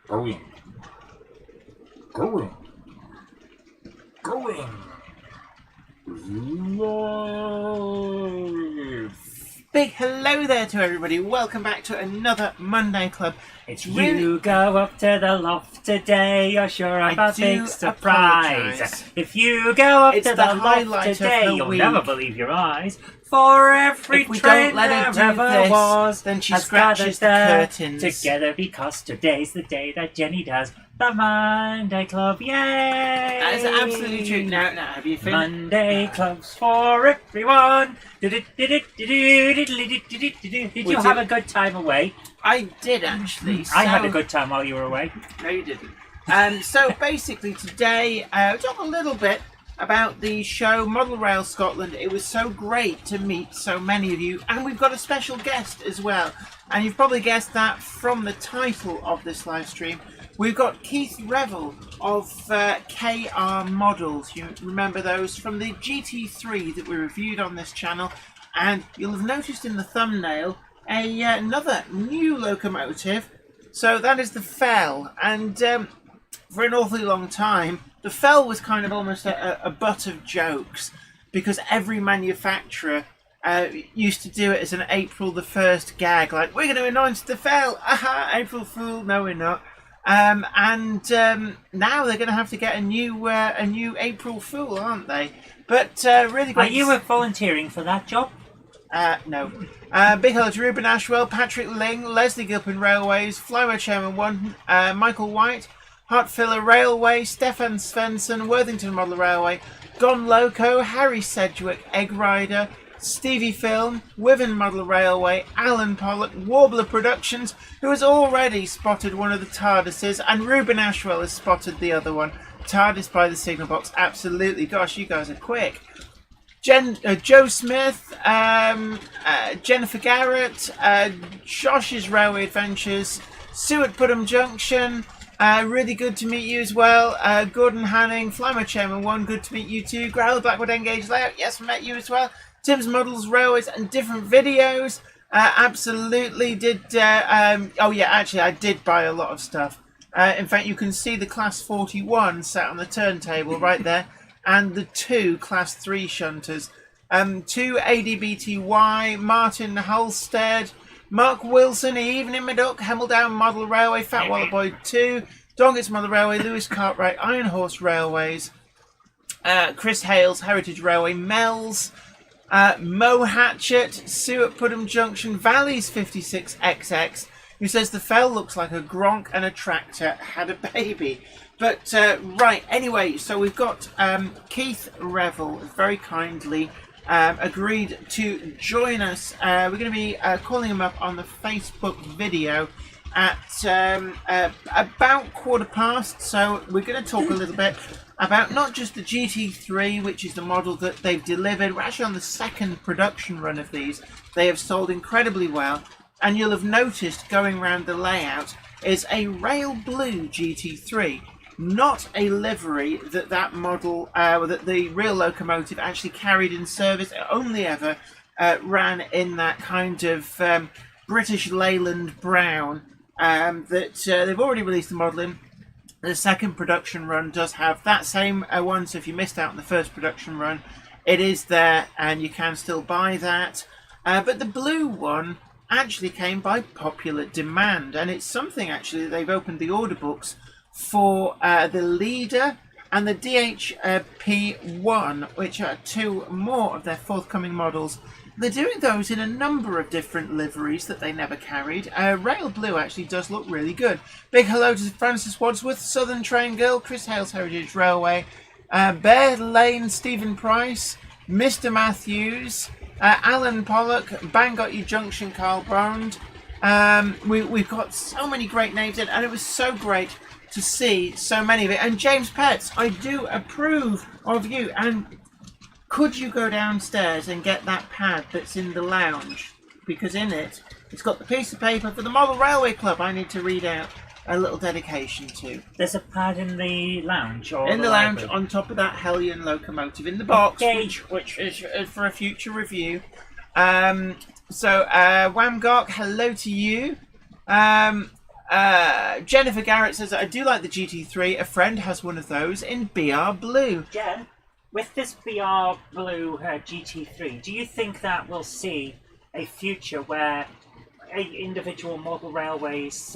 Going. Going. Going. Live. Big hello there to everybody. Welcome back to another Monday Club. It's really... You go up to the loft today, you're sure of a big surprise. Apologise. If you go up It's to the the loft highlight of today, the you'll week. never believe your eyes. For every If we train don't let her there do ever this, was, then she has scratches the gathered curtains. together because today's the day that Jenny does the Monday Club. Yay! That is absolutely true. Now, have you finished? Monday Clubs for everyone. Did you have a good time away? I did actually. I had So- a good time while you were away. No, you didn't. So basically today, talk a little bit about the show Model Rail Scotland. It was so great to meet so many of you, and we've got a special guest as well. And you've probably guessed that from the title of this live stream. We've got Keith Revel of KR Models. You remember those from the GT3 that we reviewed on this channel, and you'll have noticed in the thumbnail another new locomotive. So that is the Fell, and for an awfully long time, the Fell was kind of almost a butt of jokes because every manufacturer used to do it as an April the 1st gag, like, we're going to announce the Fell, aha, April Fool, no we're not. Now they're going to have to get a new April Fool, aren't they? But really great. Are you volunteering for that job? No. Big hello to Ruben Ashwell, Patrick Ling, Leslie Gilpin Railways, Flyway Chairman 1, Michael White, Hartfiller Railway, Stefan Svensson, Worthington Model Railway, Gone Loco, Harry Sedgwick, Egg Rider, Stevie Film, Wiven Model Railway, Alan Pollock, Warbler Productions, who has already spotted one of the TARDISes, and Ruben Ashwell has spotted the other one. TARDIS by the signal box, absolutely. Gosh, you guys are quick. Joe Smith, Jennifer Garrett, Josh's Railway Adventures, Sue at Putnam Junction, really good to meet you as well. Gordon Hanning, Flymo Chairman 1, good to meet you too. Growler Blackwood Engage Layout, yes, met you as well. Tim's Models, Railways and different videos, absolutely did. Oh yeah, actually I did buy a lot of stuff. In fact, you can see the Class 41 sat on the turntable right there, and the 2 Class 3 shunters. 2 ADBTY, Martin Halstead, Mark Wilson, Evening Maduck, Hemmeldown Model Railway, Fat Waller Boy 2, Dongett's Model Railway, Lewis Cartwright, Iron Horse Railways, Chris Hales, Heritage Railway, Mel's, Mo Hatchet, Sue at Putnam Junction, Valleys 56XX, who says the Fell looks like a Gronk and a tractor had a baby. But, right, anyway, so we've got Keith Revel very kindly agreed to join us. We're going to be calling him up on the Facebook video at about 1:15. So we're going to talk a little bit about not just the GT3, which is the model that they've delivered. We're actually on the 2nd production run of these. They have sold incredibly well. And you'll have noticed going around the layout is a Rail Blue GT3. Not a livery that model, that the real locomotive actually carried in service. It only ever ran in that kind of British Leyland brown that they've already released the model in. The 2nd production run does have that same one, so if you missed out on the 1st production run, it is there and you can still buy that. But the blue one actually came by popular demand, and it's something actually they've opened the order books for the Leader and the DHP1, which are 2 more of their forthcoming models. They're doing those in a number of different liveries that they never carried. Rail Blue actually does look really good. Big hello to Francis Wadsworth, Southern Train Girl, Chris Hales Heritage Railway, Bear Lane, Stephen Price, Mr. Matthews, Alan Pollock, Bangor Junction, Carl Bond. We've got so many great names in, and it was so great to see so many of it. And James Petts, I do approve of you. And could you go downstairs and get that pad that's in the lounge? Because in it, it's got the piece of paper for the Model Railway Club I need to read out a little dedication to. There's a pad in the lounge? Or in the lounge, on top of that Hellion locomotive in the box, okay. which is for a future review. Wamgok, hello to you. Jennifer Garrett says, I do like the GT3. A friend has one of those in BR Blue. Jen, with this BR Blue GT3, do you think that we'll see a future where individual model railways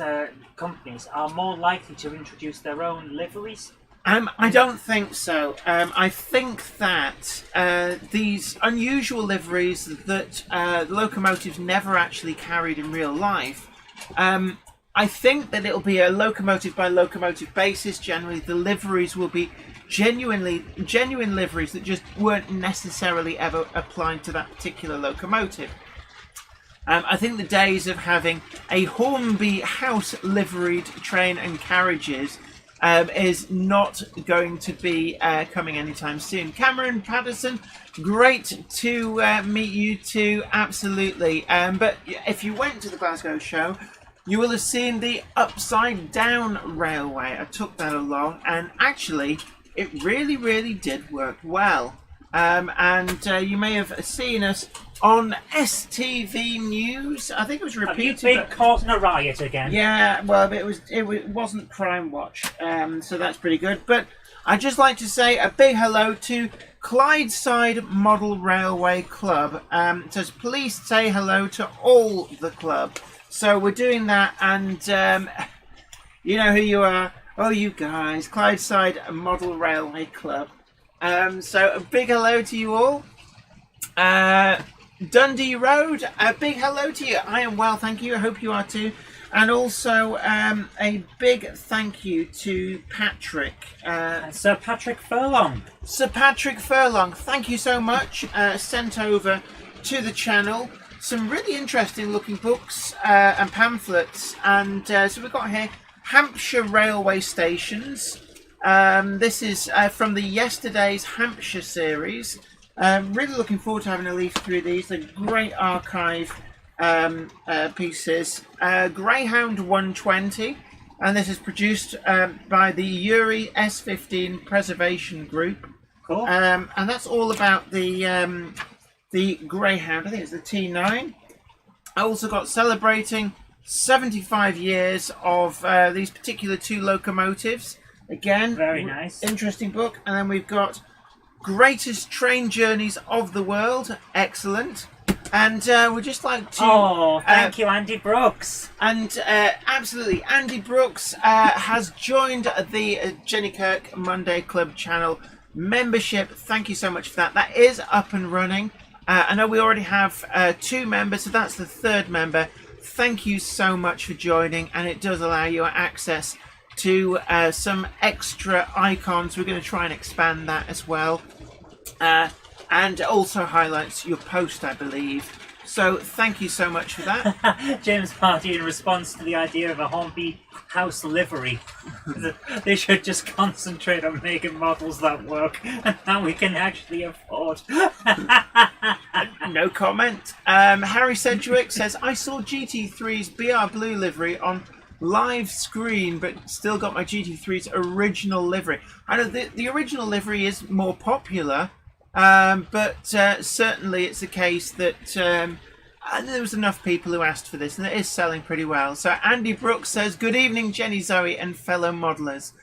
companies are more likely to introduce their own liveries? I don't think so. I think that these unusual liveries that locomotives never actually carried in real life, I think that it'll be a locomotive by locomotive basis. Generally, the liveries will be genuine liveries that just weren't necessarily ever applied to that particular locomotive. I think the days of having a Hornby house liveried train and carriages is not going to be coming anytime soon. Cameron Patterson, great to meet you too, absolutely. But if you went to the Glasgow show, you will have seen the upside down railway. I took that along, and actually it really did work well. And you may have seen us on STV News. I think it was repeated. Have you been caught in a riot again? Yeah, well, it wasn't Crime Watch, so that's pretty good. But I'd just like to say a big hello to Clydeside Model Railway Club. It says, please say hello to all the club. So we're doing that, and you know who you are. Oh, you guys, Clydeside Model Railway Club. So a big hello to you all. Dundee Road, a big hello to you. I am well, thank you. I hope you are too. And also a big thank you to Patrick. Sir Patrick Furlong. Sir Patrick Furlong, thank you so much. Sent over to the channel some really interesting looking books and pamphlets. And so we've got here Hampshire Railway Stations. This is from the Yesterday's Hampshire series. Really looking forward to having a leaf through these. They're great archive pieces. Greyhound 120, and this is produced by the Uri S15 Preservation Group. Cool. And that's all about the Greyhound. I think it's the T9. I also got celebrating 75 years of these particular two locomotives. Again, very nice. Interesting book. And then we've got Greatest Train Journeys of the World. Excellent. And we'd just like to... Oh, thank you, Andy Brooks. And absolutely, Andy Brooks has joined the Jenny Kirk Monday Club channel membership. Thank you so much for that. That is up and running. I know we already have 2 members, so that's the 3rd member. Thank you so much for joining, and it does allow you access to some extra icons. We're going to try and expand that as well. And also highlights your post, I believe. So thank you so much for that. James Hardy, in response to the idea of a Hornby house livery, they should just concentrate on making models that work and that we can actually afford. No comment. Harry Sedgwick says, I saw GT3's BR Blue livery on live screen, but still got my GT3's original livery. I know the original livery is more popular, but certainly it's the case that there was enough people who asked for this, and it is selling pretty well. So Andy Brooks says, good evening, Jenny, Zoe, and fellow modelers.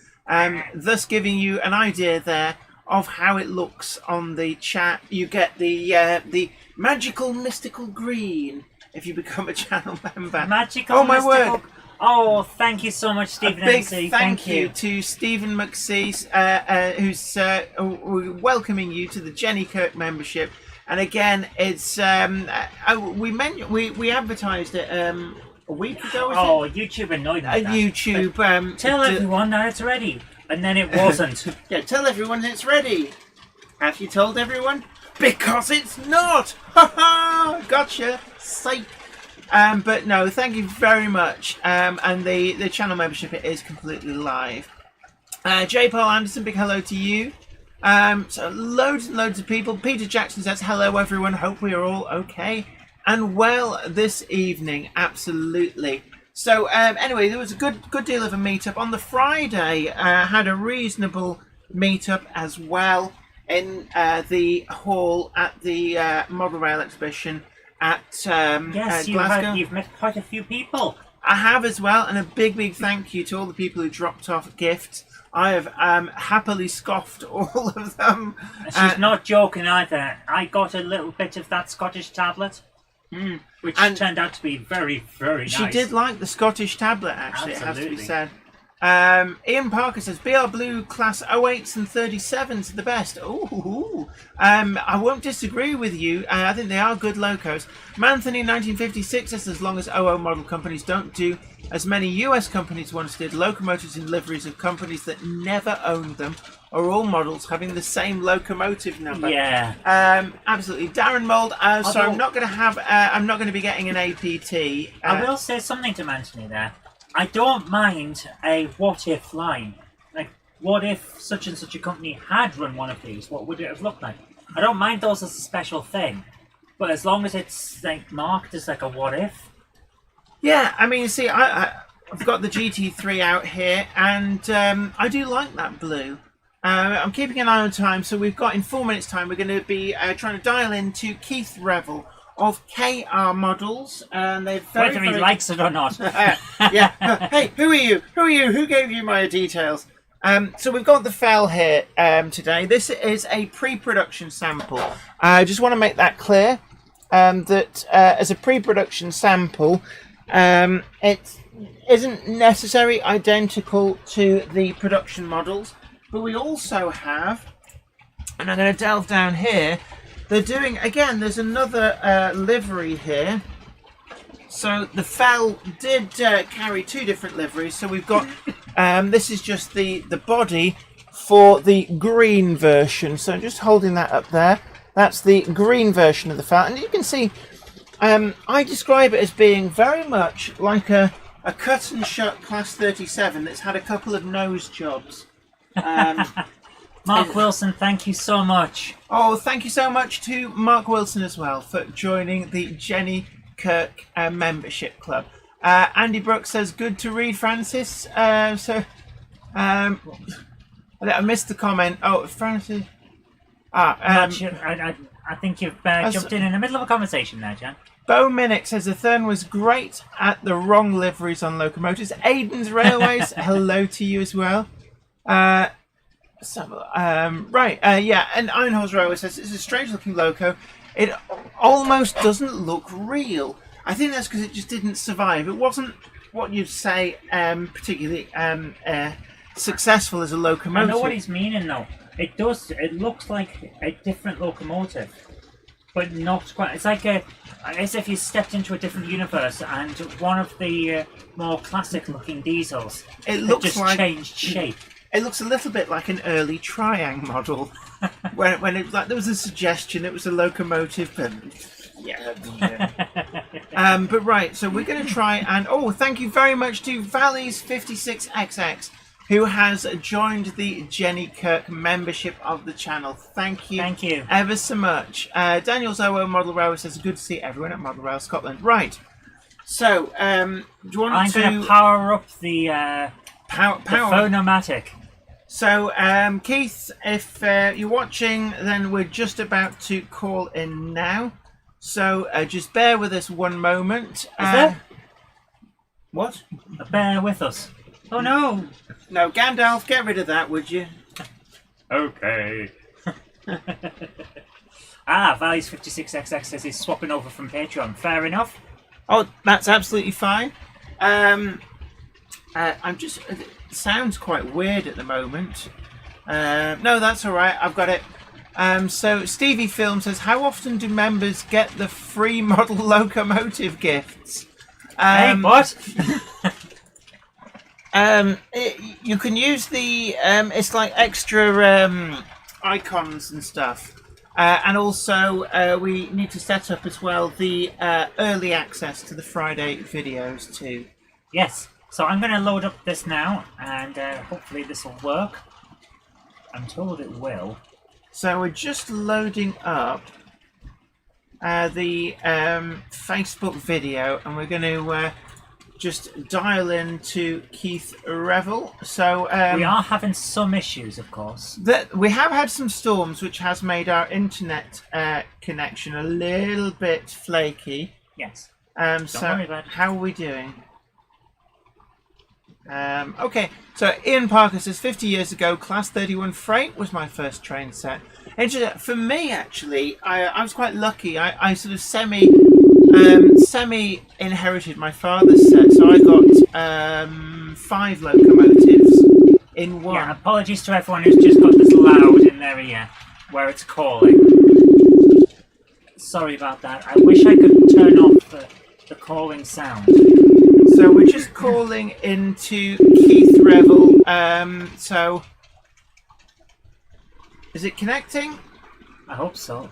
Thus giving you an idea there of how it looks on the chat. You get the magical mystical green if you become a channel member. Magical mystical... word. Oh, thank you so much, Stephen A big MC. Thank you to Stephen McSee, who's welcoming you to the Jenny Kirk membership. And again, it's we advertised it a week ago. YouTube annoyed me. YouTube. Tell everyone now it's ready, and then it wasn't. Yeah, tell everyone it's ready. Have you told everyone? Because it's not. Ha ha! Gotcha. Psych. But no, thank you very much. And the channel membership, it is completely live. J. Paul Anderson, big hello to you. So loads and loads of people. Peter Jackson says, hello everyone, hope we are all okay and well this evening. Absolutely. So anyway, there was a good deal of a meetup. On the Friday, had a reasonable meetup as well in the hall at the Model Rail exhibition at yes, Glasgow. You've met quite a few people. I have as well, and a big thank you to all the people who dropped off gifts. I have happily scoffed all of them. She's not joking either. I got a little bit of that Scottish tablet, which turned out to be very, very nice. She did like the Scottish tablet, actually, Absolutely. it has to be said. Ian Parker says, BR Blue Class 08s and 37s are the best. Ooh. I won't disagree with you. I think they are good locos. Manthony 1956 says, as long as OO model companies don't do as many US companies once did, locomotives in liveries of companies that never owned them are all models having the same locomotive number. Yeah. Absolutely. Darren Mould, so I'm not going to have, I'm not going to be getting an APT. I will say something to Manthony there. I don't mind a what-if line. Like, what if such and such a company had run one of these? What would it have looked like? I don't mind those as a special thing. But as long as it's like marked as like a what-if. Yeah, I mean, see, I've got the GT3 out here, and I do like that blue. I'm keeping an eye on time, so we've got, in 4 minutes' time, we're going to be trying to dial into Keith Revel of KR Models, and they're very, whether he likes it or not. Yeah. Hey, who are you? Who gave you my details? So we've got the fell here today. This is a pre-production sample. I just want to make that clear, that as a pre-production sample, it isn't necessarily identical to the production models, but we also have, and I'm going to delve down here, they're doing, again, there's another livery here. So the fell did carry two different liveries. So we've got, this is just the body for the green version. So I'm just holding that up there. That's the green version of the fell. And you can see, I describe it as being very much like a cut and shut Class 37 that's had a couple of nose jobs. Mark Wilson, thank you so much. Oh, thank you so much to Mark Wilson as well for joining the Jenny Kirk membership club. Andy Brooks says, good to read, Francis. I missed the comment. Oh, Francis. I think you've jumped in the middle of a conversation there, Jan. Bo Minnick says, the Thurn was great at the wrong liveries on locomotives. Aiden's Railways, hello to you as well. Yeah, and Ironhorse Railway says it's a strange looking loco. It almost doesn't look real. I think that's because it just didn't survive. It wasn't what you'd say particularly successful as a locomotive. I know what he's meaning though. It does. It looks like a different locomotive, but not quite. It's like as if you stepped into a different universe and one of the more classic looking diesels. It looks just like changed shape. It looks a little bit like an early Triang model, when it like there was a suggestion it was a locomotive, but but right. So we're going to try and thank you very much to Valleys 56XX who has joined the Jenny Kirk membership of the channel. Thank you ever so much. Daniel's OO Model Rail says good to see everyone at Model Rail Scotland. Right. So do you want I'm going to power up the power phonomatic. So, Keith, if you're watching, then we're just about to call in now. So, just bear with us one moment. Is there? What? Bear with us. Oh, no. No, Gandalf, get rid of that, would you? Okay. Valleys 56XX says he's swapping over from Patreon. Fair enough. Oh, that's absolutely fine. I'm just... It sounds quite weird at the moment. No, that's all right. I've got it. So Stevie Film says, how often do members get the free model locomotive gifts? Hey, what? You can use the... it's like extra icons and stuff. And also, we need to set up as well the early access to the Friday videos too. Yes. So I'm going to load up this now, and hopefully this will work. I'm told it will. So we're just loading up the Facebook video, and we're going to just dial into Keith Revel. So we are having some issues, of course. We have had some storms, which has made our internet connection a little bit flaky. Yes. So worry about it. how are we doing? Okay, so Ian Parker says 50 years ago, Class 31 freight was my first train set. For me, actually, I was quite lucky. I sort of semi inherited my father's set, so I got 5 locomotives in one. Yeah, apologies to everyone who's just got this loud in their ear where it's calling. Sorry about that. I wish I could turn off the calling sound. So we're just calling into Keith Revel. So is it connecting? I hope so.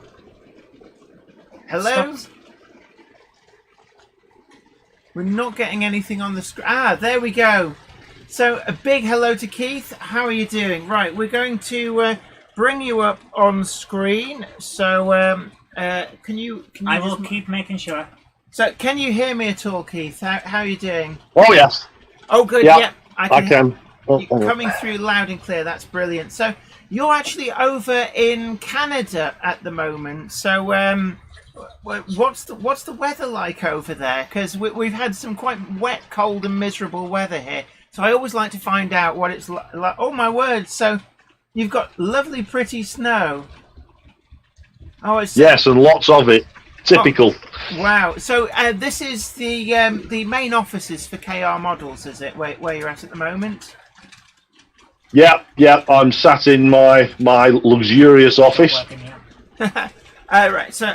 Hello? Stop. We're not getting anything on the screen. Ah, there we go. So a big hello to Keith. How are you doing? Right, we're going to bring you up on screen. So can you I will keep making sure. So can you hear me at all, Keith? How are you doing? Oh, yes. Oh, good. Yeah, yeah I can. Oh, you're coming through loud and clear. That's brilliant. So you're actually over in Canada at the moment. So what's the weather like over there? Because we've had some quite wet, cold, and miserable weather here. So I always like to find out what it's like. Oh my word! So you've got lovely, pretty snow. Oh, it's yes, and lots of it. Typical. Oh, wow. So this is the main offices for KR Models, is it? Where you're at the moment? Yeah. I'm sat in my luxurious office. Right. So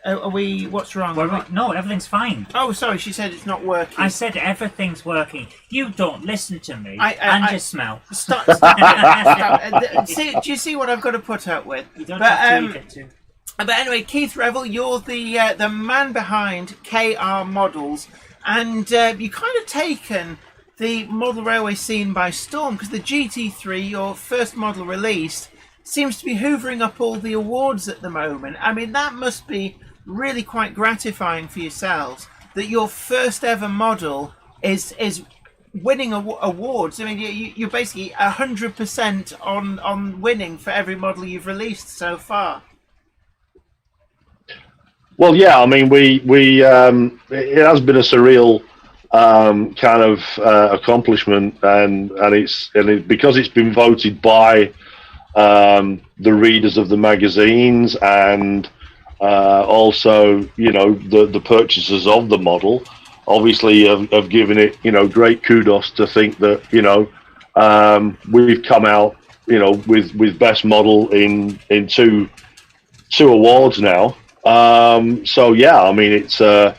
are we? What's wrong? No, everything's fine. Oh, sorry. She said it's not working. I said everything's working. You don't listen to me. Just smell. Stop. See, do you see what I've got to put up with? You don't have to eat it too. But anyway, Keith Revel, you're the man behind KR Models, and you kind of taken the model railway scene by storm, because the GT3, your first model released, seems to be hoovering up all the awards at the moment. I mean, that must be really quite gratifying for yourselves, that your first ever model is winning awards. I mean, you're basically 100% on winning for every model you've released so far. Well, yeah, I mean, it has been a surreal kind of accomplishment, and because it's been voted by the readers of the magazines and also, the purchasers of the model, obviously have given it, great kudos to think that, we've come out, with best model in two awards now. So yeah, I mean, it's a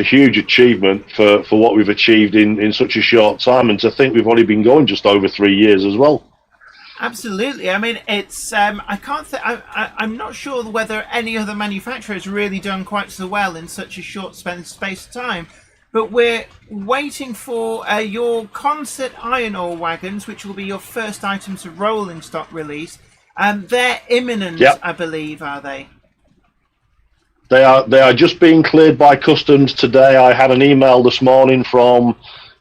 huge achievement for what we've achieved in such a short time, and to think we've only been going just over 3 years as well. Absolutely. I mean, it's I'm not sure whether any other manufacturer has really done quite so well in such a short space of time. But we're waiting for your concert iron ore wagons, which will be your first items of rolling stock release. They're imminent, yep. I believe, are they? They are just being cleared by customs today. I had an email this morning from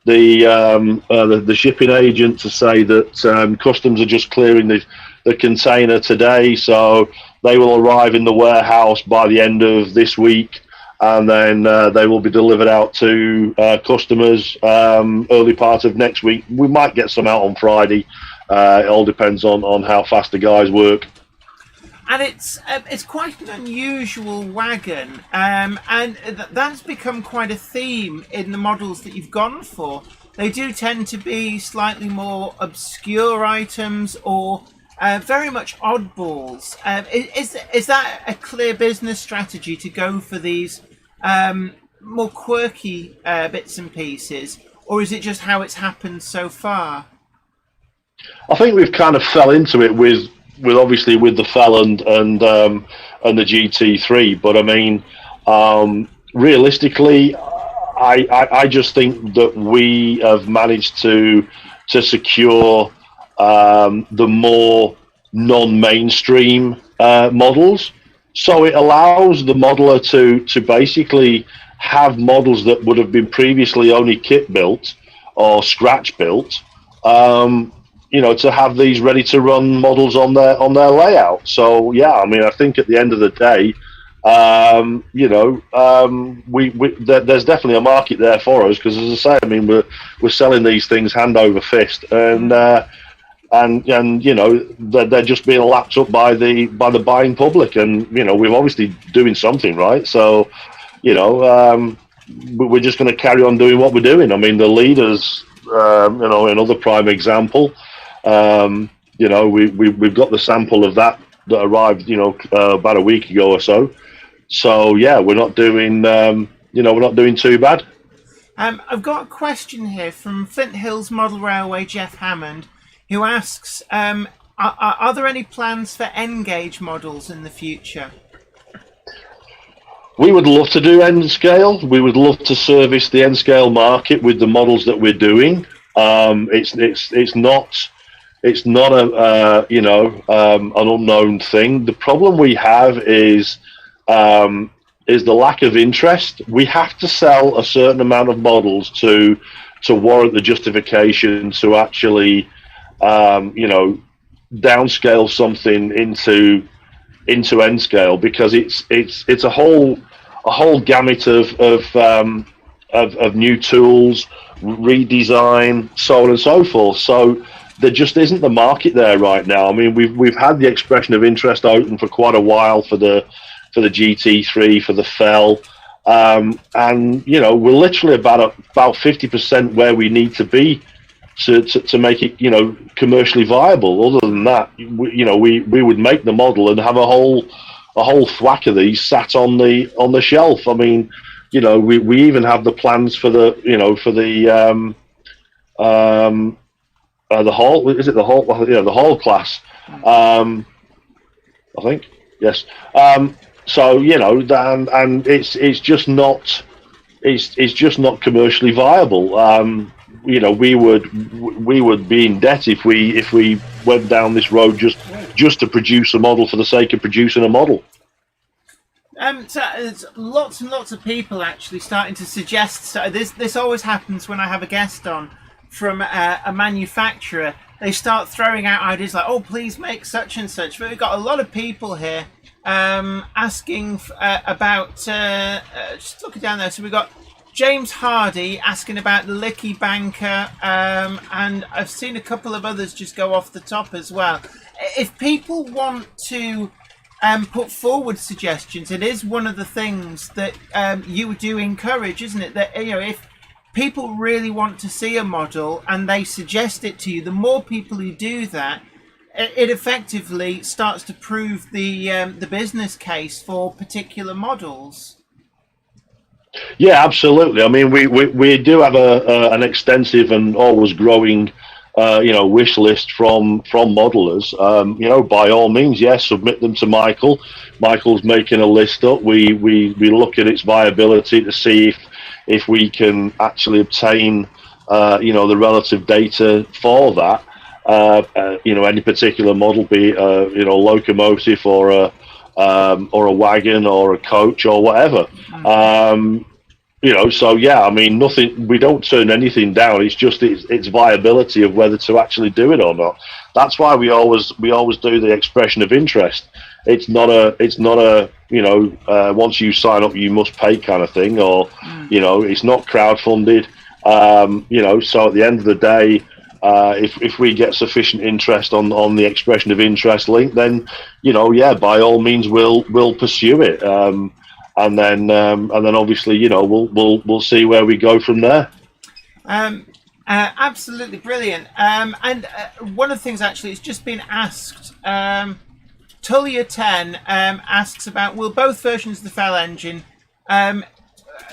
the shipping agent to say that customs are just clearing the container today, so they will arrive in the warehouse by the end of this week, and then they will be delivered out to customers early part of next week. We might get some out on Friday. It all depends on how fast the guys work. And it's quite an unusual wagon, and that's become quite a theme in the models that you've gone for. They do tend to be slightly more obscure items, or very much oddballs. Is that a clear business strategy to go for these more quirky bits and pieces, or is it just how it's happened so far? I think we've kind of fell into it with obviously with the Fel and the GT3, but I mean, realistically, I just think that we have managed to secure the more non-mainstream models, so it allows the modeler to basically have models that would have been previously only kit built or scratch built. To have these ready to run models on their layout. So yeah, I mean, I think at the end of the day, There's definitely a market there for us because, as I say, I mean, we're selling these things hand over fist, and they're just being lapped up by the buying public, and we're obviously doing something right. So we're just going to carry on doing what we're doing. I mean, the leaders, another prime example. We've got the sample of that arrived, about a week ago or so. So yeah, we're not doing, we're not doing too bad. I've got a question here from Flint Hills Model Railway, Jeff Hammond, who asks, are there any plans for N-gauge models in the future? We would love to do N-scale. We would love to service the N-scale market with the models that we're doing. It's not an unknown thing. The problem we have is the lack of interest. We have to sell a certain amount of models to warrant the justification to actually downscale something into N-scale, because it's a whole gamut of new tools, redesign, so on and so forth. So there just isn't the market there right now. I mean, we've had the expression of interest open for quite a while for the GT3, for the Fell, and we're literally about 50% where we need to be to make it commercially viable. Other than that, we would make the model and have a whole thwack of these sat on the shelf. I mean, we even have the plans for the Hall, is it the Hall? The Hall class, I think, yes. So and it's just not commercially viable. We would be in debt if we went down this road just to produce a model for the sake of producing a model. So there's lots and lots of people actually starting to suggest. So this always happens when I have a guest on from a manufacturer. They start throwing out ideas like, "Oh, please make such and such." But we've got a lot of people here asking about. Just looking down there, so we've got James Hardy asking about the Licky Banker, and I've seen a couple of others just go off the top as well. If people want to put forward suggestions, it is one of the things that you do encourage, isn't it? That if people really want to see a model and they suggest it to you, the more people who do that, it effectively starts to prove the business case for particular models. Yeah, absolutely. I mean, we do have an extensive and always growing wish list from modelers. By all means, yes, submit them to Michael. Michael's making a list up. We look at its viability to see if we can actually obtain the relative data for that. Any particular model, be it locomotive or a wagon or a coach or whatever. So yeah, I mean, nothing. We don't turn anything down. It's just its viability of whether to actually do it or not. That's why we always do the expression of interest. It's not a once you sign up you must pay kind of thing, or it's not crowdfunded. So at the end of the day, if we get sufficient interest on the expression of interest link, then by all means we'll pursue it. And then obviously we'll see where we go from there. Absolutely brilliant. And one of the things actually, it's just been asked. Tullia 10 asks about, will both versions of the Fell engine,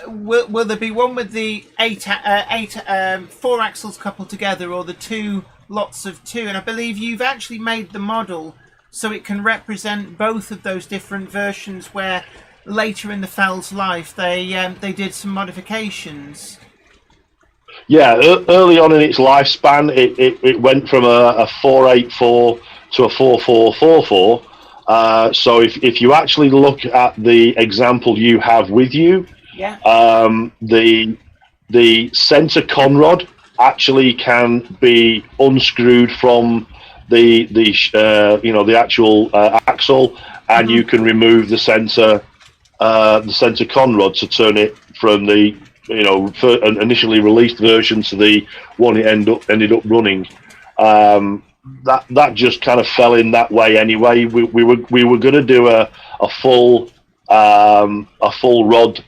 will there be one with the eight 4 axles coupled together, or the 2 lots of 2? And I believe you've actually made the model so it can represent both of those different versions, where later in the Fell's life they did some modifications. Yeah, early on in its lifespan, it went from a 484 to a 4444. So if you actually look at the example you have with you, the center conrod actually can be unscrewed from the actual axle, and you can remove the center the center conrod to turn it from the an initially released version to the one it ended up running. That just kind of fell in that way anyway. We were going to do a full rod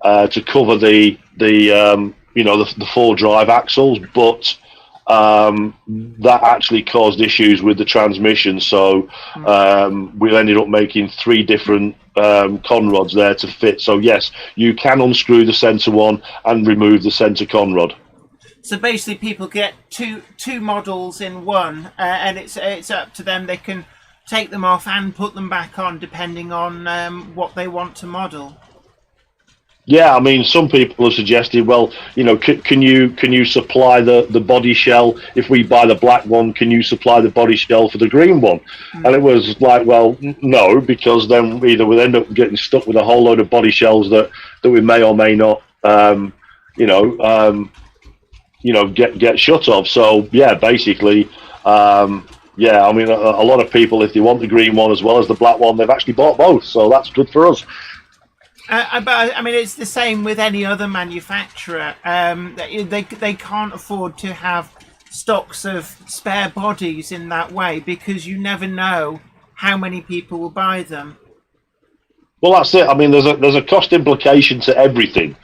to cover the 4 drive axles, but that actually caused issues with the transmission. So we ended up making 3 different conrods there to fit. So yes, you can unscrew the center one and remove the center conrod. So basically, people get two models in one, and it's up to them. They can take them off and put them back on, depending on what they want to model. Yeah, I mean, some people have suggested, well, can you supply the body shell? If we buy the black one, can you supply the body shell for the green one? And it was like, well, no, because then either we'll end up getting stuck with a whole load of body shells that we may or may not, get shut of. So yeah, basically, yeah, I mean, a lot of people, if they want the green one as well as the black one, they've actually bought both. So that's good for us. But I mean, it's the same with any other manufacturer. They can't afford to have stocks of spare bodies in that way, because you never know how many people will buy them. Well, that's it. I mean, there's a cost implication to everything.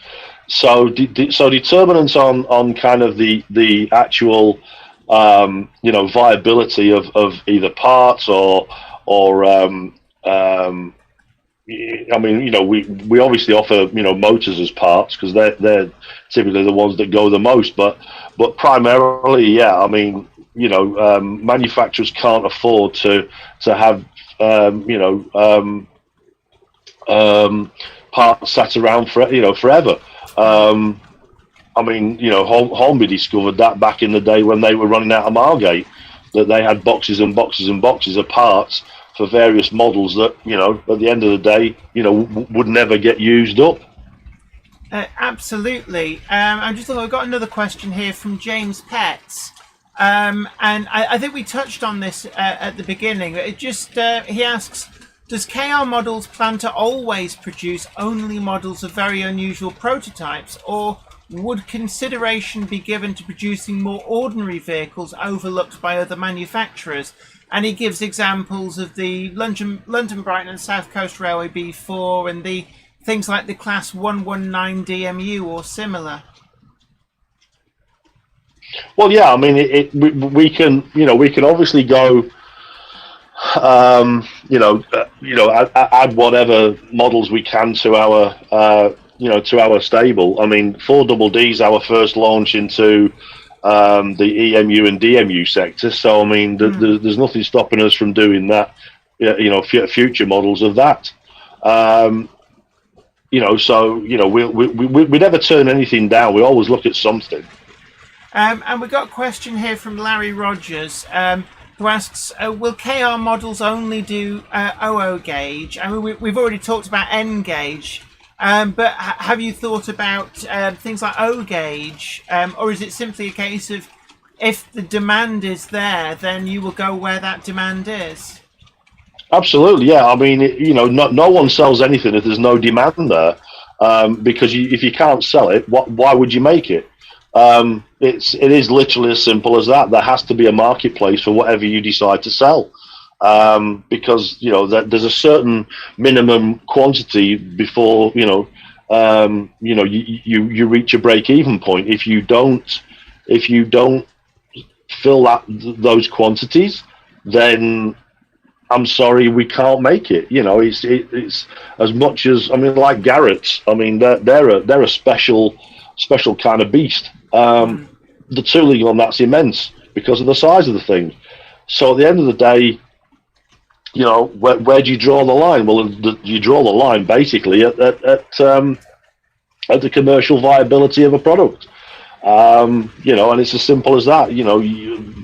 So determinants on kind of the actual viability of either parts or I mean, we obviously offer motors as parts, because they're typically the ones that go the most, but primarily, yeah, I mean, manufacturers can't afford to have parts sat around forever. I mean, Hornby discovered that back in the day when they were running out of Margate, that they had boxes and boxes and boxes of parts for various models that, at the end of the day, would never get used up. Absolutely. I'm just looking, I've got another question here from James Petts. And I think we touched on this at the beginning. He asks, does KR Models plan to always produce only models of very unusual prototypes, or would consideration be given to producing more ordinary vehicles overlooked by other manufacturers? And he gives examples of the London Brighton and South Coast Railway B4 and the things like the Class 119 DMU or similar. Well, yeah, I mean, we can obviously go, add whatever models we can to our, to our stable. I mean, 4DD is our first launch into the EMU and DMU sector. So, I mean, there's nothing stopping us from doing that, future models of that. So, we never turn anything down. We always look at something. And we got a question here from Larry Rogers, who asks, will KR Models only do OO gauge? I mean, we've already talked about N gauge. But have you thought about things like O gauge, or is it simply a case of if the demand is there, then you will go where that demand is? It yeah. I mean, no one sells anything if there's no demand there, because if you can't sell it, why would you make it? It is literally as simple as that. There has to be a marketplace for whatever you decide to sell. Because there's a certain minimum quantity before you reach a break-even point. If you don't fill those quantities, then I'm sorry, we can't make it. It's as much as, I mean, like Garrett's. I mean, they're a special kind of beast. The tooling on that's immense because of the size of the thing. So at the end of the day, where do you draw the line? Well, you draw the line basically at the commercial viability of a product. And it's as simple as that.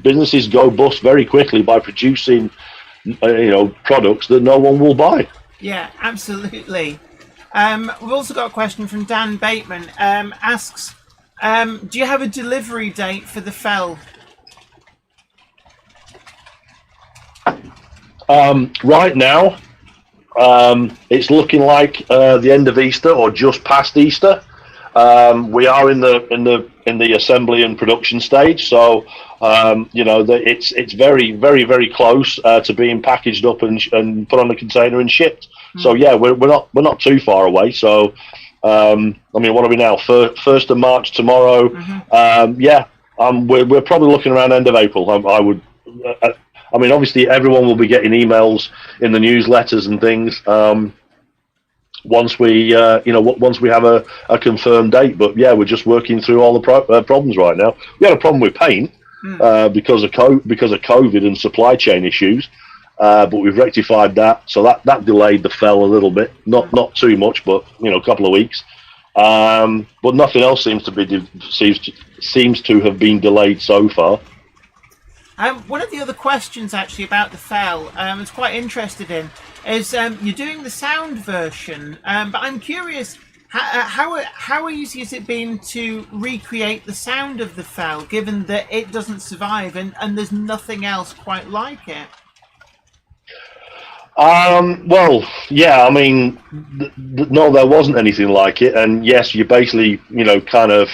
Businesses go bust very quickly by producing, products that no one will buy. Yeah, absolutely. We've also got a question from Dan Bateman. Asks, do you have a delivery date for the Fell? Right now, It's looking like the end of Easter or just past Easter. We are in the assembly and production stage, so it's very, very, very close to being packaged up and put on a container and shipped. So yeah, we're not too far away. So I mean, what are we now? 1st of March tomorrow. We're probably looking around end of April. I would. I mean, obviously, everyone will be getting emails in the newsletters and things once we have a confirmed date. But yeah, we're just working through all the problems right now. We had a problem with paint because of COVID and supply chain issues, but we've rectified that. So that delayed the fell a little bit, not too much, but a couple of weeks. But nothing else seems to have been delayed so far. One of the other questions actually about the fell I was quite interested in is you're doing the sound version, but I'm curious how easy has it been to recreate the sound of the fell, given that it doesn't survive and there's nothing else quite like it? Well, yeah, I mean, no, there wasn't anything like it, and yes, you're basically, kind of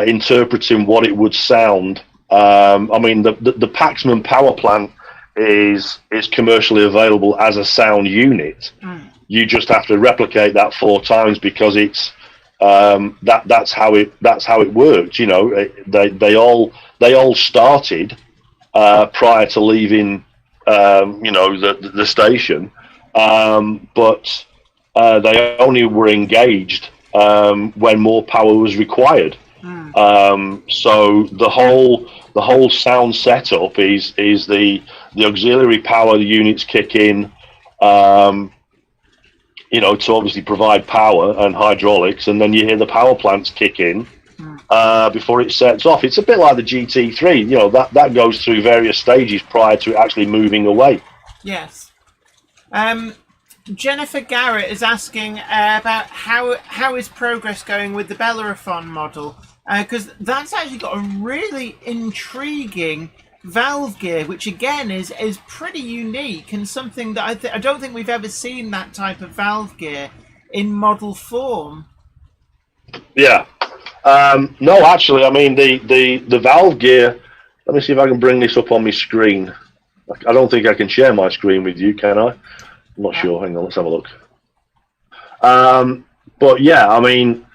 interpreting what it would sound. I mean, the Paxman power plant is commercially available as a sound unit. You just have to replicate that 4 times because it's that's how it worked. They all started prior to leaving the station, but they only were engaged when more power was required. So the whole sound setup is the auxiliary power units kick in, to obviously provide power and hydraulics, and then you hear the power plants kick in before it sets off. It's a bit like the GT3, that goes through various stages prior to it actually moving away. Yes. Jennifer Garrett is asking about how is progress going with the Bellerophon model, because that's actually got a really intriguing valve gear, which again is pretty unique and something that I don't think we've ever seen that type of valve gear in model form. Yeah. No, actually, I mean the valve gear. Let me see if I can bring this up on my screen. I don't think I can share my screen with you, can I? I'm not sure. Hang on, let's have a look. But yeah, I mean,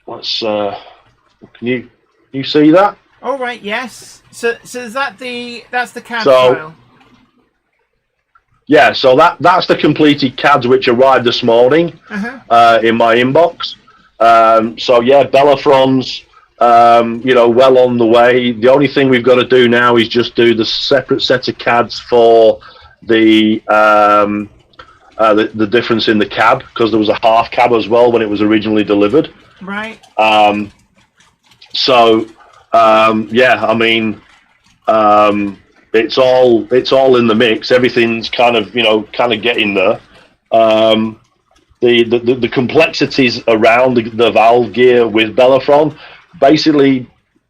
let's. Can you see that? All right. Yes. So is that's the CAD So, file? Yeah. So that's the completed CADs which arrived this morning in my inbox. So yeah, Bellerophon's well on the way. The only thing we've got to do now is just do the separate set of CADs for the difference in the cab, because there was a half cab as well when it was originally delivered. Right. Yeah, I mean, it's all in the mix. Everything's kind of getting there. The complexities around the valve gear with Bellerophon basically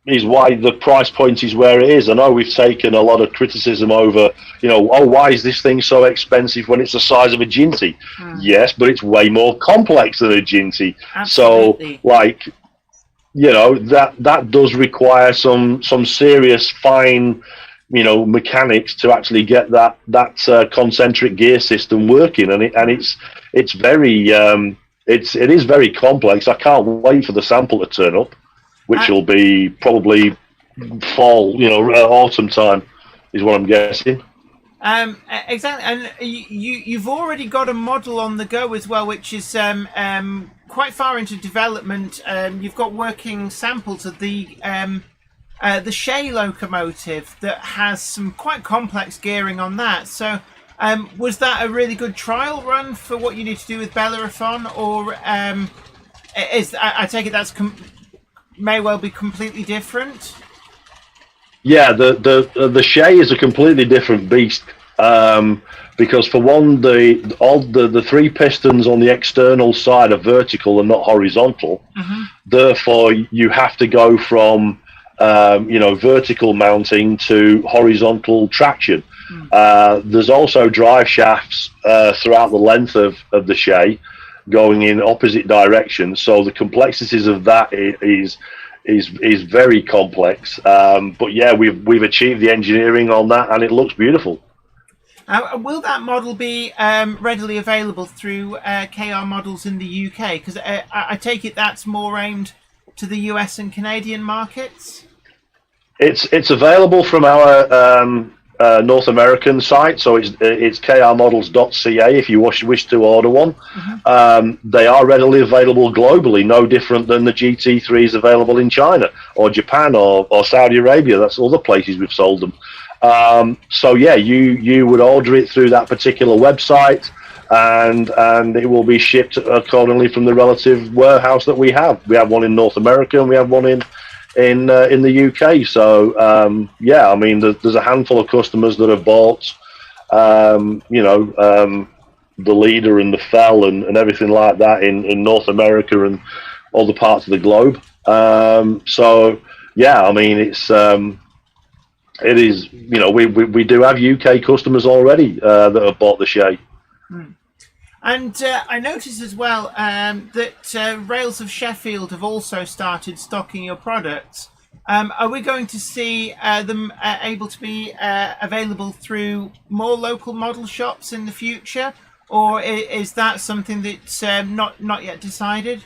is why the price point is where it is. I know we've taken a lot of criticism over, why is this thing so expensive when it's the size of a GT? Yes, but it's way more complex than a GT. Absolutely. So, that does require some serious fine, mechanics to actually get that concentric gear system working, and it's very it is very complex. I can't wait for the sample to turn up, which will be probably fall, autumn time, is what I'm guessing. Exactly, and you've already got a model on the go as well, which is quite far into development. You've got working samples of the SHEA Locomotive that has some quite complex gearing on that. So was that a really good trial run for what you need to do with Bellerophon, or I take it that's may well be completely different? Yeah, the SHEA is a completely different beast, because for one, the 3 pistons on the external side are vertical and not horizontal. Therefore, you have to go from vertical mounting to horizontal traction. There's also drive shafts throughout the length of the SHEA going in opposite directions. So the complexities of that is very complex. But yeah, we've achieved the engineering on that, and it looks beautiful. Will that model be readily available through KR Models in the UK? Because I take it that's more aimed to the US and Canadian markets. It's available from our North American site, so it's krmodels.ca if you wish to order one. They are readily available globally, no different than the GT3 is available in China or Japan or Saudi Arabia. That's all the places we've sold them. So yeah, you would order it through that particular website, and it will be shipped accordingly from the relative warehouse that we have. We have one in North America and we have one in the UK. So yeah, I mean, there's a handful of customers that have bought the Leader and the Fell and everything like that in North America and all the parts of the globe. So yeah, I mean, it is, we do have UK customers already that have bought the SHEA. And I noticed as well that Rails of Sheffield have also started stocking your products. Are we going to see them able to be available through more local model shops in the future, or is that something that's not yet decided?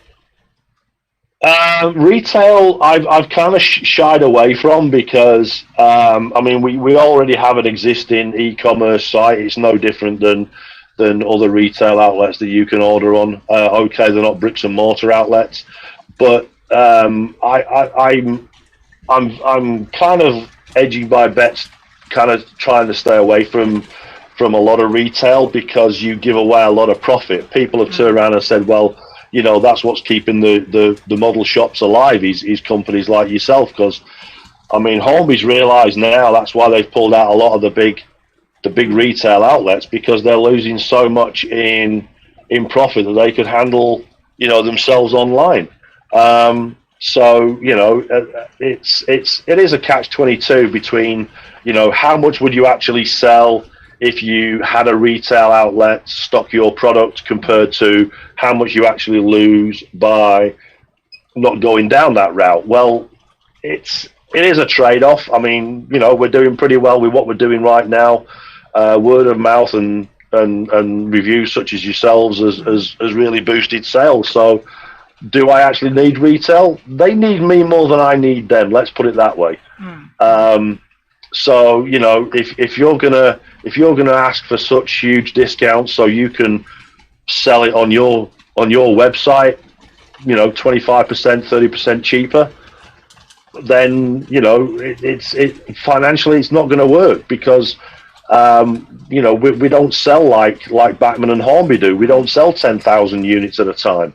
Retail, I've kind of shied away from because I mean we already have an existing e-commerce site. It's no different than other retail outlets that you can order on. Okay, they're not bricks and mortar outlets, but I'm kind of edging my bets, kind of trying to stay away from a lot of retail because you give away a lot of profit. People have turned around and said, well, that's what's keeping the model shops alive is companies like yourself. Because I mean, Hornby's realised now that's why they've pulled out a lot of the big retail outlets, because they're losing so much in profit that they could handle themselves online. So it is a catch-22 between how much would you actually sell if you had a retail outlet stock your product compared to how much you actually lose by not going down that route. Well, it is a trade-off. I mean, we're doing pretty well with what we're doing right now. Word of mouth and reviews such as yourselves has really boosted sales. So do I actually need retail? They need me more than I need them. Let's put it that way. So if you're gonna ask for such huge discounts so you can sell it on your website, 25%, 30% cheaper, then it's financially it's not going to work because we don't sell like Bachmann and Hornby do. We don't sell 10,000 units at a time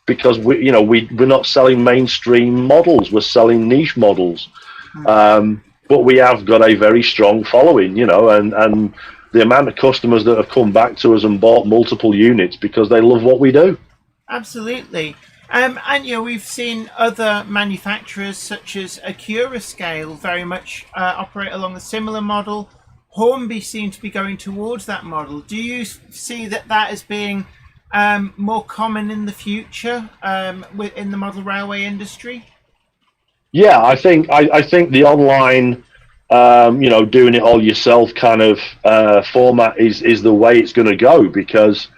because we're not selling mainstream models. We're selling niche models. But we have got a very strong following, and the amount of customers that have come back to us and bought multiple units because they love what we do. Absolutely. And we've seen other manufacturers such as Acura Scale very much operate along a similar model. Hornby seem to be going towards that model. Do you see that as being more common in the future in the model railway industry? Yeah, I think the online, doing it all yourself kind of format is the way it's going to go because,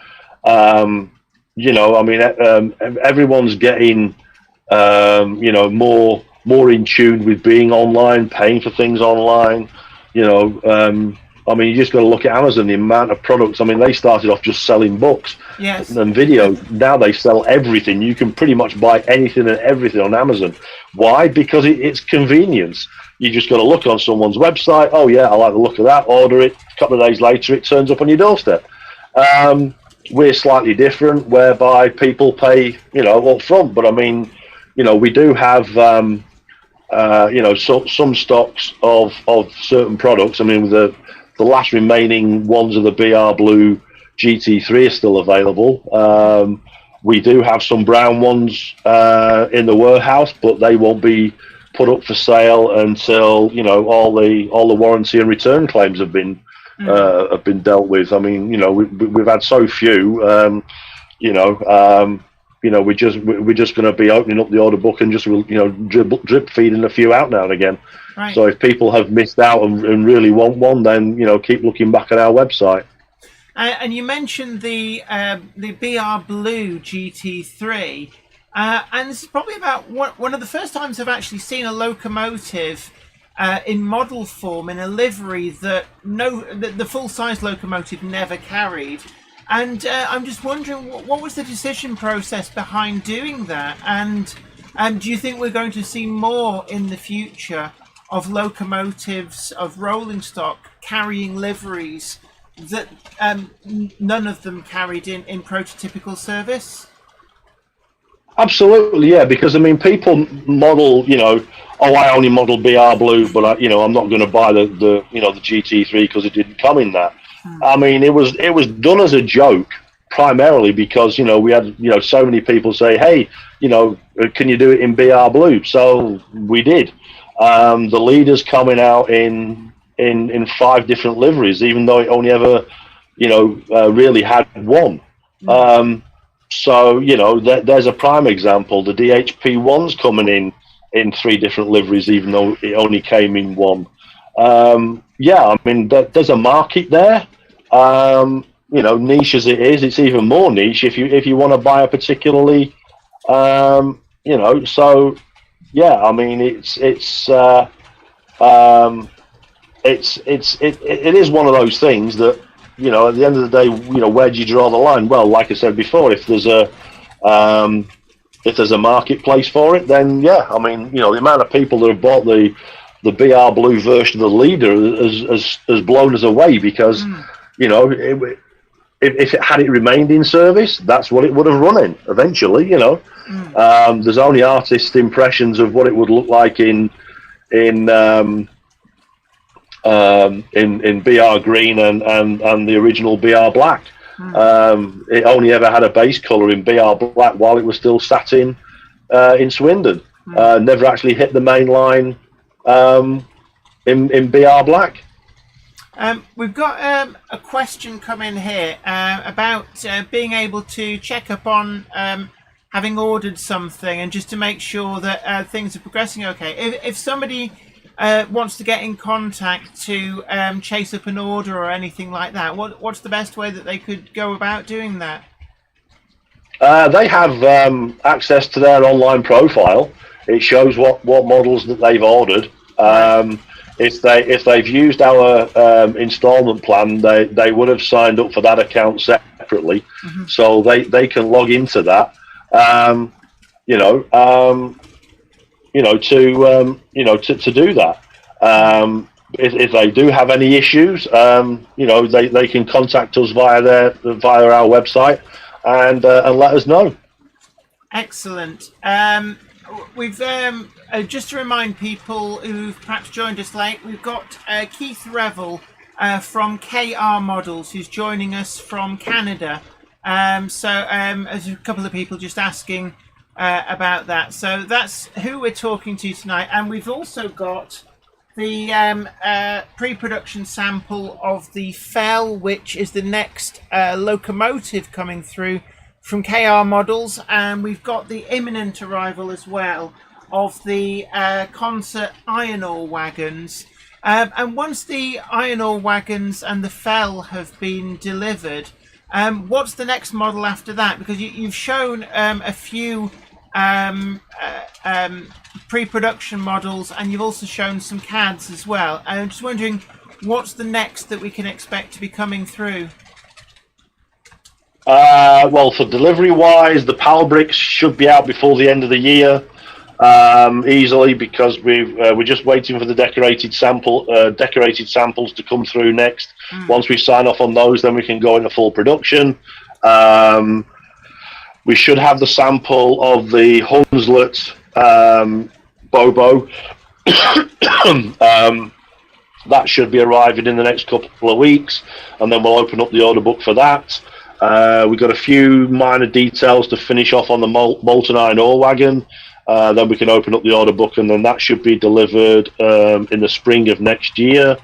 everyone's getting, more in tune with being online, paying for things online. You just got to look at Amazon, the amount of products. I mean, they started off just selling books and videos. Now they sell everything. You can pretty much buy anything and everything on Amazon. Why? Because it's convenience. You just got to look on someone's website. Oh, yeah, I like the look of that. Order it. A couple of days later, it turns up on your doorstep. We're slightly different, whereby people pay, up front. But, I mean, we do have... some stocks of certain products. I mean, the last remaining ones of the BR Blue GT3 are still available. We do have some brown ones in the warehouse, but they won't be put up for sale until all the warranty and return claims have been dealt with. I mean, we've had so few. We're just going to be opening up the order book and just drip feeding a few out now and again. Right. So if people have missed out and really want one, then keep looking back at our website. And you mentioned the BR Blue GT3, and this is probably about one of the first times I've actually seen a locomotive in model form in a livery that the full-size locomotive never carried. And I'm just wondering, what was the decision process behind doing that? And do you think we're going to see more in the future of locomotives, of rolling stock, carrying liveries that none of them carried in prototypical service? Absolutely, yeah. Because I mean, people model, I only model BR Blue, but I'm not going to buy the GT3 because it didn't come in that. I mean, it was done as a joke primarily because we had so many people say, hey, can you do it in BR Blue? So we did. The leader's coming out in 5 different liveries, even though it only ever really had one. So there's a prime example. The DHP1's coming in 3 different liveries, even though it only came in one. Yeah, I mean, there's a market there. Niche as it is, it's even more niche if you want to buy a particularly, So yeah, I mean, it is one of those things that at the end of the day, where do you draw the line? Well, like I said before, if there's a marketplace for it, then yeah, I mean, the amount of people that have bought the BR Blue version of the leader has blown us away because if it had remained in service, that's what it would have run in eventually. There's only artist impressions of what it would look like in BR Green and the original BR Black. It only ever had a base colour in BR Black while it was still sat in Swindon. Never actually hit the main line in BR Black. We've got a question come in here about being able to check up on having ordered something and just to make sure that things are progressing okay. If somebody wants to get in contact to chase up an order or anything like that, what's the best way that they could go about doing that? They have access to their online profile. It shows what models that they've ordered. If they've used our installment plan, they would have signed up for that account separately, so they can log into that. To do that. If they do have any issues, they can contact us via our website and let us know. Excellent. We've just to remind people who've perhaps joined us late, we've got Keith Revel from KR Models who's joining us from Canada. There's a couple of people just asking about that. So that's who we're talking to tonight, and we've also got the pre-production sample of the Fell, which is the next locomotive coming through from KR Models, and we've got the imminent arrival as well of the concert iron ore wagons. And once the iron ore wagons and the Fell have been delivered, what's the next model after that? Because you've shown a few pre-production models, and you've also shown some CADs as well. I'm just wondering, what's the next that we can expect to be coming through? Well, for delivery-wise, the power bricks should be out before the end of the year, easily, because we're just waiting for the decorated samples to come through next. Once we sign off on those, then we can go into full production. We should have the sample of the Hunslet Bobo. That should be arriving in the next couple of weeks, and then we'll open up the order book for that. We've got a few minor details to finish off on the molten iron ore wagon. then we can open up the order book, and then that should be delivered in the spring of next year.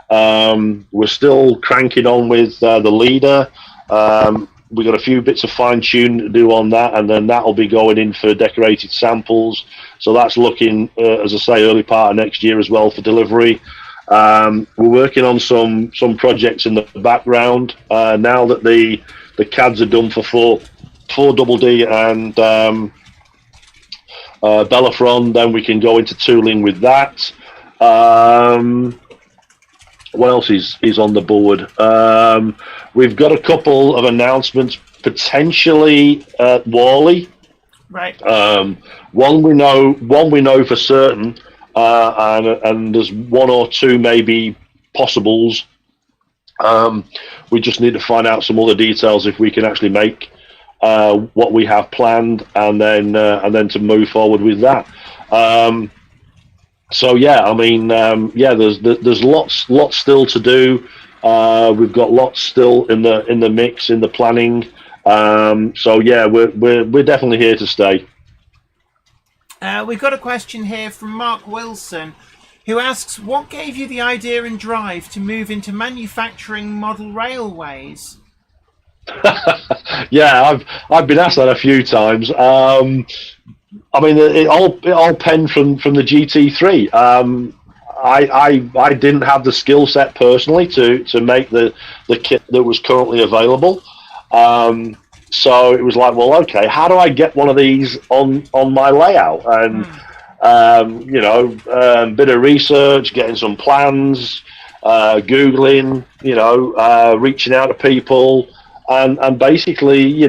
We're still cranking on with the leader. We've got a few bits of fine tune to do on that, and then that'll be going in for decorated samples. So that's looking, as I say, early part of next year as well for delivery. We're working on some projects in the background. Now that the CADs are done for 4DD and Bellerophon, then we can go into tooling with that. What else is on the board? We've got a couple of announcements potentially at Worley. Right. One we know for certain, and there's one or two maybe possibles. We just need to find out some other details if we can actually make what we have planned, and then to move forward with that. So yeah, I mean, there's lots still to do. We've got lots still in the mix, in the planning. So yeah, we're definitely here to stay. We've got a question here from Mark Wilson, who asks, what gave you the idea and drive to move into manufacturing model railways? Yeah, I've been asked that a few times. I mean, it all penned from the GT3. I didn't have the skill set personally to make the kit that was currently available. So it was like, well, okay, how do I get one of these on my layout? And bit of research, getting some plans, Googling, reaching out to people, and basically,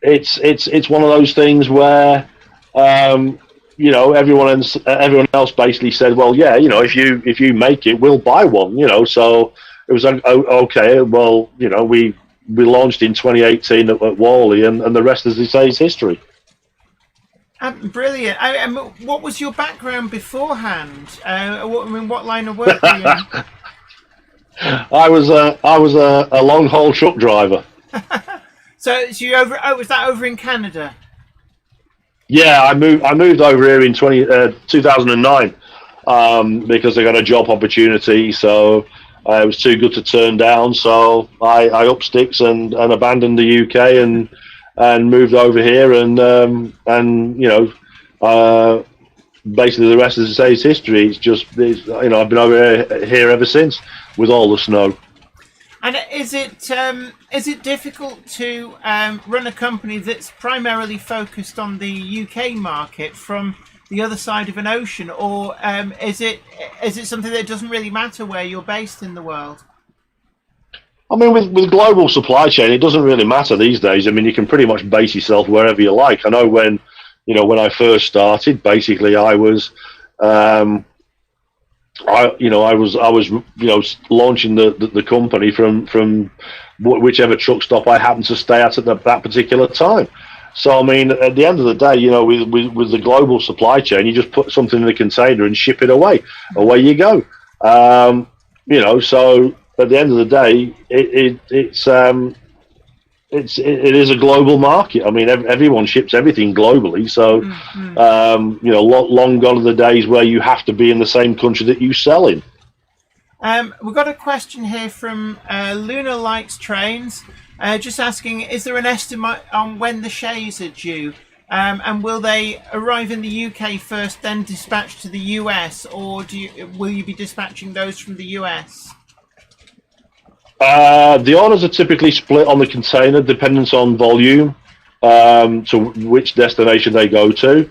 it's one of those things where everyone else basically said, well, yeah, if you make it, we'll buy one. So it was like, oh, okay, well, we launched in 2018 at Worley, and the rest, as they say, is history. Brilliant. What was your background beforehand? What line of work were you in? I was a long haul truck driver. So you was that over in Canada? Yeah, I moved over here in 2009 because I got a job opportunity. So it was too good to turn down. So I up sticks and abandoned the UK and moved over here, and basically the rest, as I say, is history. I've been over here ever since with all the snow. And is it difficult to run a company that's primarily focused on the UK market from the other side of an ocean, or is it something that doesn't really matter where you're based in the world? I mean, with global supply chain, it doesn't really matter these days. I mean, you can pretty much base yourself wherever you like. I know when I first started, basically I was. I was launching the company from whichever truck stop I happened to stay at that particular time. So I mean, at the end of the day, with the global supply chain, you just put something in a container and ship it away. Away you go. So at the end of the day, it is a global market. I mean, everyone ships everything globally. So, long gone are the days where you have to be in the same country that you sell in. We've got a question here from Luna Likes Trains, just asking, is there an estimate on when the Shays are due? And will they arrive in the UK first, then dispatch to the US, or will you be dispatching those from the US? The orders are typically split on the container, depending on volume, to which destination they go to.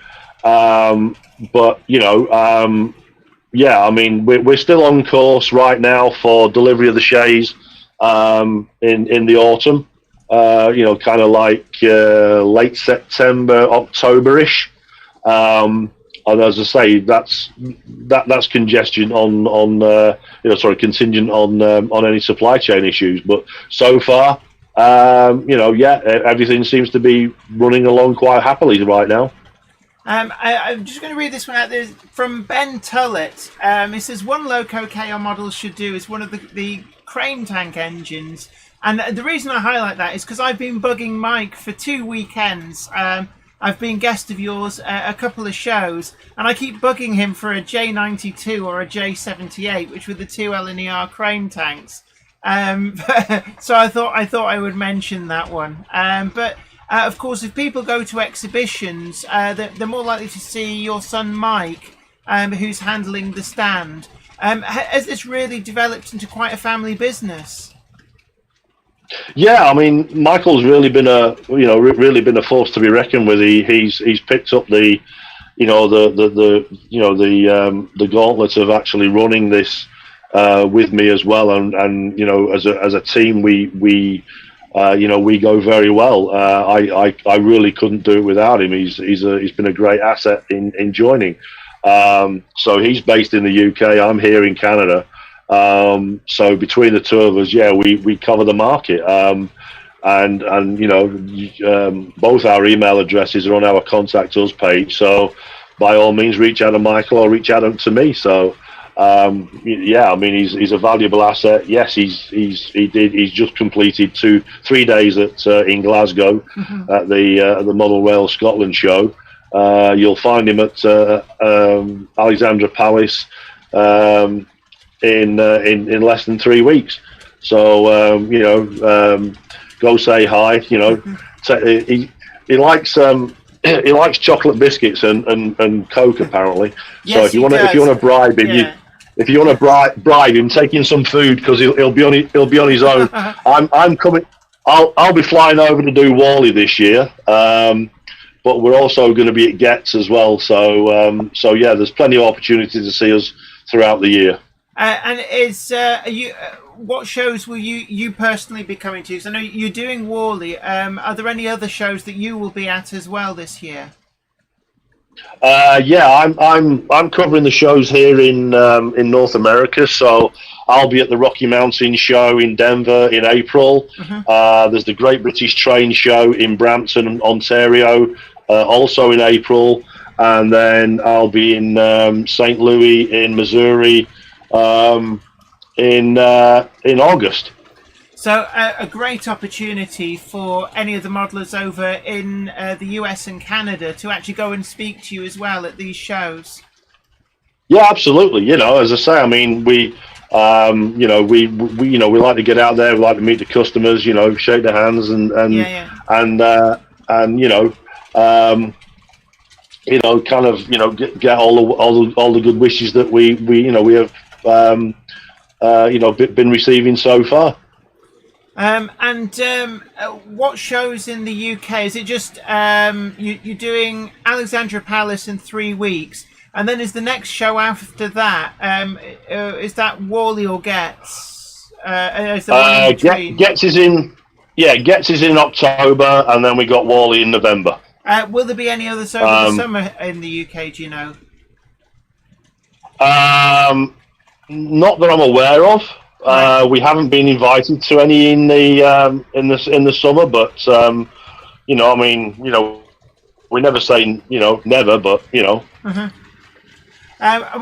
Yeah, I mean, we're still on course right now for delivery of the Shays in the autumn. Kind of like late September, October-ish. And as I say, that's congestion contingent on any supply chain issues. But so far, everything seems to be running along quite happily right now. I'm just going to read this one out. There's from Ben Tullett. He says, one loco KR models should do is one of the crane tank engines. And the reason I highlight that is because I've been bugging Mike for 2 weekends. I've been guest of yours a couple of shows, and I keep bugging him for a J92 or a J78, which were the two LNER crane tanks. So I thought I would mention that one. But of course, if people go to exhibitions, they're more likely to see your son Mike, who's handling the stand. Has this really developed into quite a family business? Yeah, I mean, Michael's really been really been a force to be reckoned with. He's picked up the gauntlet of actually running this with me as well, and as a team we go very well. I really couldn't do it without him. He's been a great asset in joining. So he's based in the UK. I'm here in Canada. So between the two of us, we cover the market. Both our email addresses are on our contact us page. So by all means, reach out to Michael or reach out to me. So I mean, he's a valuable asset. Yes, he's just completed 3 days in Glasgow at the Model Rail Scotland show. You'll find him at Alexandra Palace in less than 3 weeks. So go say hi. He likes he likes chocolate biscuits and Coke apparently. Yes, so if you want to bribe him, if you want to bribe him, take in some food because he'll be on his own. I'm coming. I'll be flying over to do Wally this year. But we're also going to be at Getz as well. So there's plenty of opportunity to see us throughout the year. And what shows will you personally be coming to? Because I know you're doing Wally. Are there any other shows that you will be at as well this year? I'm covering the shows here in North America. So I'll be at the Rocky Mountain Show in Denver in April. There's the Great British Train Show in Brampton, Ontario, also in April, and then I'll be in St. Louis in Missouri in August. So a great opportunity for any of the modelers over in the US and Canada to actually go and speak to you as well at these shows. Yeah, absolutely. As I say, I mean, we like to get out there. We like to meet the customers. Shake their hands and get all the good wishes that we have been receiving so far. What shows in the UK? Is it just you're doing Alexandra Palace in 3 weeks, and then is the next show after that? Is that Wally or Getz? Getz is in October, and then we got Wally in November. Will there be any others over the summer in the UK? Do you know? Not that I'm aware of. We haven't been invited to any in the summer, but I mean, we never say never, but we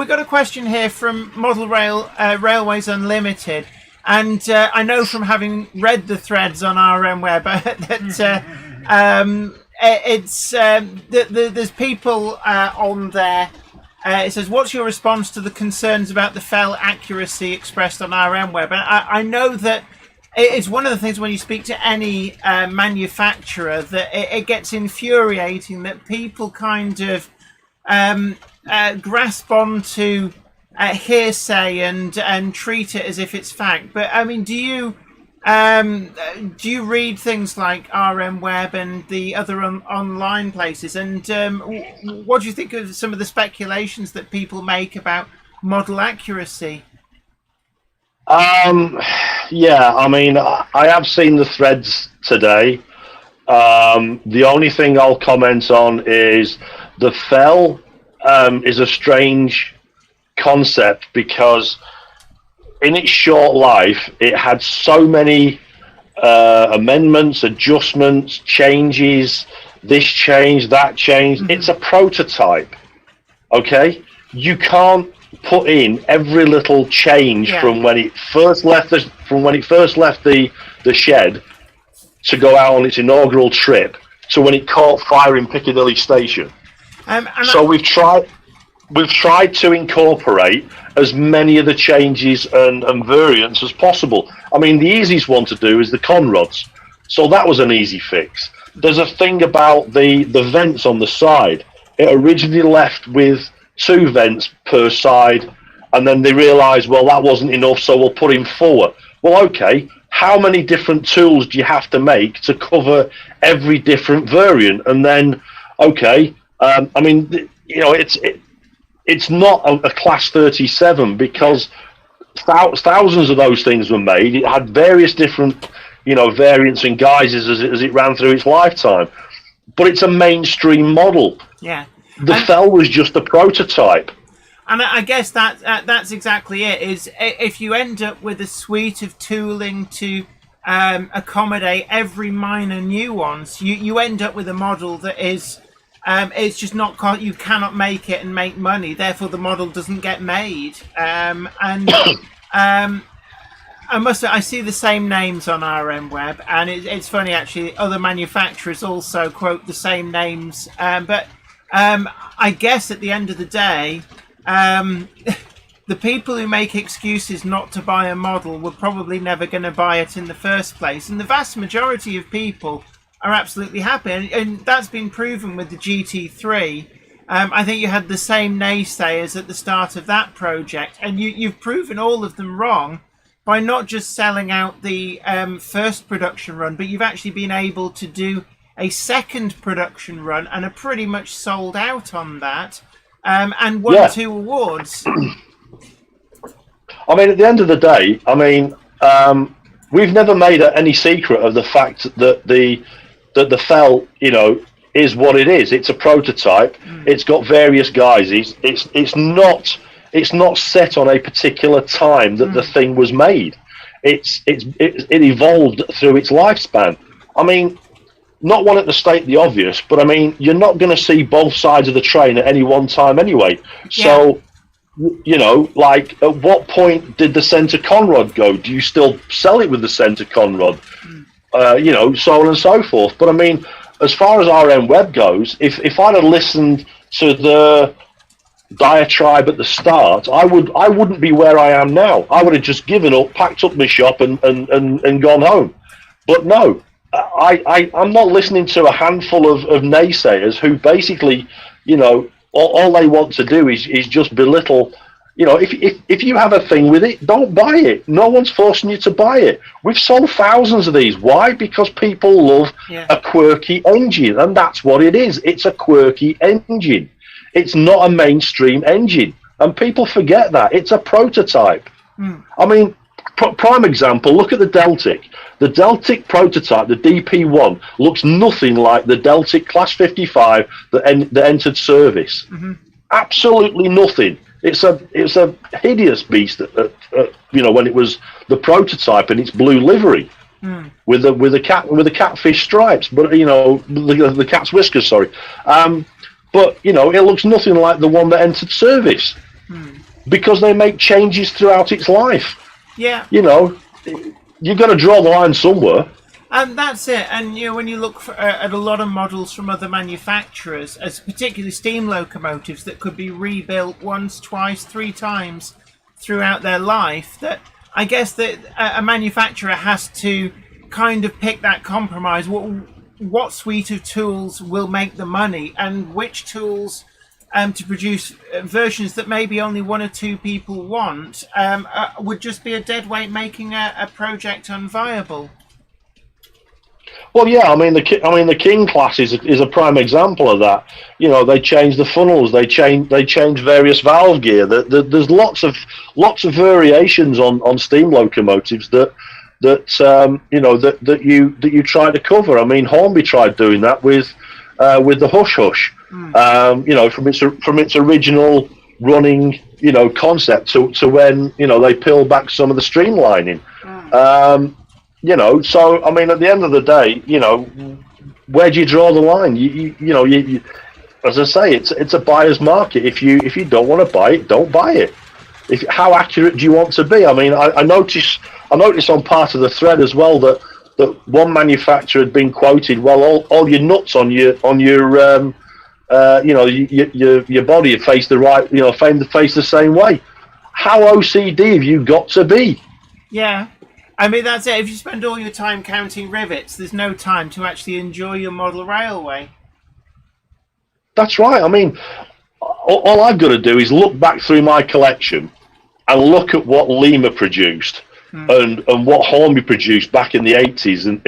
got a question here from Model Railways Unlimited, and I know from having read the threads on RM Web that there's people on there. It says, what's your response to the concerns about the fell accuracy expressed on RM Web? And I know that it's one of the things when you speak to any manufacturer that it gets infuriating that people kind of grasp onto hearsay and treat it as if it's fact. But I mean, do you read things like RM Web and the other online places? And what do you think of some of the speculations that people make about model accuracy? Yeah, I mean, I have seen the threads today. The only thing I'll comment on is the fell is a strange concept because in its short life, it had so many amendments, adjustments, changes, this change, that change. It's a prototype, okay? You can't put in every little change from when it first left the shed to go out on its inaugural trip to when it caught fire in Piccadilly Station. So we've tried to incorporate as many of the changes and variants as possible. I mean, the easiest one to do is the conrods. So that was an easy fix. There's a thing about the vents on the side. It originally left with 2 vents per side, and then they realised, well, that wasn't enough, so we'll put in 4. Well, okay, how many different tools do you have to make to cover every different variant? And then, okay, I mean, you know, it's not a class 37 because thousands of those things were made. It had various different, you know, variants and guises as it ran through its lifetime. But it's a mainstream model. Yeah. The Fell was just a prototype. And I guess that's exactly it. Is if you end up with a suite of tooling to accommodate every minor nuance, you end up with a model that is it's just not, you cannot make it and make money. Therefore, the model doesn't get made. I see the same names on RM Web, and it's funny actually. Other manufacturers also quote the same names, but I guess at the end of the day, the people who make excuses not to buy a model were probably never going to buy it in the first place, and the vast majority of people are absolutely happy, and that's been proven with the GT3. I think you had the same naysayers at the start of that project, and you've proven all of them wrong by not just selling out the first production run, but you've actually been able to do a second production run and are pretty much sold out on that, and won 2 awards. I mean, at the end of the day, I mean, we've never made any secret of the fact that the Fell, you know, is what it is. It's a prototype. It's got various guises. It's not set on a particular time that the thing was made. It evolved through its lifespan. I mean, not wanting to state the obvious, but I mean, you're not going to see both sides of the train at any one time anyway. So, you know, like, at what point did the centre conrod go? Do you still sell it with the centre conrod? You know, so on and so forth. But I mean, as far as RM Web goes, if I'd have listened to the diatribe at the start, I wouldn't be where I am now. I would have just given up, packed up my shop, and gone home. But no, I'm not listening to a handful of naysayers who basically, you know, all they want to do is just belittle. You know, if you have a thing with it, don't buy it. No one's forcing you to buy it. We've sold thousands of these. Why? Because people love a quirky engine, and that's what it is. It's a quirky engine. It's not a mainstream engine, and people forget that. It's a prototype. I mean, prime example, look at the Deltic. The Deltic prototype, the DP1, looks nothing like the Deltic Class 55 that entered service. Absolutely nothing. It's a hideous beast, you know, when it was the prototype in its blue livery, with the catfish stripes, but you know, the cat's whiskers. Sorry, but you know, it looks nothing like the one that entered service because they make changes throughout its life. Yeah, you know, you've got to draw the line somewhere. And that's it. And you know, when you look at a lot of models from other manufacturers, as particularly steam locomotives that could be rebuilt once, twice, 3 times throughout their life, that I guess that a manufacturer has to kind of pick that compromise. What suite of tools will make the money, and which tools to produce versions that maybe only 1 or 2 people want would just be a dead weight, making a project unviable. Well, yeah, I mean the King class is a prime example of that. You know, they change the funnels, they change various valve gear. There's lots of variations on steam locomotives that you know that you try to cover. I mean, Hornby tried doing that with the Hush Hush. You know, from its original running, you know, concept to when, you know, they peeled back some of the streamlining. You know, so I mean, at the end of the day, you know, where do you draw the line? You know, as I say, it's a buyer's market. If you don't want to buy it, don't buy it. How accurate do you want to be? I mean, I notice on part of the thread as well that that one manufacturer had been quoted, well, all your nuts on your your body face the right, face the same way. How OCD have you got to be? Yeah. I mean, that's it. If you spend all your time counting rivets, there's no time to actually enjoy your model railway. That's right. I mean, all I've got to do is look back through my collection and look at what Lima produced and what Hornby produced back in the 80s and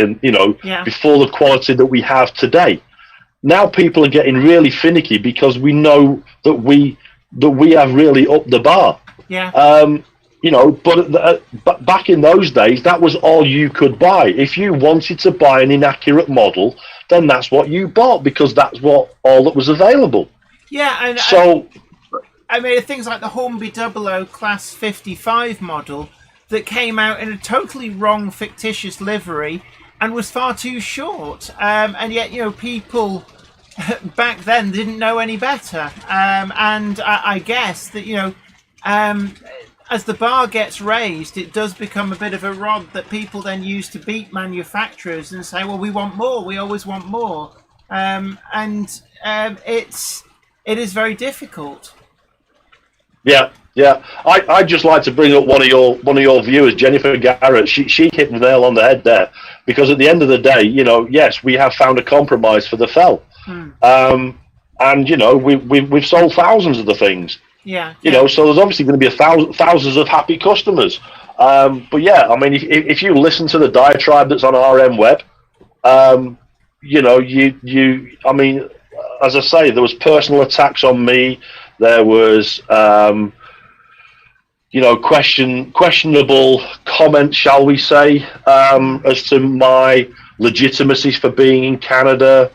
before the quality that we have today. Now people are getting really finicky because we know that we have really upped the bar. Yeah. But back in those days, that was all you could buy. If you wanted to buy an inaccurate model, then that's what you bought because that's all that was available. Yeah, and so I mean, things like the Hornby 00 Class 55 model that came out in a totally wrong, fictitious livery and was far too short. And yet, people back then didn't know any better. And I guess that, as the bar gets raised, it does become a bit of a rod that people then use to beat manufacturers and say, well, we want more. We always want more. It is very difficult. Yeah. I'd just like to bring up one of your viewers, Jennifer Garrett. She hit the nail on the head there, because at the end of the day, yes, we have found a compromise for the fell, and we've sold thousands of the things. Yeah. So there's obviously going to be thousands of happy customers. But yeah, I mean, if you listen to the diatribe that's on RM Web, I mean, as I say, there was personal attacks on me. There was, questionable comments, shall we say, as to my legitimacy for being in Canada.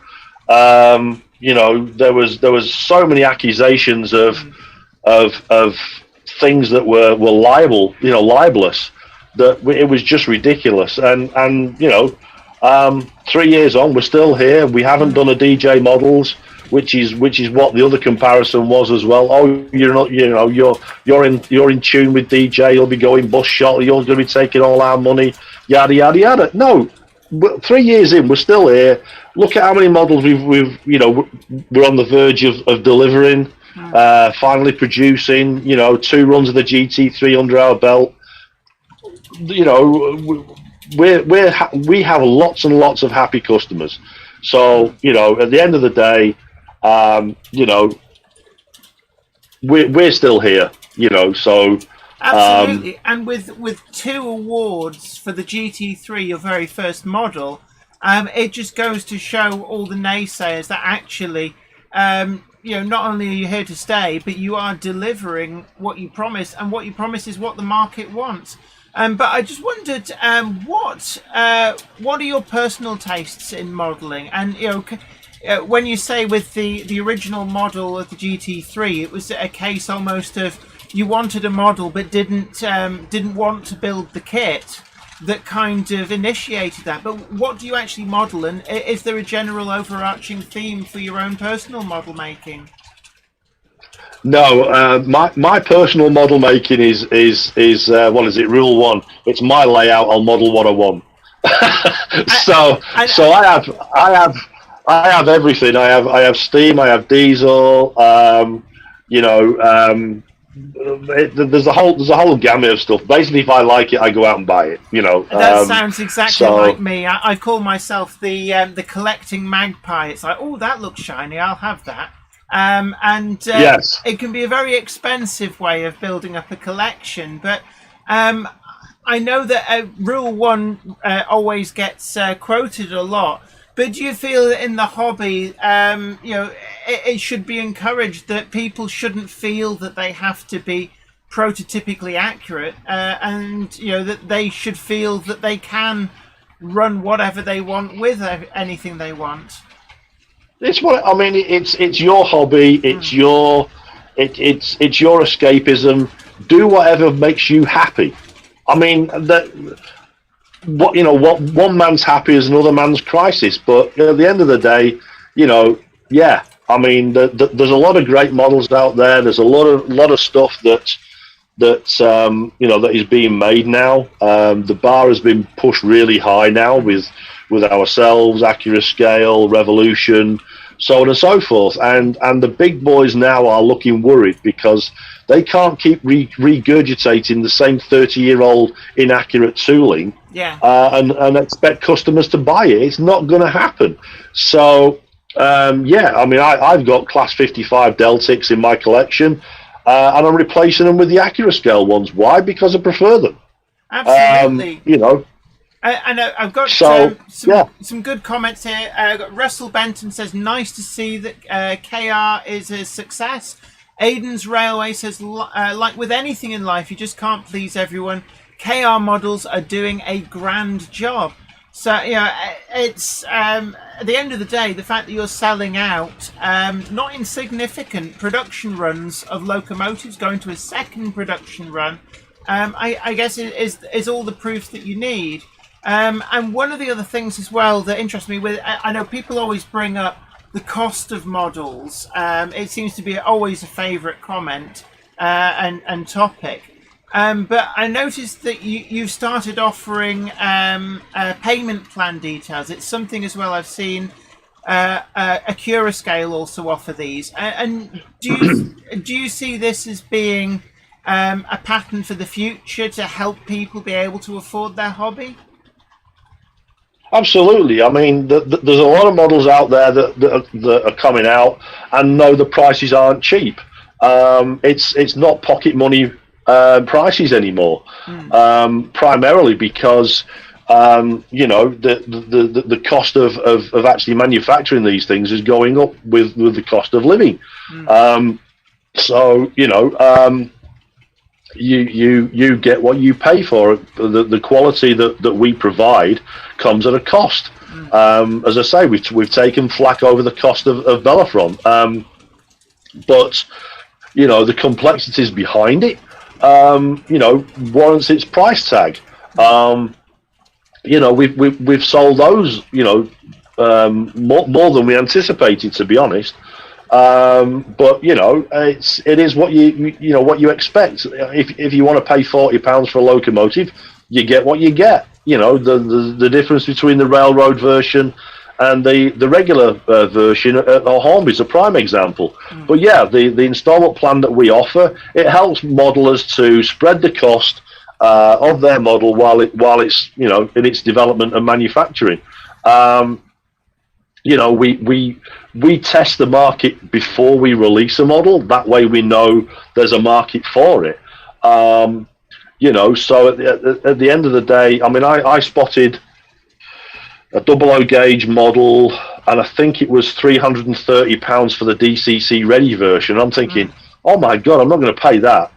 There was so many accusations of things that were libelous, that it was just ridiculous. And 3 years on, we're still here. We haven't done a DJ models, which is what the other comparison was as well. Oh, you're not, you're in tune with DJ. You'll be going bus shot. You're going to be taking all our money. Yada yada yada. No, 3 years in, we're still here. Look at how many models we're on the verge of delivering. Finally producing, 2 runs of the GT3 under our belt. We have lots and lots of happy customers. So at the end of the day, we're still here. So absolutely. And with 2 awards for the GT3, your very first model, it just goes to show all the naysayers that actually. Not only are you here to stay, but you are delivering what you promise, and what you promise is what the market wants. But I just wondered, what are your personal tastes in modelling? And when you say with the original model of the GT3, it was a case almost of you wanted a model but didn't want to build the kit that kind of initiated that. But what do you actually model, and is there a general overarching theme for your own personal model making? No, my personal model making is what is it? Rule 1. It's my layout. I'll model what I want. So I have everything. I have steam. I have diesel. There's a whole gamut of stuff. Basically, if I like it, I go out and buy it. That sounds exactly like me. I call myself the collecting magpie. It's like, oh, that looks shiny. I'll have that. Yes. It can be a very expensive way of building up a collection. But I know that Rule 1 always gets quoted a lot. But do you feel that in the hobby, it should be encouraged that people shouldn't feel that they have to be prototypically accurate, and that they should feel that they can run whatever they want with anything they want? It's what I mean. It's your hobby. It's your escapism. Do whatever makes you happy. I mean what one man's happy is another man's crisis. But at the end of the day, I mean, there's a lot of great models out there. There's a lot of stuff that that that is being made now. The bar has been pushed really high now with ourselves, Accurate Scale, Revolution, so on and so forth. And the big boys now are looking worried because they can't keep regurgitating the same 30-year-old inaccurate tooling and expect customers to buy it. It's not going to happen. So, I mean, I've got Class 55 Deltics in my collection, and I'm replacing them with the Accurate Scale ones. Why? Because I prefer them. Absolutely. I know I've got some good comments here. Russell Benton says, nice to see that KR is a success. Aiden's Railway says, like with anything in life, you just can't please everyone. KR models are doing a grand job. So, it's at the end of the day, the fact that you're selling out not insignificant production runs of locomotives, going to a second production run, I guess is all the proof that you need. And one of the other things as well that interests me I know people always bring up the cost of models. It seems to be always a favourite comment and topic. But I noticed that you've started offering payment plan details. It's something as well I've seen Accurate Scale also offer these. And do you see this as being a pattern for the future to help people be able to afford their hobby? Absolutely. I mean, there's a lot of models out there that are coming out, and no, the prices aren't cheap. It's not pocket money prices anymore, primarily because the cost of actually manufacturing these things is going up with the cost of living. You get what you pay for. The quality that we provide comes at a cost. As I say, we've taken flack over the cost of Bellerophon, but the complexities behind it warrants its price tag. We've sold those more than we anticipated, to be honest. But it is what you expect. If you want to pay £40 for a locomotive, you get what you get. The difference between the railroad version and the regular version at home is a prime example. But yeah, the installment plan that we offer, it helps modelers to spread the cost of their model while it's in its development and manufacturing. We test the market before we release a model. That way we know there's a market for it. So at the end of the day, I mean, I spotted a 00 gauge model, and I think it was £330 for the DCC ready version. I'm thinking, oh my God, I'm not going to pay that.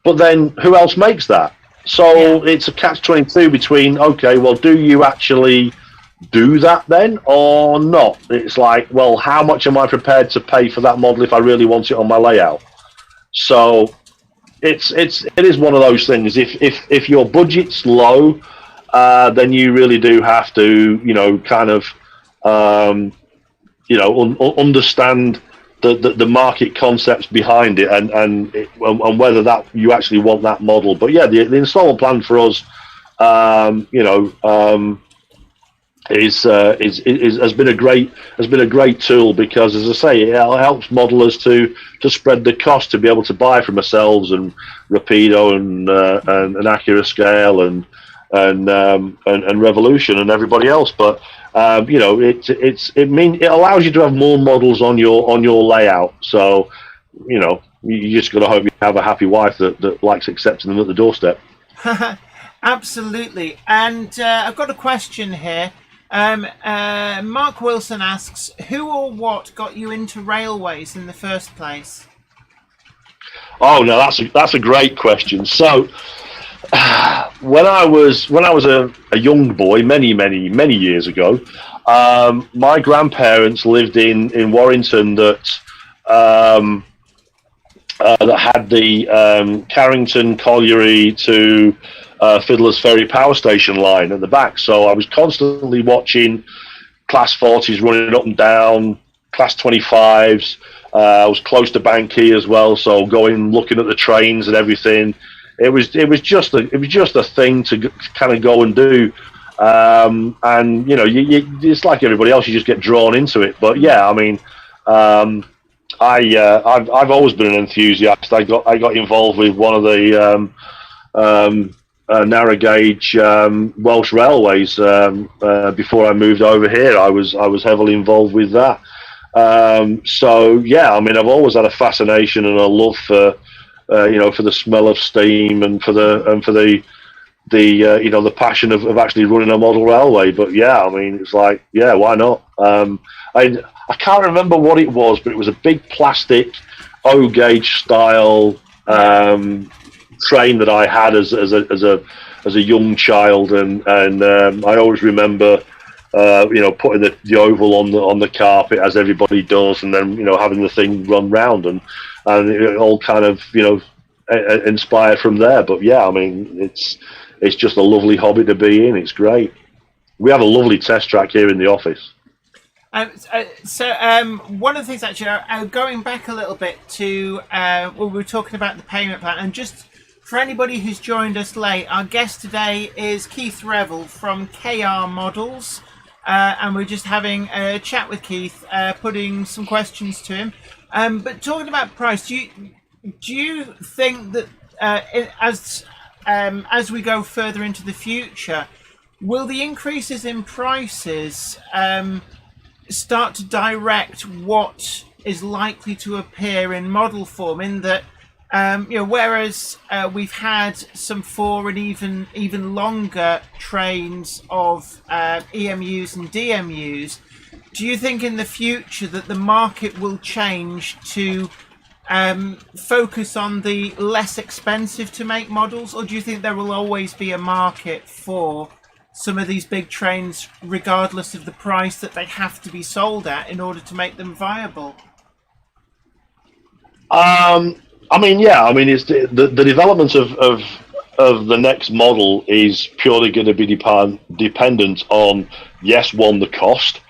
But then who else makes that? So it's a catch-22 between, okay, well, do you actually do that then or not? It's like, well, how much am I prepared to pay for that model if I really want it on my layout? So it is one of those things. If your budget's low, then you really do have to understand the market concepts behind it and whether that you actually want that model. But yeah, the installment plan for us has been a great tool, because, as I say, it helps modelers to spread the cost, to be able to buy from ourselves and Rapido and Accurate Scale and Revolution and everybody else. But it allows you to have more models on your layout. So you just got to hope you have a happy wife that likes accepting them at the doorstep. Absolutely. And I've got a question here. Mark Wilson asks, who or what got you into railways in the first place? Oh no, that's a great question. So when I was a young boy, many years ago, my grandparents lived in Warrington that had the Carrington Colliery to Fiddler's Ferry power station line at the back. So I was constantly watching Class 40s running up and down, Class 25s, I was close to Banky as well, so going looking at the trains and everything. It was just a thing to kind of go and do. And you know, it's like everybody else. You just get drawn into it. But yeah, I mean, I've always been an enthusiast. I got involved with one of the narrow gauge Welsh Railways before I moved over here. I was heavily involved with that. So yeah, I mean, I've always had a fascination and a love for for the smell of steam and for the the passion of actually running a model railway. But yeah, I mean, it's like, yeah, why not? I can't remember what it was, but it was a big plastic O gauge style train that I had as a young child, and I always remember putting the oval on the carpet as everybody does, and then having the thing run round, and it all kind of inspired from there. But yeah, I mean, it's just a lovely hobby to be in. It's great. We have a lovely test track here in the office. One of the things, actually, going back a little bit to we were talking about the payment plan, and just for anybody who's joined us late, our guest today is Keith Revel from KR Models, and we're just having a chat with Keith, putting some questions to him. But talking about price, do you think that as we go further into the future, will the increases in prices start to direct what is likely to appear in model form, in that whereas we've had some 4 and even longer trains of EMUs and DMUs, do you think in the future that the market will change to focus on the less expensive to make models, or do you think there will always be a market for some of these big trains regardless of the price that they have to be sold at in order to make them viable? I mean, yeah. I mean, it's the development of the next model is purely going to be dependent on, yes, one, the cost,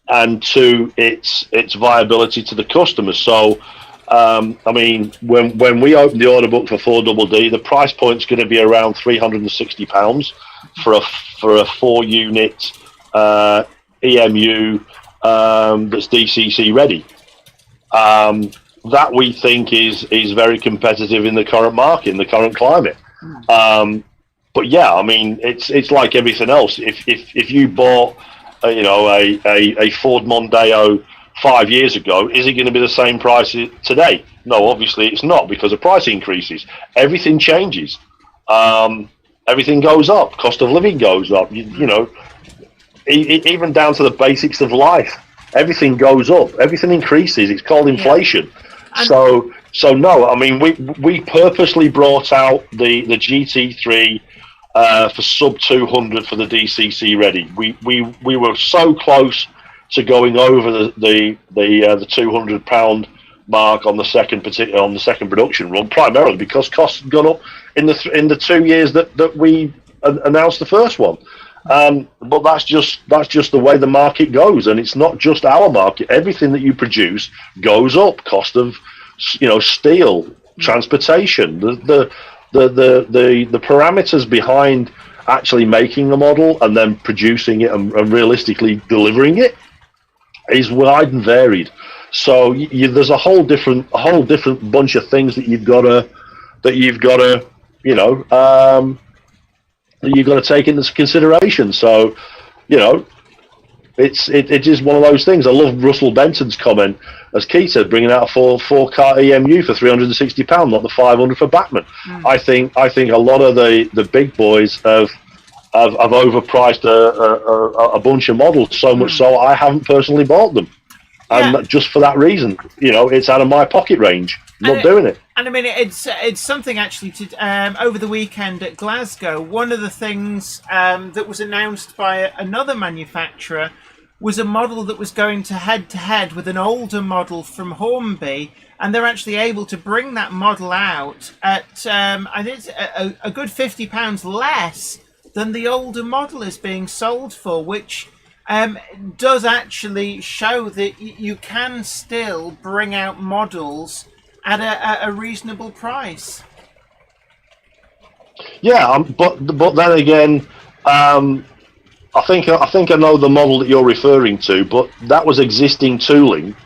and two, its viability to the customer. So, I mean, when we open the order book for 4DD, the price point's going to be around £360 for a 4-unit EMU that's DCC ready. That we think is very competitive in the current market, in the current climate. But yeah, I mean, it's like everything else. If you bought a Ford Mondeo 5 years ago, is it going to be the same price today? No, obviously it's not, because of price increases. Everything changes. Everything goes up. Cost of living goes up. Even down to the basics of life. Everything goes up. Everything increases. It's called inflation. Yeah. So no, I mean, we purposely brought out the GT3 for sub 200 for the DCC ready. We were so close to going over the £200 mark on the second production run, primarily because costs had gone up in the 2 years that we announced the first one. But that's just the way the market goes, and it's not just our market. Everything that you produce goes up. Cost of steel, transportation, the parameters behind actually making the model and then producing it and realistically delivering it is wide and varied. So there's a whole different bunch of things that you've got to take into consideration. So, it is one of those things. I love Russell Benton's comment, as Keith said, bringing out a four-car EMU for £360, not the 500 for Batman. I think a lot of the big boys have overpriced a bunch of models, so much so I haven't personally bought them. And just for that reason, it's out of my pocket range. I'm not doing it. And I mean, it's something actually to over the weekend at Glasgow. One of the things that was announced by another manufacturer was a model that was going to head with an older model from Hornby, and they're actually able to bring that model out at I think it's a good £50 less than the older model is being sold for, which does actually show that you can still bring out models at a reasonable price. Yeah, but then again, I think I know the model that you're referring to, but that was existing tooling,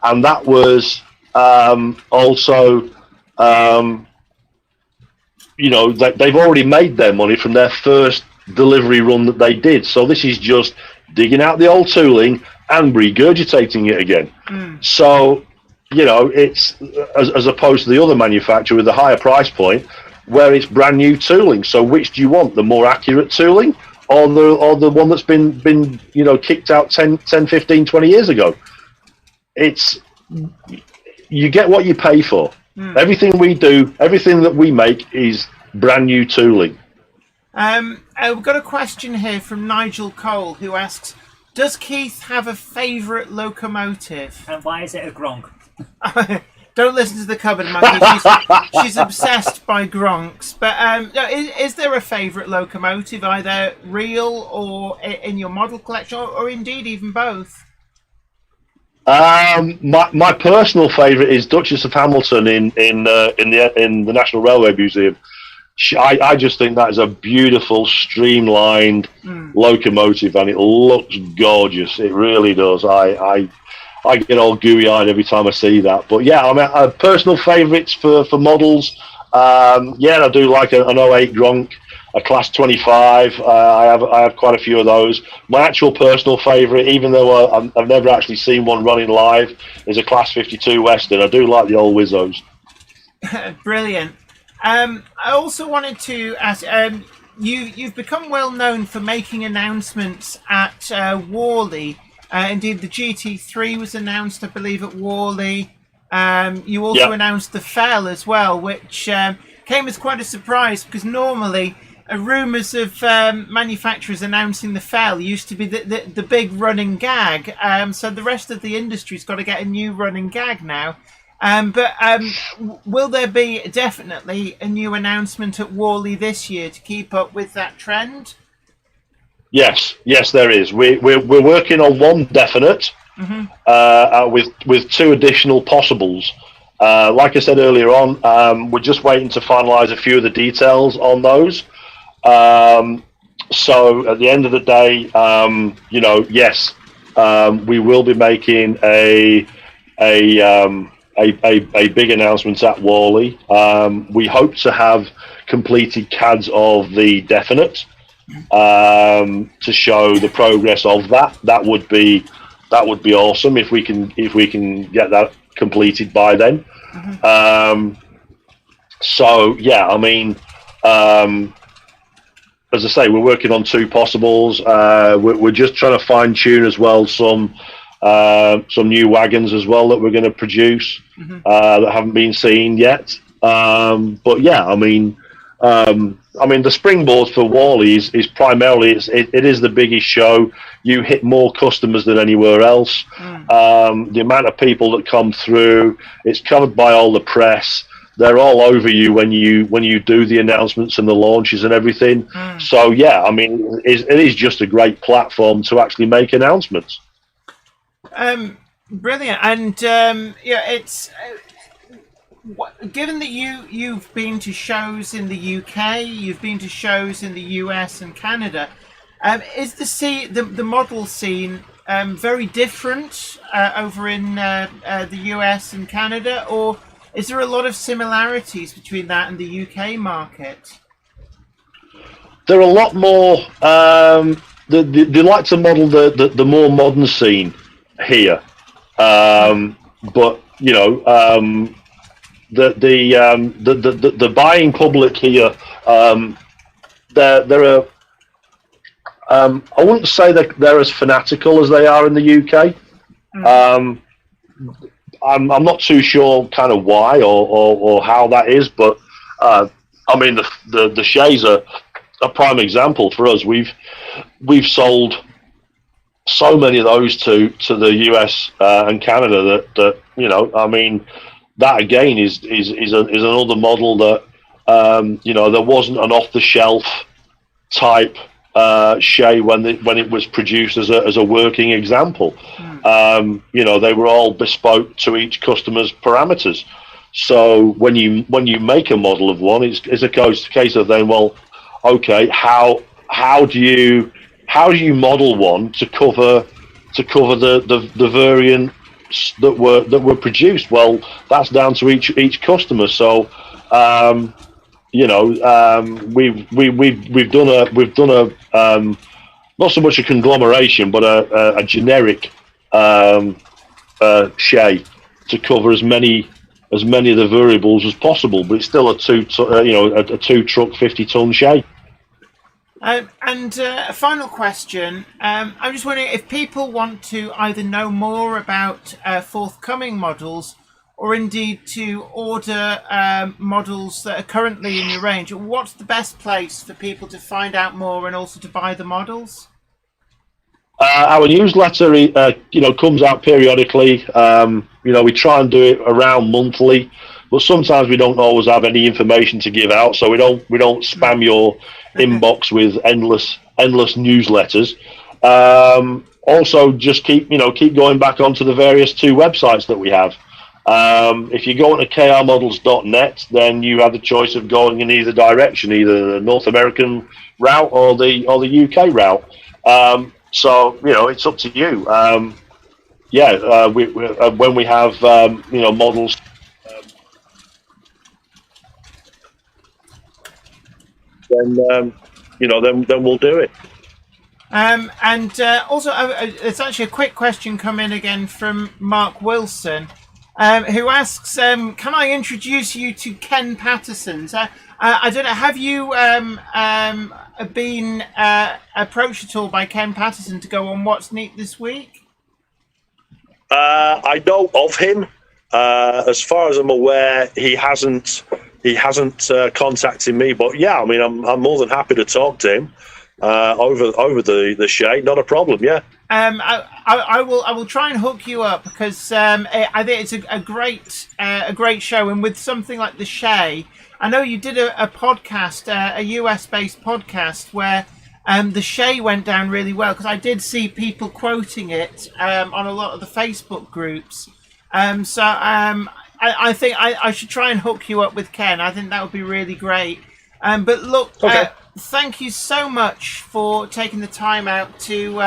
and that was also, they've already made their money from their first delivery run that they did. So this is just digging out the old tooling and regurgitating it again. So, it's as opposed to the other manufacturer with the higher price point, where it's brand new tooling. So which do you want? The more accurate tooling, or the one that's been kicked out 10, 15, 20 years ago? You get what you pay for. Everything we do, everything that we make is brand new tooling. We've got a question here from Nigel Cole, who asks, does Keith have a favourite locomotive? And why is it a Gronk? Don't listen to the cupboard monkey. She's obsessed by Gronks. But is there a favourite locomotive, either real or in your model collection, or indeed even both? My personal favourite is Duchess of Hamilton in the National Railway Museum. I just think that is a beautiful, streamlined locomotive, and it looks gorgeous. It really does. I get all gooey-eyed every time I see that. But yeah, I mean, personal favourites for models. I do like an 08 Gronk, a Class 25. I have quite a few of those. My actual personal favourite, even though I've never actually seen one running live, is a Class 52 Western. I do like the old Wizzos. Brilliant. I also wanted to ask, you've become well known for making announcements at Worley. Indeed, the GT3 was announced, I believe, at Worley. You also announced the FEL as well, which came as quite a surprise, because normally rumours of manufacturers announcing the FEL used to be the big running gag. So the rest of the industry's got to get a new running gag now. But will there be definitely a new announcement at Worley this year to keep up with that trend? Yes, there is. We're working on one definite, with two additional possibles. Like I said earlier on, we're just waiting to finalise a few of the details on those. So at the end of the day, yes, we will be making a big announcement at Worley. We hope to have completed CADs of the definite to show the progress of that. That would be awesome if we can get that completed by then. So yeah, I mean, as I say, we're working on two possibles. We're just trying to fine tune as well some new wagons as well that we're going to produce that haven't been seen yet. But yeah, I mean, the springboard for Worley is primarily it is the biggest show. You hit more customers than anywhere else. The amount of people that come through, it's covered by all the press. They're all over you when you do the announcements and the launches and everything. So yeah, I mean, it is just a great platform to actually make announcements. Brilliant, and it's. Given that you've been to shows in the UK, you've been to shows in the US and Canada, is the model scene very different over in the US and Canada, or is there a lot of similarities between that and the UK market? There are a lot more. They like to model the more modern scene here, but the buying public here, they're I wouldn't say that they're as fanatical as they are in the UK. I'm not too sure kind of why or how that is, but I mean the Shays are a prime example for us. We've sold so many of those to the US and Canada that I mean, that again is another model that there wasn't an off the shelf type SHEA when it was produced as a working example. They were all bespoke to each customer's parameters. So when you make a model of one, it's a case of then, well, okay, how do you model one to cover the variants that were produced? Well, that's down to each customer. So we've done a not so much a conglomeration, but a generic SHEA to cover as many of the variables as possible. But it's still a two truck 50-ton SHEA. And a final question. I'm just wondering if people want to either know more about forthcoming models, or indeed to order models that are currently in your range. What's the best place for people to find out more and also to buy the models? Our newsletter, comes out periodically. We try and do it around monthly, but sometimes we don't always have any information to give out, so we don't spam your inbox with endless newsletters. Also, just keep going back onto the various 2 websites that we have. If you go onto krmodels.net, then you have the choice of going in either direction, either the North American route or the UK route. So it's up to you. When we have models, then we'll do it. Also, it's actually a quick question come in again from Mark Wilson, who asks, can I introduce you to Ken Patterson's? I don't know, have you been approached at all by Ken Patterson to go on What's Neat this week? I know of him. As far as I'm aware, he hasn't contacted me. But yeah, I mean, I'm more than happy to talk to him over the SHEA. Not a problem. Yeah. I will try and hook you up, because I think it's a great show, and with something like the SHEA, I know you did a podcast, a US based podcast, where the SHEA went down really well, because I did see people quoting it on a lot of the Facebook groups. I think I should try and hook you up with Ken. I think that would be really great. But look, okay. Thank you so much for taking the time out to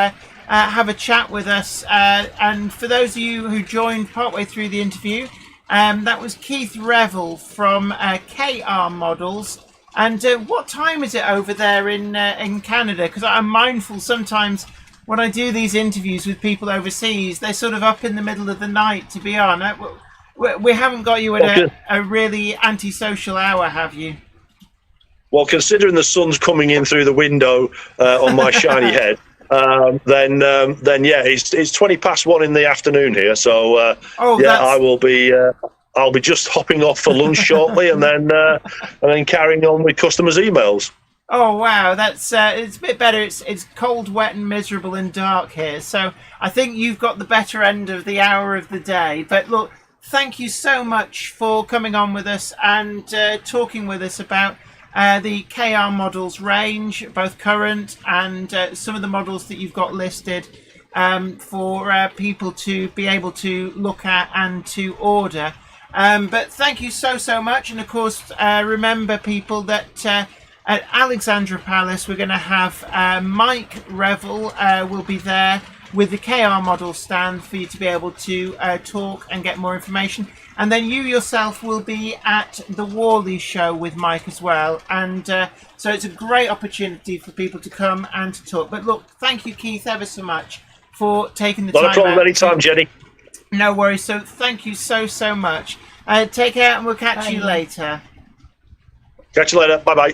have a chat with us. And for those of you who joined partway through the interview, that was Keith Revel from KR Models. And what time is it over there in Canada? Because I'm mindful sometimes when I do these interviews with people overseas, they're sort of up in the middle of the night to be on. We haven't got you at a really antisocial hour, have you? Well, considering the sun's coming in through the window on my shiny head, then yeah, it's 20 past 1 in the afternoon here. So I will be. I'll be just hopping off for lunch shortly, and then carrying on with customers' emails. Oh wow, that's it's a bit better. It's cold, wet, and miserable and dark here. So I think you've got the better end of the hour of the day. But look, thank you so much for coming on with us and talking with us about the KR Models range, both current and some of the models that you've got listed for people to be able to look at and to order. But thank you so much. And of course, remember people that at Alexandra Palace, we're going to have Mike Revel will be there with the KR model stand for you to be able to talk and get more information. And then you yourself will be at the Worley show with Mike as well. And so it's a great opportunity for people to come and to talk. But look, thank you, Keith, ever so much for taking the time. Not a problem, anytime, Jenny. No worries. So thank you so much. Take care, and we'll catch you later. Catch you later. Bye-bye.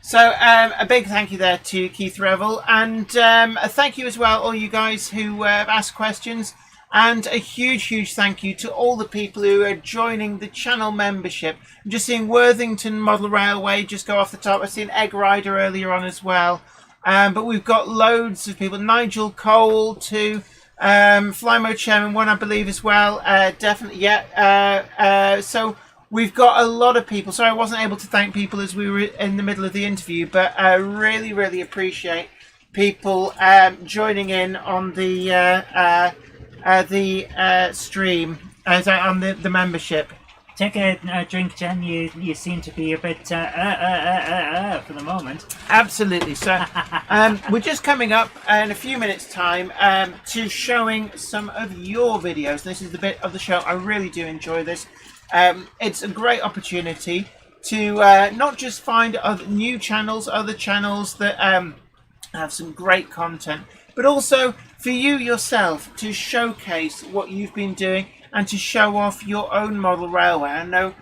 So a big thank you there to Keith Revel, and a thank you as well, all you guys who asked questions, and a huge thank you to all the people who are joining the channel membership. I'm just seeing Worthington Model Railway just go off the top. I've seen Egg Rider earlier on as well, but we've got loads of people. Nigel Cole too. Flymo Chairman 1, I believe, as well. Definitely, yeah. So we've got a lot of people. Sorry, I wasn't able to thank people as we were in the middle of the interview, but I really, really appreciate people joining in on the stream, on the membership. Take a drink, Jen. You seem to be a bit for the moment. Absolutely. So we're just coming up in a few minutes' time to showing some of your videos. This is the bit of the show I really do enjoy this. It's a great opportunity to not just find other new channels, other channels that have some great content, but also for you yourself to showcase what you've been doing and to show off your own model railway. I know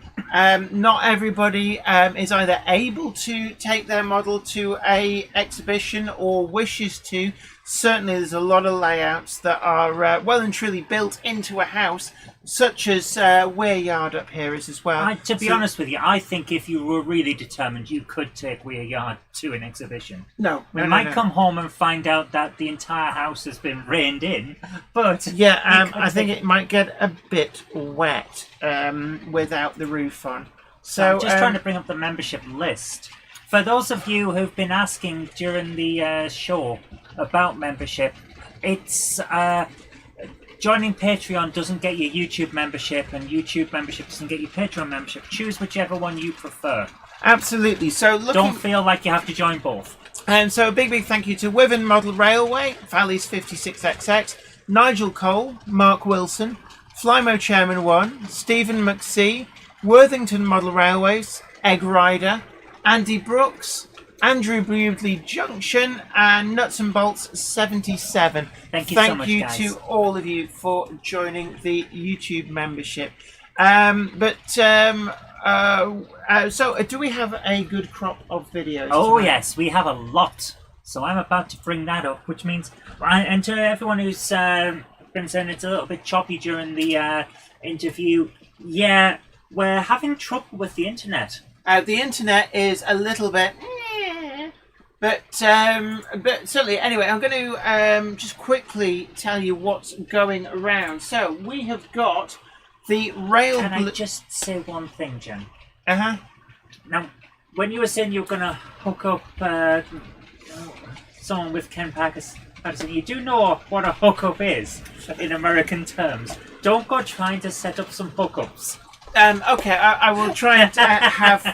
not everybody is either able to take their model to a exhibition or wishes to. Certainly there's a lot of layouts that are well and truly built into a house, such as Weir Yard up here is as well. To be honest with you, I think if you were really determined, you could take Weir Yard to an exhibition. We might come home and find out that the entire house has been rained in, but... Yeah, I think it might get a bit wet without the roof on. So I'm just trying to bring up the membership list. For those of you who've been asking during the show about membership, it's... joining Patreon doesn't get you YouTube membership, and YouTube membership doesn't get you Patreon membership. Choose whichever one you prefer. Absolutely. So don't feel like you have to join both. And so a big thank you to Wiven Model Railway, Valleys 56XX, Nigel Cole, Mark Wilson, Flymo Chairman 1, Stephen McSee, Worthington Model Railways, Egg Rider, Andy Brooks, Andrew Bewdley Junction, and Nuts and Bolts 77. Thank you so much, guys. Thank you to all of you for joining the YouTube membership. So do we have a good crop of videos? Oh tonight? yes, we have a lot. So I'm about to bring that up, which means, and to everyone who's been saying it's a little bit choppy during the interview, yeah, we're having trouble with the internet. The internet is a little bit... But certainly, anyway, I'm going to just quickly tell you what's going around. So we have got the rail... Can I just say one thing, Jen? Uh-huh. Now, when you were saying you were going to hook up someone with Ken Patterson, you do know what a hookup is in American terms. Don't go trying to set up some hookups. Okay, I will try and have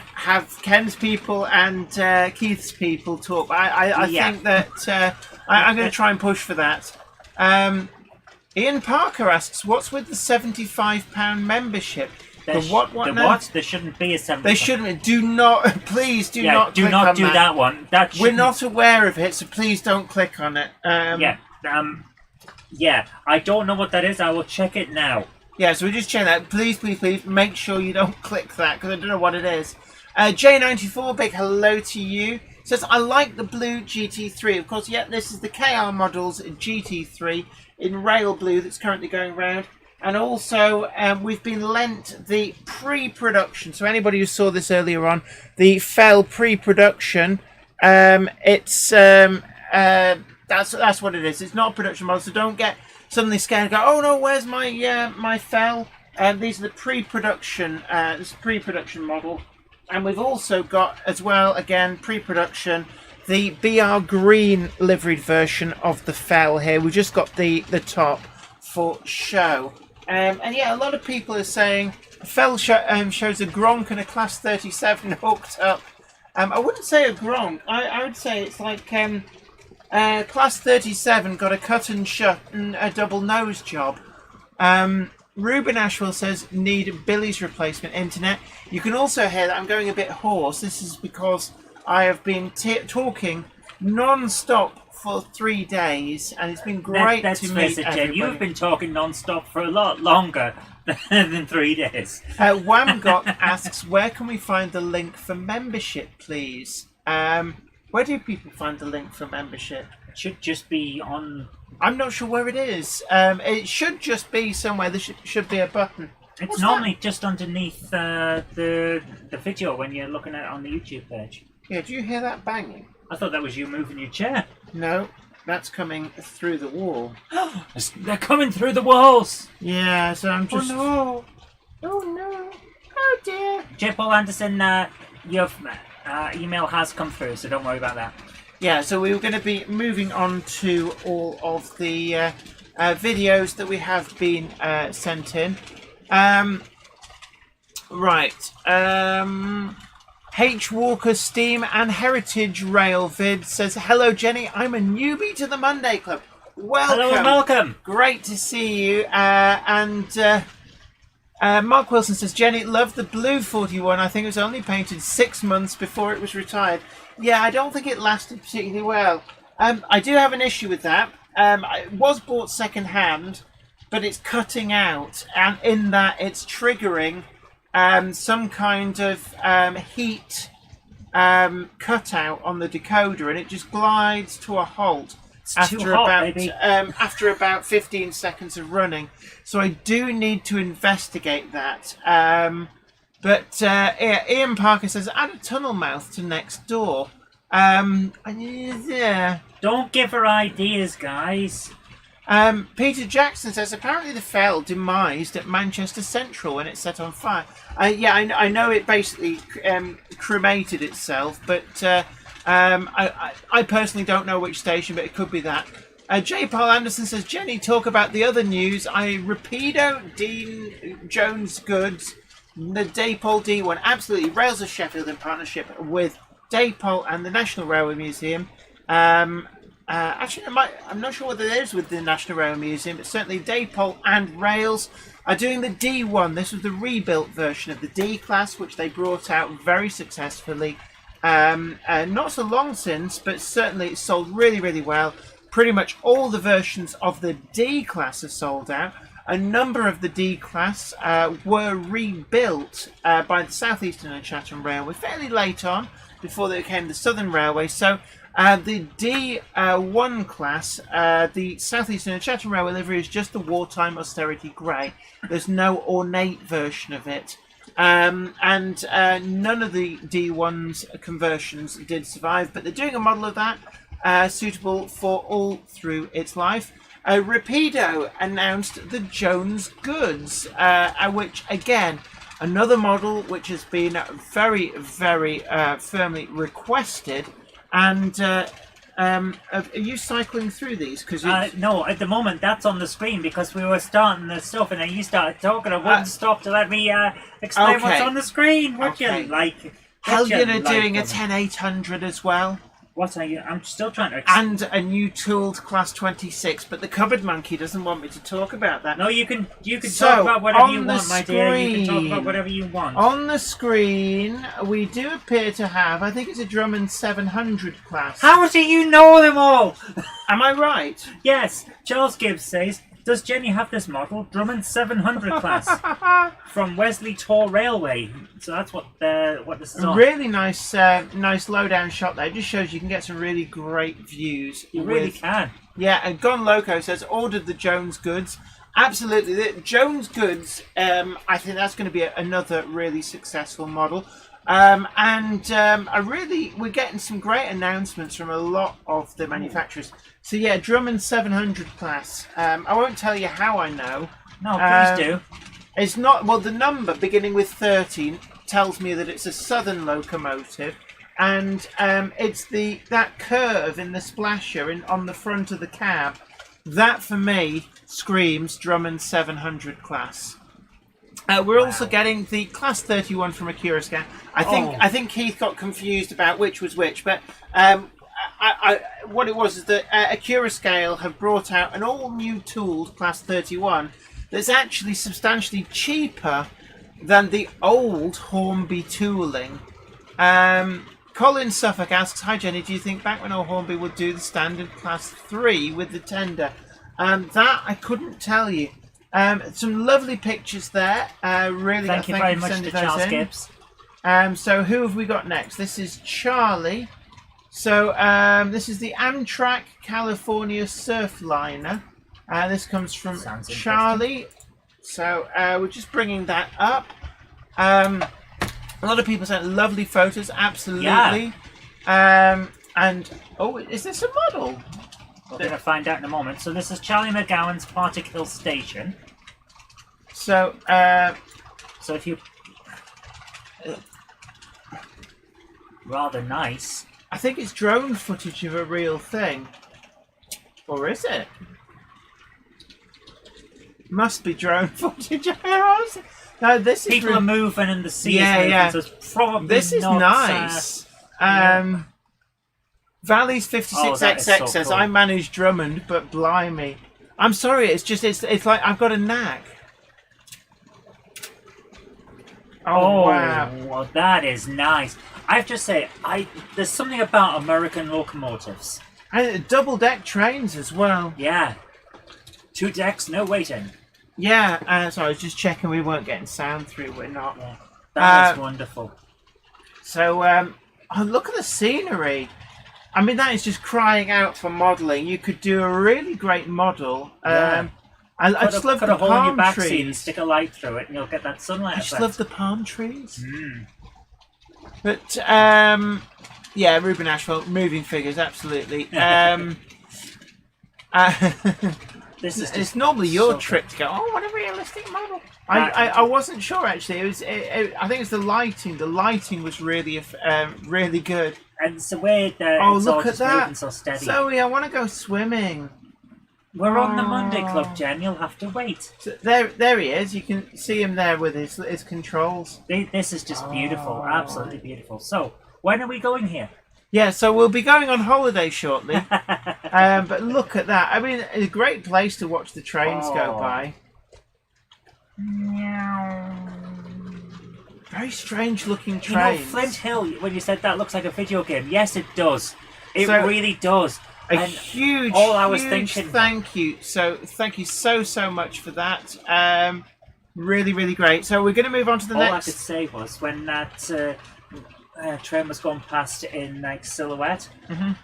Ken's people and Keith's people talk. I think that I'm going to try and push for that. Ian Parker asks, what's with the £75 membership? The what? There shouldn't be a £75. They shouldn't. Do not, please do not click on do that one. We're not aware of it, so please don't click on it. Yeah, I don't know what that is. I will check it now. Yeah, so we're just checking that. Please make sure you don't click that, because I don't know what it is. J94, big hello to you. Says, I like the blue GT3. Of course, yeah, this is the KR Models GT3 in rail blue that's currently going around. And also, we've been lent the pre-production. So anybody who saw this earlier on, the Fell pre-production, it's that's what it is. It's not a production model, so don't get suddenly scared and go, oh no, where's my my Fell? These are the pre-production. This pre-production model, and we've also got as well, again, pre-production, the BR Green liveried version of the Fell here. We just got the top for show, and yeah, a lot of people are saying Fell shows a Gronk and a Class 37 hooked up. I wouldn't say a Gronk. I would say it's like Class 37 got a cut and shut and a double nose job. Ruben Ashwell says, need Billy's replacement internet. You can also hear that I'm going a bit hoarse. This is because I have been talking non-stop for 3 days, and it's been great to meet everybody. You've been talking non-stop for a lot longer than 3 days. Wamgot asks, where can we find the link for membership, please? Where do people find the link for membership? It should just be on... I'm not sure where it is. It should just be somewhere. There should be a button. It's normally just underneath the video when you're looking at it on the YouTube page. Yeah, do you hear that banging? I thought that was you moving your chair. No, that's coming through the wall. They're coming through the walls! Yeah, so I'm just... Oh no! Oh no! Oh dear! J. Paul Anderson, your email has come through, so don't worry about that. Yeah, so we were going to be moving on to all of the videos that we have been sent in. Right. H. Walker Steam and Heritage Rail Vid says, "Hello, Jenny. I'm a newbie to the Monday Club. Welcome. Hello and welcome. Great to see you." Mark Wilson says, "Jenny, love the blue 41. I think it was only painted 6 months before it was retired." Yeah, I don't think it lasted particularly well. I do have an issue with that. It was bought second hand, but it's cutting out, and in that it's triggering some kind of heat cutout on the decoder, and it just glides to a halt after about 15 seconds of running. So I do need to investigate that. Ian Parker says, "Add a tunnel mouth to next door." Yeah. Don't give her ideas, guys. Peter Jackson says, "Apparently the FEL demised at Manchester Central when it set on fire." Yeah, I know it basically cremated itself, but I personally don't know which station, but it could be that. J. Paul Anderson says, "Jenny, talk about the other news. Rapido, Dean Jones Goods, the Daypole D1, absolutely. Rails of Sheffield in partnership with Daypole and the National Railway Museum." Actually, I'm not sure what it is with the National Railway Museum, but certainly Daypole and Rails are doing the D1. This was the rebuilt version of the D class, which they brought out very successfully not so long since, but certainly it sold really, really well. Pretty much all the versions of the D class are sold out. A number of the D class were rebuilt by the South Eastern and Chatham Railway fairly late on, before they became the Southern Railway. So the D1 class, the South Eastern and Chatham Railway livery is just the wartime austerity grey. There's no ornate version of it. And none of the D1's conversions did survive, but they're doing a model of that suitable for all through its life. Rapido announced the Jones Goods, which again, another model which has been very, very firmly requested. And are you cycling through these? No, at the moment that's on the screen because we were starting the stuff, and then you started talking. I wouldn't stop to let me explain what's on the screen. Would you like? Helgen are doing a 10800 as well. What are you? I'm still trying to. And a new tooled class 26, but the cupboard monkey doesn't want me to talk about that. No, you can talk about whatever you want, my dear. You can talk about whatever you want. On the screen, we do appear to have, I think it's a Drummond 700 class. How do you know them all? Am I right? Yes. Charles Gibbs says, "Does Jenny have this model? Drummond 700 class from Wesley Tor Railway." So that's what this is on. Really nice, nice low down shot there. It just shows you can get some really great views. You really can. Yeah, and Gone Loco says, "Ordered the Jones Goods." Absolutely, the Jones Goods. I think that's going to be another really successful model. We're getting some great announcements from a lot of the manufacturers. So yeah, Drummond 700 class. I won't tell you how I know. No, please do. It's not, well, the number beginning with 13 tells me that it's a Southern locomotive, and it's that curve in the splasher on the front of the cab. That for me screams Drummond 700 class. We're also getting the Class 31 from Acura Scale. I think Keith got confused about which was which, but what it was is that Acura Scale have brought out an all-new tooled Class 31 that's actually substantially cheaper than the old Hornby tooling. Colin Suffolk asks, "Hi Jenny, do you think back when old Hornby would do the standard Class 3 with the tender?" That I couldn't tell you. Some lovely pictures there. Really, thank you very much to Charles Gibbs. So who have we got next? This is Charlie. So this is the Amtrak California Surfliner. This comes from Charlie. So we're just bringing that up. A lot of people sent lovely photos. Absolutely. Yeah. And is this a model? We're going to find out in a moment. So this is Charlie McGowan's Particle Station. So, if you... Rather nice. I think it's drone footage of a real thing. Or is it? Must be drone footage. No, this is People are moving and the sea Yeah, is moving, yeah. so it's probably This is not, nice. yeah. Valleys Oh, 56XX that is so says, cool. I manage Drummond, but blimey. I'm sorry, it's like I've got a knack. Oh, wow. Well, that is nice. I have to say, there's something about American locomotives. And double deck trains as well. Yeah. 2 decks, no waiting. Yeah, so I was just checking we weren't getting sound through. We're not. Yeah. That is wonderful. So, oh, look at the scenery. I mean, that is just crying out for modelling. You could do a really great model. Yeah. I just love Cut the a hole in your palm back seat and trees. stick a light through it, and you'll get that sunlight I just effect. love the palm trees. Mm. But, yeah, Ruben Ashford, moving figures, absolutely. This is It's just normally your so trick to go, oh, what a realistic model. I wasn't sure, actually. I think it's the lighting. The lighting was really really good. And it's the way that Oh, it's all look at just moving that. so steady. Zoe, I want to go swimming. We're on the Monday Oh. Club, Jen. You'll have to wait. So there he is. You can see him there with his controls. This is just beautiful. Oh. Absolutely beautiful. So, when are we going here? Yeah, so we'll be going on holiday shortly. But look at that. I mean, a great place to watch the trains go Oh. by. Very strange looking You know, trains. Flint Hill, when you said that looks like a video game, yes, it does. It So, really does. A And huge, all I was huge thinking- thank you. So thank you so much for that. Really, really great. So we're going to move on to the all I next. could say was when that train was going past in like silhouette,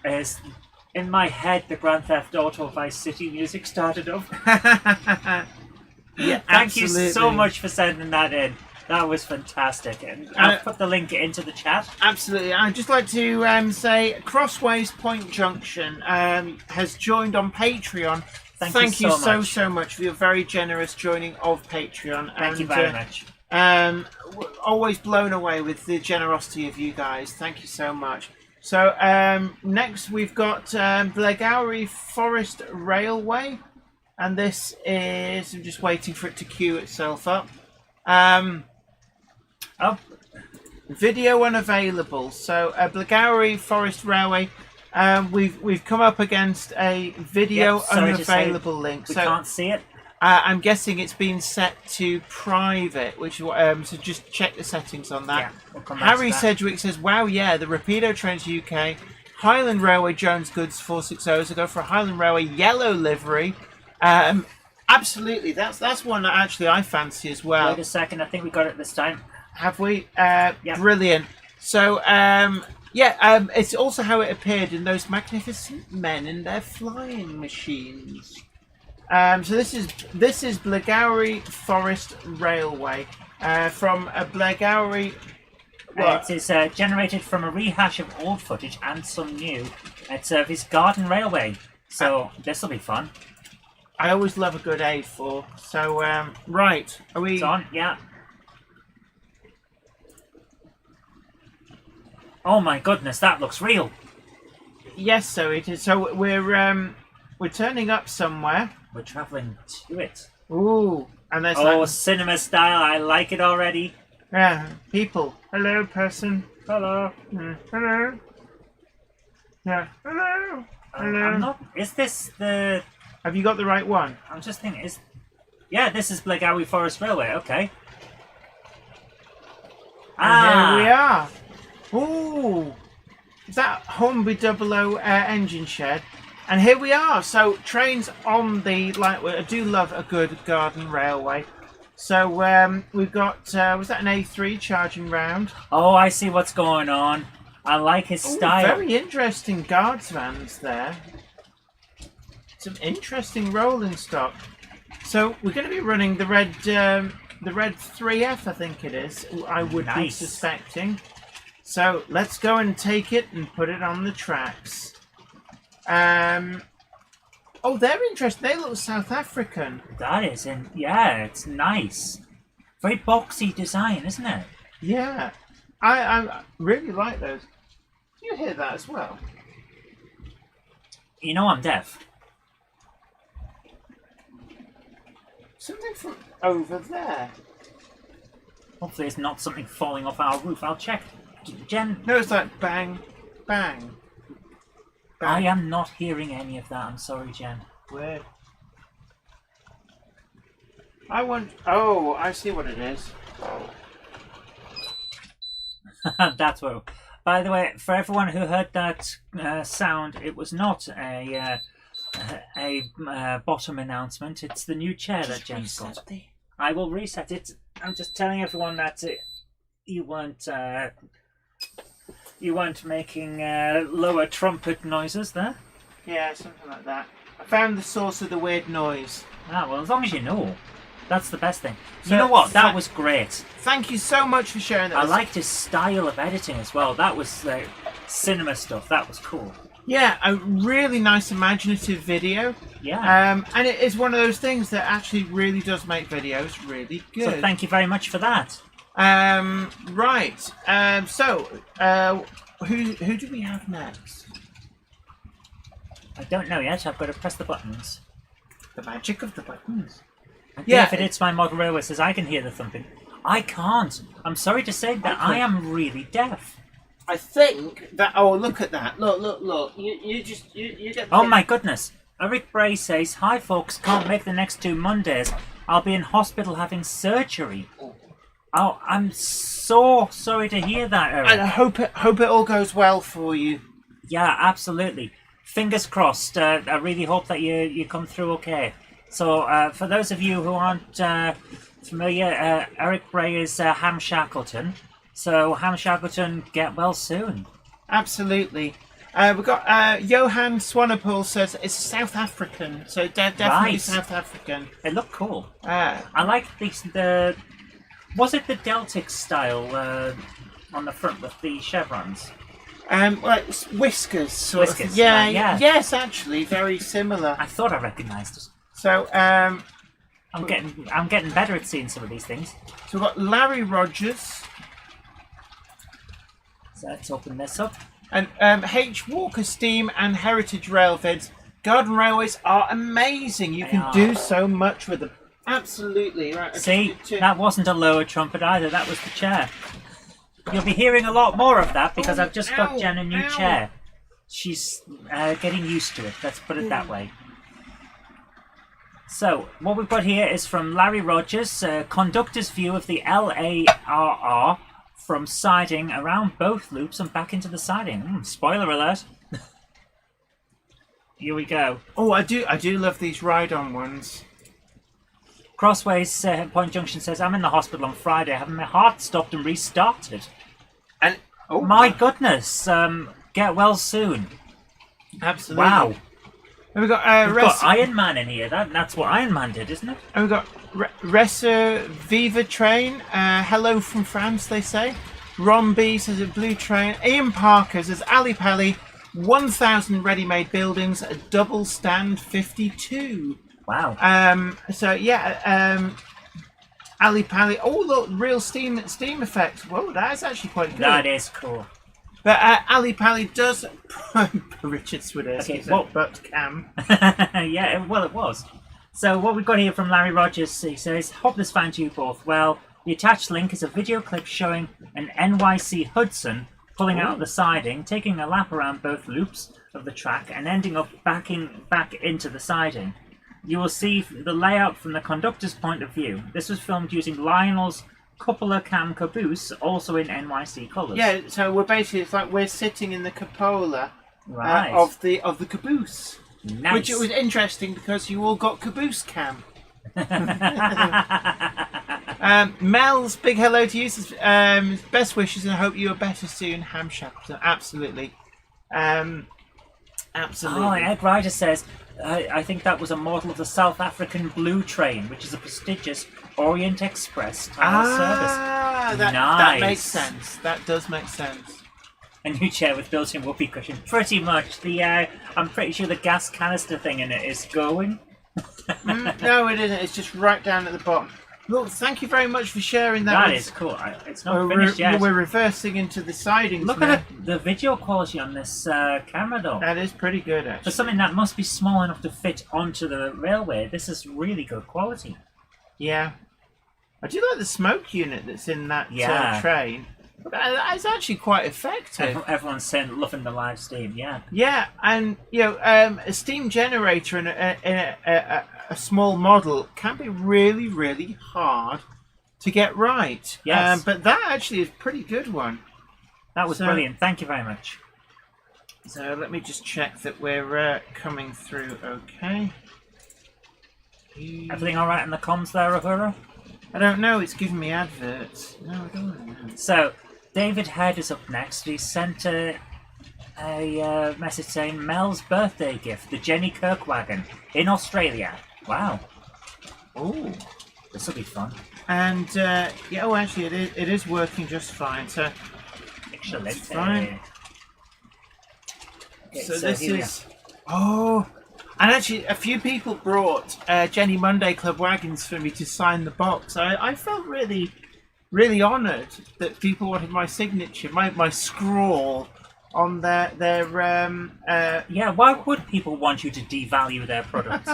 is in my head the Grand Theft Auto Vice City music started up. Yeah, Thank you absolutely. so much for sending that in. That was fantastic. And I'll put the link into the chat. Absolutely. I'd just like to say Crossways Point Junction has joined on Patreon. Thank you so much for your very generous joining of Patreon. Thank you very much. We're always blown away with the generosity of you guys. Thank you so much. So next we've got Blegauri Forest Railway, and this is, I'm just waiting for it to queue itself up. Video unavailable. So Blegauri Forest Railway. We've come up against a video Yep, sorry to say, unavailable link. We So can't see it. I'm guessing it's been set to private, which so just check the settings on that. Yeah, we'll come back Harry to that. Sedgwick says, "Wow, yeah, the Rapido Trains UK, Highland Railway Jones Goods 460s go for a Highland Railway yellow livery." Absolutely, that's one that actually I fancy as well. Wait a second, I think we got it this time. Have we? Yeah. Brilliant. So, it's also how it appeared in those magnificent men in their flying machines. So this is Blegauri Forest Railway from a Blegauri. It is generated from a rehash of old footage and some new. It's his garden railway. So this will be fun. I always love a good A4. So right, are we? It's on, yeah. Oh my goodness, that looks real. Yes, so it is. So we're turning up somewhere. We're travelling to it. Ooh, and there's Oh, like, cinema style, I like it already. yeah, people. Hello, person. Hello. Hello. Yeah. Hello. Hello. I'm not. Is this the? Have you got the right one? I'm just thinking. Yeah, this is Blegauri Forest Railway. Okay. And here we are. Ooh, is that Humby 00 engine shed? And here we are. So trains on the I do love a good garden railway. So we've got was that an A3 charging round? Oh, I see what's going on. I like his Ooh, style. very interesting guards vans there. Some interesting rolling stock. So we're going to be running the red 3F, I think it is. I would be Nice. suspecting. So let's go and take it and put it on the tracks. Oh, they're interesting. They look South African. That is, yeah, it's nice. Very boxy design, isn't it? Yeah. I really like those. Do you hear that as well? You know I'm deaf. Something from over there. Hopefully it's not something falling off our roof. I'll check. Jen? No, it's like bang, bang. I am not hearing any of that. I'm sorry, Jen. Weird. Oh, I see what it is. That's what. By the way, for everyone who heard that sound, it was not a bottom announcement. It's the new chair that Jen's got. I will reset it. I'm just telling everyone that you weren't making lower trumpet noises there. Yeah, something like that. I found the source of the weird noise. Ah, well, as long as you know. That's the best thing. So, you know what? That was great. Thank you so much for sharing that. I liked his style of editing as well. That was cinema stuff. That was cool. Yeah, a really nice imaginative video. Yeah. And it is one of those things that actually really does make videos really good. So thank you very much for that. Right. Who do we have next? I don't know yet. I've got to press the buttons. The magic of the buttons. Yeah, David, it's my model railway says I can hear the thumping. I can't. I'm sorry to say that I am really deaf. I think that. Oh, look at that! Look! You get. Oh my goodness! Eric Bray says, "Hi folks, can't make the next 2 Mondays. I'll be in hospital having surgery." Oh, I'm so sorry to hear that, Eric. And I hope it all goes well for you. Yeah, absolutely. Fingers crossed. I really hope that you come through okay. So, for those of you who aren't familiar, Eric Bray is Ham Shackleton. So, Ham Shackleton, get well soon. Absolutely. We've got Johan Swanepoel says it's South African, so definitely Right. South African. It looked cool. I I like the was it the Deltic style on the front with the chevrons? Well, it's whiskers, sort Whiskers, of. Yeah, right, yeah. Yes, actually, very similar. I thought I recognised it. So, I'm getting better at seeing some of these things. so we've got Larry Rogers So let's open this up. and H. Walker Steam and Heritage Railvids. Garden railways are amazing. You can do so much with them. Absolutely. Right. See, that wasn't a lower trumpet either. That was the chair. You'll be hearing a lot more of that because I've just got Jen a new chair. She's getting used to it. Let's put it that way. So, what we've got here is from Larry Rogers, conductor's view of the LARR from siding around both loops and back into the siding. Spoiler alert. Here we go. Oh, I do love these ride-on ones. Crossways Point Junction says, I'm in the hospital on Friday, having my heart stopped and restarted. And oh My goodness, get well soon. absolutely. Wow. And we've got We've got Iron Man in here. That's what Iron Man did, isn't it? And we've got Ressa Viva Train. Hello from France, they say. Ron B says a blue train. Ian Parker says Ali Pally. 1,000 ready-made buildings. A double stand 52. Wow. So yeah. Ali Pally. Oh look, real steam effects. Whoa, that is actually quite good. That is cool. But Ali Pally does. Richard Swiderski Okay, said, well- but Cam. Yeah, well, it was. So what we've got here from Larry Rogers, he says, hope this found you both well. The attached link is a video clip showing an NYC Hudson pulling out of the siding, taking a lap around both loops of the track and ending up back into the siding. You will see the layout from the conductor's point of view. This was filmed using Lionel's cupola cam caboose, also in NYC colours. Yeah, so we're basically it's like we're sitting in the cupola Right. of the caboose, Nice. which it was interesting because you all got caboose cam. Mel's big hello to you. Says, best wishes and I hope you are better soon, Ham Shackleton. Absolutely. Absolutely. Oh, Ed Ryder says, I think that was a model of the South African Blue Train, which is a prestigious Orient Express style service. That Nice. makes sense. That does make sense. A new chair with built-in whoopee cushion. Pretty much. I'm pretty sure the gas canister thing in it is going. No, it isn't. It's just right down at the bottom. Well, thank you very much for sharing that. That is cool. It's not finished yet. We're reversing into the sidings. Look now. at the video quality on this camera, though. That is pretty good, actually. For something that must be small enough to fit onto the railway, this is really good quality. Yeah. I do like the smoke unit that's in that train. It's actually quite effective. Everyone's saying, loving the live steam, yeah. Yeah, and a steam generator in a small model can be really, really hard to get right. Yes. But that actually is a pretty good one. That was brilliant. Thank you very much. So let me just check that we're coming through okay. Everything all right in the comms there, Uhura? I don't know. It's giving me adverts. No, I don't know. So, David Head is up next. He sent a message saying Mel's birthday gift, the Jenny Kirk wagon in Australia. Wow. Oh, this will be fun. And actually, it is working just fine. So, excellent. Fine. Okay, so this is. And actually, a few people brought Jenny Monday Club wagons for me to sign the box. I felt really, really honoured that people wanted my signature, my scrawl on their yeah, why would people want you to devalue their product?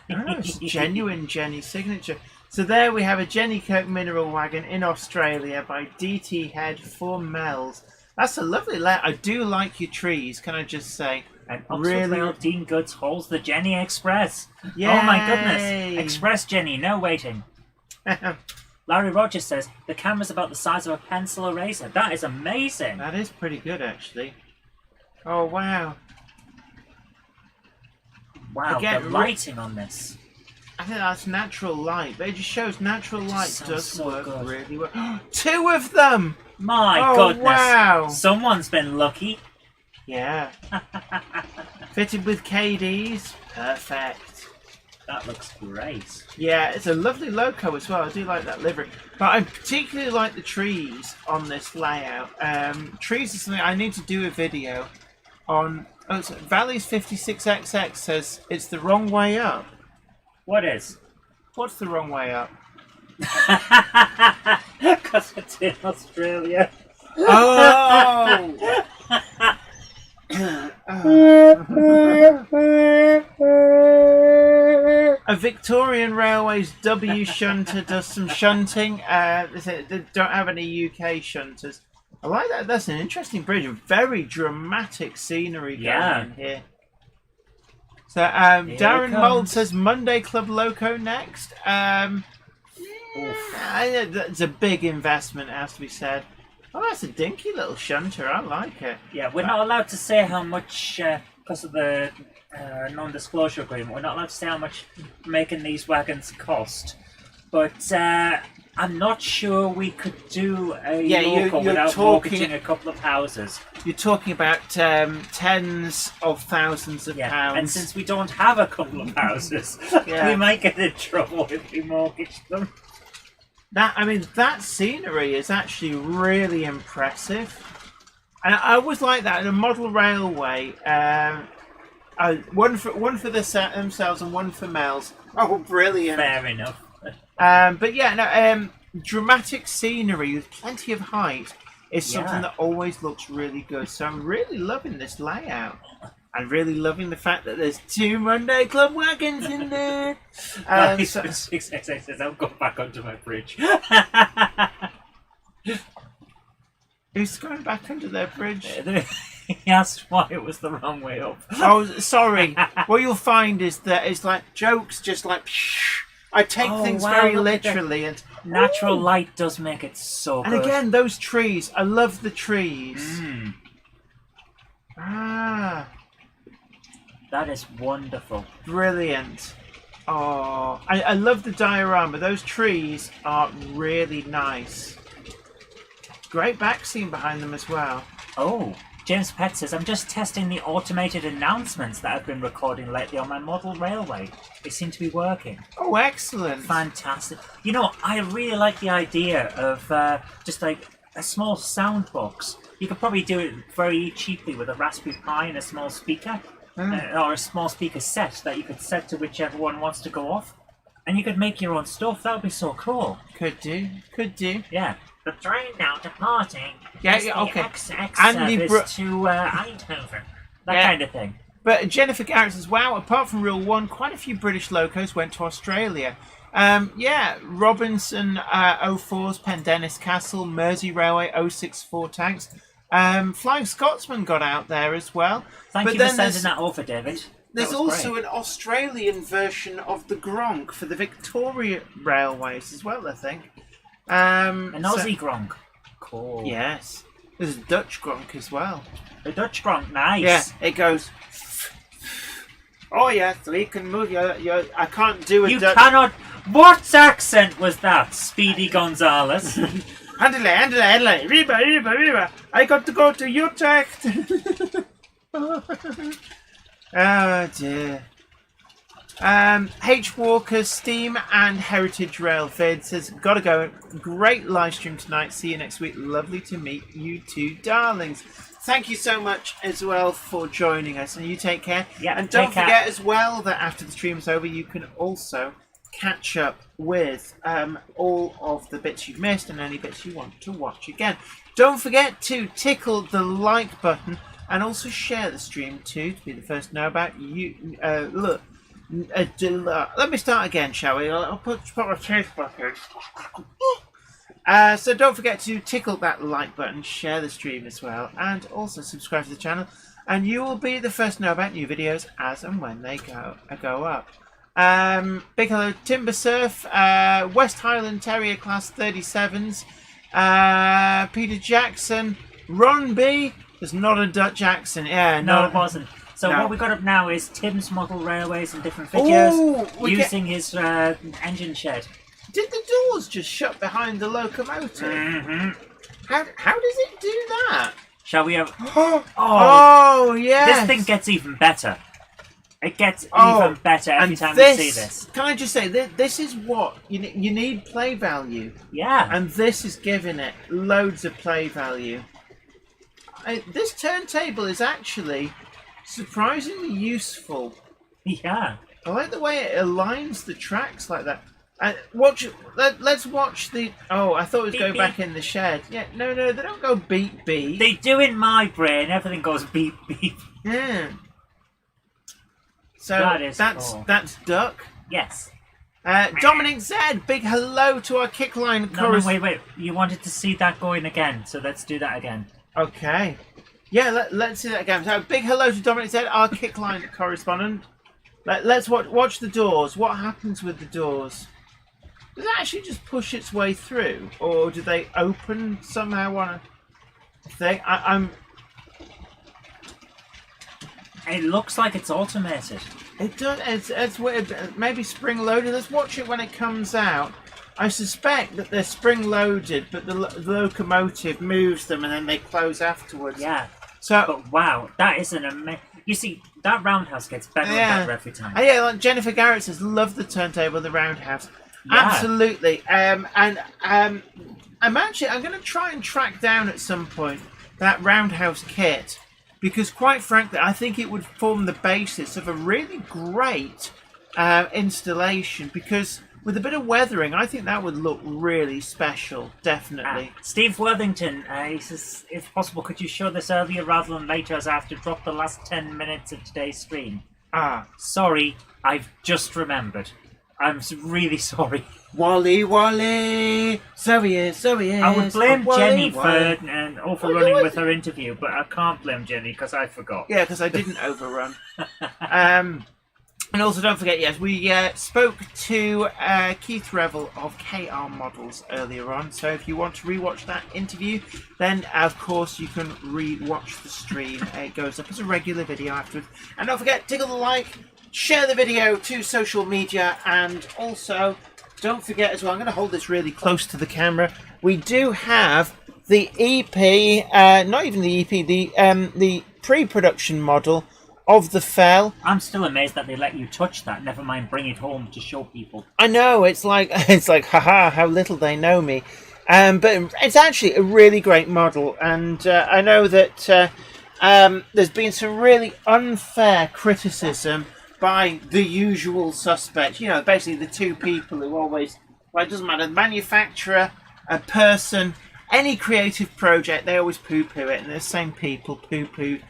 It's genuine Jenny signature. So there we have a Jenny Kirk mineral wagon in Australia by DT Head for Mel's. That's a lovely layout. I do like your trees, can I just say. And really, Dean Goods holds the Jenny Express. Yay! Oh my goodness. Express Jenny, no waiting. Larry Rogers says, the camera's about the size of a pencil eraser. That is amazing. That is pretty good, actually. Oh, wow. Wow, Again, the lighting on this. I think that's natural light, but it just shows natural light does so work good. really well. 2 of them! My goodness. Wow. Someone's been lucky. Yeah. Fitted with KDs. Perfect. That looks great. Yeah, it's a lovely loco as well. I do like that livery. But I particularly like the trees on this layout. Trees is something I need to do a video on. Oh, so Valley's 56XX says it's the wrong way up. What is? What's the wrong way up? Because it's in Australia. Oh! A Victorian Railways W shunter does some shunting. They don't have any UK shunters. I like that. That's an interesting bridge. Very dramatic scenery going in here. So Darren Mould says Monday Club Loco next. That's a big investment, it has to be said. Oh, that's a dinky little shunter. I like it. Yeah, we're not allowed to say how much, because of the non-disclosure agreement, we're not allowed to say how much making these wagons cost. But I'm not sure we could do a local without mortgaging a couple of houses. You're talking about tens of thousands of pounds. And since we don't have a couple of houses, we might get in trouble if we mortgage them. That scenery is actually really impressive. And I always like that in a model railway. One for themselves and one for Mel's. Oh, brilliant! Fair enough. But yeah, no. Dramatic scenery with plenty of height is something that always looks really good. So I'm really loving this layout. I'm really loving the fact that there's 2 Monday Club wagons in there. I'll go back onto my bridge. Who's going back under their bridge? He asked why it was the wrong way up. Oh, sorry. What you'll find is that it's like jokes, just like... I take things very literally. And natural light does make it so good. And again, those trees. I love the trees. That is wonderful. Brilliant. Oh, I love the diorama. Those trees are really nice. Great back scene behind them as well. Oh, James Pett says, I'm just testing the automated announcements that I've been recording lately on my model railway. They seem to be working. Oh, excellent. Fantastic. You know, I really like the idea of just like a small sound box. You could probably do it very cheaply with a Raspberry Pi and a small speaker. Or a small speaker set that you could set to whichever one wants to go off. And you could make your own stuff. That would be so cool. Could do. Yeah. The train now departing. Yeah, is yeah, the okay. XX Andy service to Eindhoven. That kind of thing. But Jennifer Garrett says, wow, apart from Rule 1, quite a few British locos went to Australia. Yeah, Robinson 04's Pendennis Castle, Mersey Railway 064 tanks. Flying Scotsman got out there as well. Thank you for sending that over, David. There's also an Australian version of the Gronk for the Victoria Railways as well, I think. An Aussie Gronk. Cool. Yes. There's a Dutch Gronk as well. The Dutch Gronk, nice. Yeah, it goes... Oh yeah, so you can move your I can't do a You Dutch... cannot... What accent was that, Speedy Gonzales? Handle, Reba. I got to go to Utrecht. Oh dear. H Walker, Steam and Heritage Rail Vid says, gotta go. Great live stream tonight. See you next week. Lovely to meet you two darlings. Thank you so much as well for joining us, and you take care. Yeah, and don't forget as well that after the stream's over, you can also catch up with all of the bits you've missed and any bits you want to watch again. Don't forget to tickle the like button and also share the stream too to be the first to know about you. Look, let me start again, shall we? I'll put my teeth back in. So don't forget to tickle that like button, share the stream as well, and also subscribe to the channel, and you will be the first to know about new videos as and when they go up. Big hello, Timber Surf, West Highland Terrier Class 37s, Peter Jackson, Ron B. There's not a Dutch accent, No, it wasn't. So what we got up now is Tim's model railways and different videos using his engine shed. Did the doors just shut behind the locomotive? Mm-hmm. How does it do that? Shall we have... Oh, yes. This thing gets even better. It gets even better every time we see this. Can I just say, this is what... You need play value. Yeah. And this is giving it loads of play value. This turntable is actually surprisingly useful. Yeah. I like the way it aligns the tracks like that. Let's watch the... Oh, I thought it was beep, going beep. back in the shed. Yeah, no, they don't go beep, beep. They do in my brain. Everything goes beep, beep. Yeah. So that's cool. That's Duck. Yes. Dominic Z, big hello to our Kickline chorus. No, wait. You wanted to see that going again, so let's do that again. Okay. Yeah, let's see that again. So big hello to Dominic Z, our Kickline correspondent. Let's watch the doors. What happens with the doors? Does it actually just push its way through, or do they open somehow on a thing? It looks like it's automated. It does. It's weird. Maybe spring loaded. Let's watch it when it comes out. I suspect that they're spring loaded, but the locomotive moves them and then they close afterwards. Yeah. So, but wow, that is an amazing. You see, that roundhouse gets better and better every time. Yeah, like Jennifer Garrett says, love the turntable, the roundhouse. Yeah. Absolutely. I'm going to try and track down at some point that roundhouse kit, because quite frankly, I think it would form the basis of a really great installation, because with a bit of weathering, I think that would look really special, definitely. Steve Worthington, he says, if possible, could you show this earlier rather than later, as I have to drop the last 10 minutes of today's stream? Sorry, I've just remembered. I'm really sorry. Wally, so he is. I would blame Jenny for overrunning with her interview, but I can't blame Jenny because I forgot. Yeah, because I didn't overrun. And also, don't forget, yes, we spoke to Keith Revel of KR Models earlier on. So if you want to rewatch that interview, then of course you can rewatch the stream. It goes up as a regular video afterwards. And don't forget, tickle the like, share the video to social media, and also don't forget as well, I'm going to hold this really close to the camera. We do have the EP, not even the EP, the pre-production model of the Fell. I'm still amazed that they let you touch that, never mind bring it home to show people. I know, it's like haha, how little they know me. But it's actually a really great model, and I know that there's been some really unfair criticism by the usual suspects. You know, basically the two people who always, well, it doesn't matter, the manufacturer, a person, any creative project, they always poo-poo it, and the same people poo-poo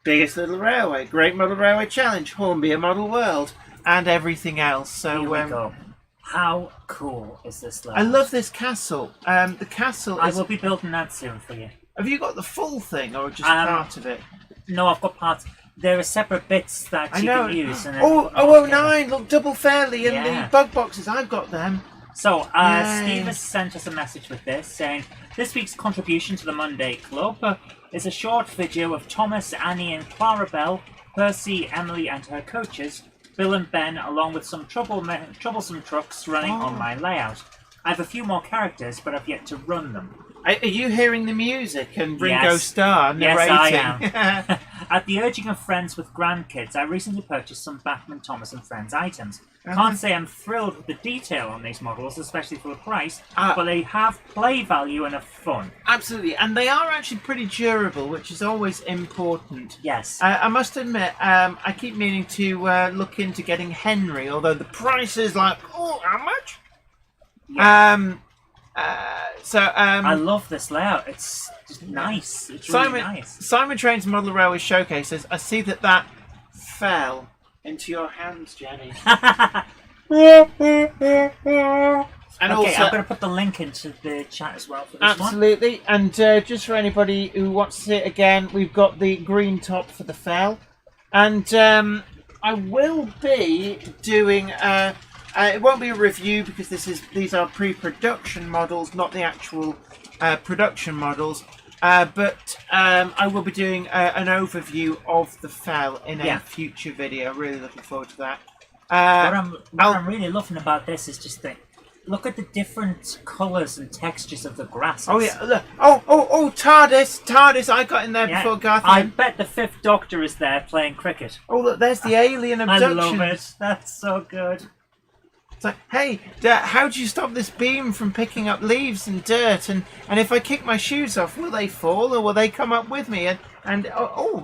Biggest Little Railway, Great Model Railway Challenge, Hornby a Model World, and everything else. So here we go. How cool is this layout? I love this castle. The castle I is... will be building that soon for you. Have you got the full thing, or just part of it? No, I've got parts. There are separate bits that you can use. And oh, 09, look, double fairly in the bug boxes. I've got them. So, Steve has sent us a message with this, saying, this week's contribution to the Monday Club is a short video of Thomas, Annie and Clarabelle, Percy, Emily and her coaches, Bill and Ben, along with some troublesome trucks running on my layout. I have a few more characters, but I've yet to run them. Are you hearing the music and Ringo Starr narrating? Yes, I am. At the urging of friends with grandkids, I recently purchased some Bachman, Thomas and Friends items. Can't say I'm thrilled with the detail on these models, especially for the price, but they have play value and are fun. Absolutely, and they are actually pretty durable, which is always important. Yes. I must admit, I keep meaning to look into getting Henry, although the price is like, oh, how much? Yeah. I love this layout. It's just nice. It's really nice. Simon Train's Model Railway Showcase says, I see that fell into your hands, Jenny. And okay, also, I'm going to put the link into the chat as well for this one. Absolutely, and just for anybody who wants to see it again, we've got the green top for the fell. And I will be doing... it won't be a review because these are pre-production models, not the actual production models. But I will be doing an overview of the fell in a future video. Really looking forward to that. What I'm really loving about this is just look at the different colours and textures of the grasses. Oh yeah! Look. Oh! TARDIS! I got in there before Garth. I bet the Fifth Doctor is there playing cricket. Oh look! There's the alien abduction. I love it. That's so good. It's like, hey, how do you stop this beam from picking up leaves and dirt? And if I kick my shoes off, will they fall or will they come up with me? And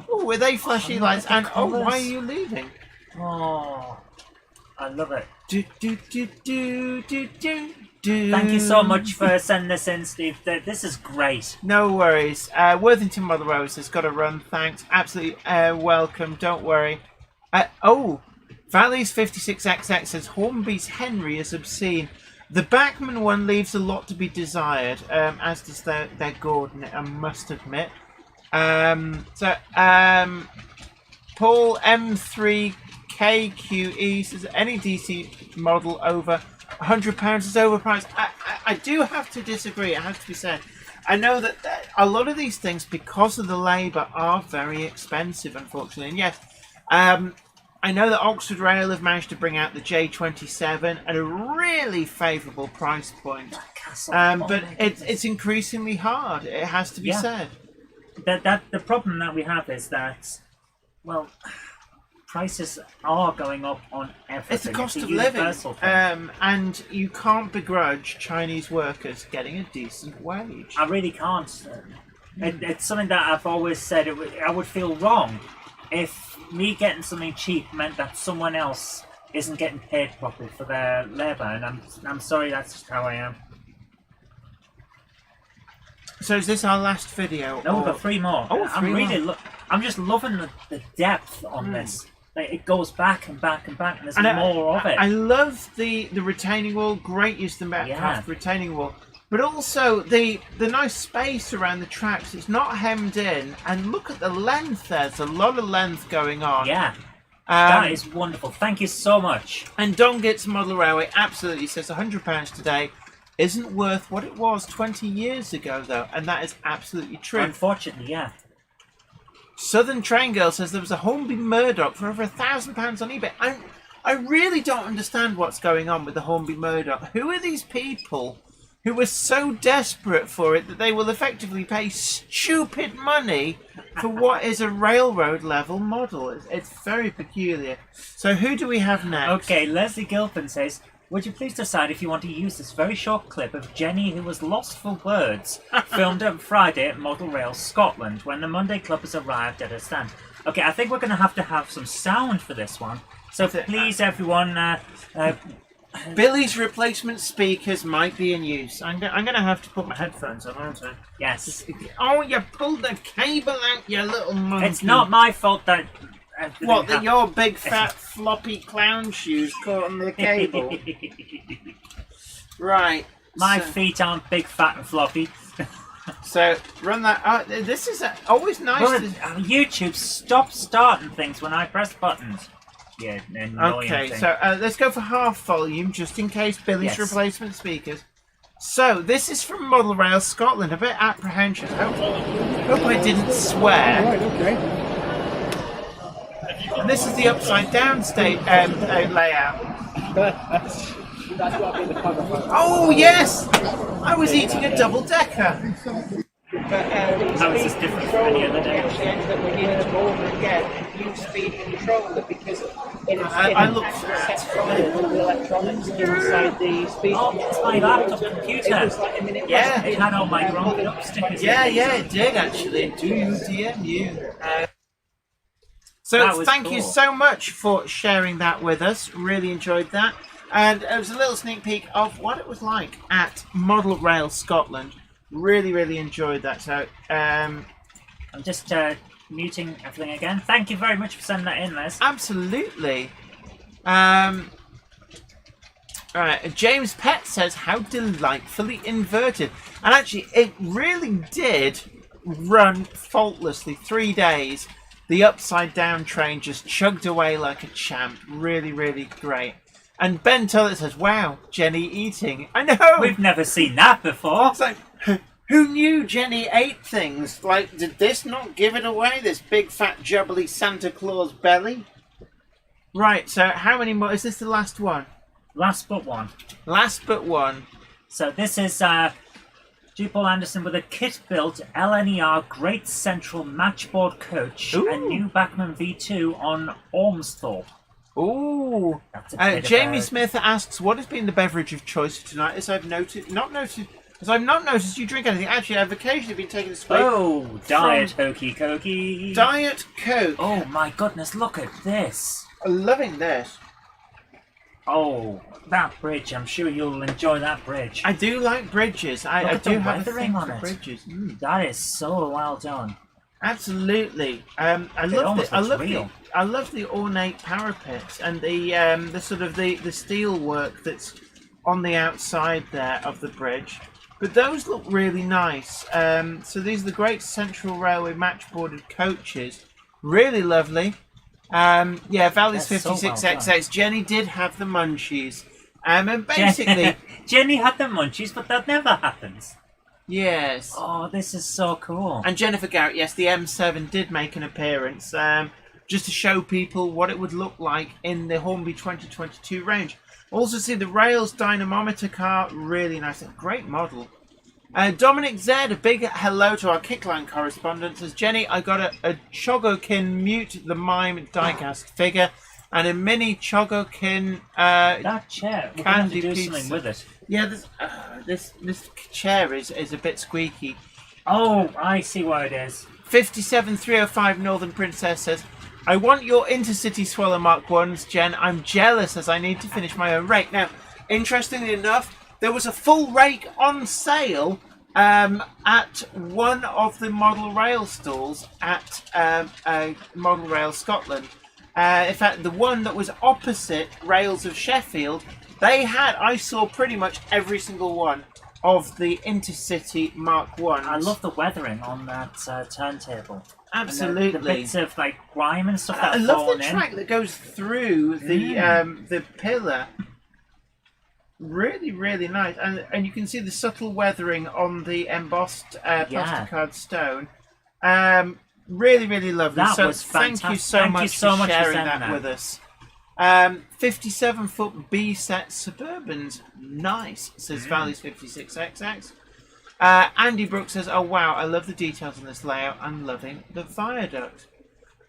were they flashy lights? And why are you leaving? Oh, I love it. Do. Thank you so much for sending this in, Steve. This is great. No worries. Worthington Mother Rose has got a run. Thanks. Absolutely welcome. Don't worry. Valley's 56XX says Hornby's Henry is obscene. The Bachman one leaves a lot to be desired, as does their Gordon, I must admit. Paul M3KQE says any DC model over £100 is overpriced. I do have to disagree, it has to be said. I know that a lot of these things, because of the labour, are very expensive, unfortunately. And yes, I know that Oxford Rail have managed to bring out the J27 at a really favourable price point. But it's increasingly hard, it has to be said. The problem that we have is that, well, prices are going up on everything. It's a cost of living, and you can't begrudge Chinese workers getting a decent wage. I really can't. It's something that I've always said. I would feel wrong if me getting something cheap meant that someone else isn't getting paid properly for their labour, and I'm sorry, that's just how I am. So is this our last video? No, we've got 3 more. Oh, I'm just loving the depth on this. Like, it goes back and back and back, and there's more of it. I love the retaining wall. Great use of the Metcalf retaining wall. But also the nice space around the tracks. It's not hemmed in. And look at the length there. There's a lot of length going on. Yeah. That is wonderful. Thank you so much. And Dongit's Model Railway absolutely says £100 today isn't worth what it was 20 years ago, though. And that is absolutely true. Unfortunately, yeah. Southern Train Girl says there was a Hornby Murdoch for over £1,000 on eBay. I really don't understand what's going on with the Hornby Murdoch. Who are these people who were so desperate for it that they will effectively pay stupid money for what is a railroad level model? It's very peculiar. So who do we have next? Okay, Leslie Gilpin says, would you please decide if you want to use this very short clip of Jenny, who was lost for words, filmed on Friday at Model Rail Scotland when the Monday Club has arrived at her stand? Okay, I think we're going to have some sound for this one. So please, everyone, Billy's replacement speakers might be in use. I'm going to have to put my headphones on, aren't I? yes. Oh, you pulled the cable out, you little monkey. It's not my fault that... What, that your big fat floppy clown shoes caught on the cable? Right. My feet aren't big, fat and floppy. So, run that... this is always nice YouTube, stop starting things when I press buttons. Yeah, annoying thing. So let's go for half volume, just in case Billy's replacement speakers. So, this is from Model Rail Scotland. A bit apprehensive. Hope I didn't swear. Right, okay. And this is the upside down layout. That's what I mean, the camera. Oh yes! I was eating a double decker. How is this different from any other day? That we needed to go over again, use speed controller because I look fat. the electronics inside the speed. Oh, it's my laptop computer. It was like a minute. Yeah. It had all my grown up stickers. Yeah, it did actually. Do you DMU? So thank you so much for sharing that with us. Really enjoyed that. And it was a little sneak peek of what it was like at Model Rail Scotland. Really enjoyed that. So I'm just muting everything again. Thank you very much for sending that in, Les. absolutely. Alright, James Pett says, how delightfully inverted. And actually, it really did run faultlessly. 3 days. The upside down train just chugged away like a champ. Really great. And Ben Tullett says, wow, Jenny eating. I know! We've never seen that before. It's like, who knew Jenny ate things? Like, did this not give it away? This big fat jubbly Santa Claus belly? Right, so how many more? Is this the last one? Last but one. Last but one. So this is G. Paul Anderson with a kit-built LNER Great Central Matchboard Coach, Ooh. a new Bachmann V2 on Ormsthorpe. Ooh. That's a bit Jamie of a... Smith asks, what has been the beverage of choice for tonight? As I've not noticed you drink anything. Actually, I've occasionally been taking a swig. Oh, Diet Hokey Cokey. Diet Coke. Oh my goodness, look at this. I'm loving this. Oh, that bridge. I'm sure you'll enjoy that bridge. I do like bridges. I do have a thing on for it. bridges. That is so well done. Absolutely. I love the ornate parapets and the sort of the steel work that's on the outside there of the bridge. But those look really nice. So these are the Great Central Railway matchboarded coaches. Really lovely. Yeah, Valley's 56XX. Jenny did have the munchies. And basically... Jenny had the munchies, but that never happens. Yes. Oh, this is so cool. And Jennifer Garrett, yes, the M7 did make an appearance. Just to show people what it would look like in the Hornby 2022 range. Also see the Rails dynamometer car, really nice, a great model. Dominic Z, a big hello to our Kickline correspondent, says, Jenny, I got a Chogokin Mute the Mime diecast figure and a mini Chogokin that chair, we're going to do something with it. Yeah, this chair is a bit squeaky. Oh, I see what it is. 57305 Northern Princess says, I want your Intercity Swallow Mark 1s, Jen. I'm jealous as I need to finish my own rake. Now, interestingly enough, there was a full rake on sale at one of the Model Rail stalls at Model Rail Scotland. In fact, the one that was opposite Rails of Sheffield, I saw pretty much every single one of the Intercity Mark 1s. I love the weathering on that turntable. Absolutely. The bits of like grime and stuff that I love the in. track that goes through the pillar. Really nice, and you can see the subtle weathering on the embossed plasticard stone. Really lovely. That so was thank fantastic. you so much for sharing for that with us. 57-foot B set Suburbans, nice, says Valley's 56XX. Andy Brooks says, oh wow, I love the details on this layout. I'm loving the viaduct.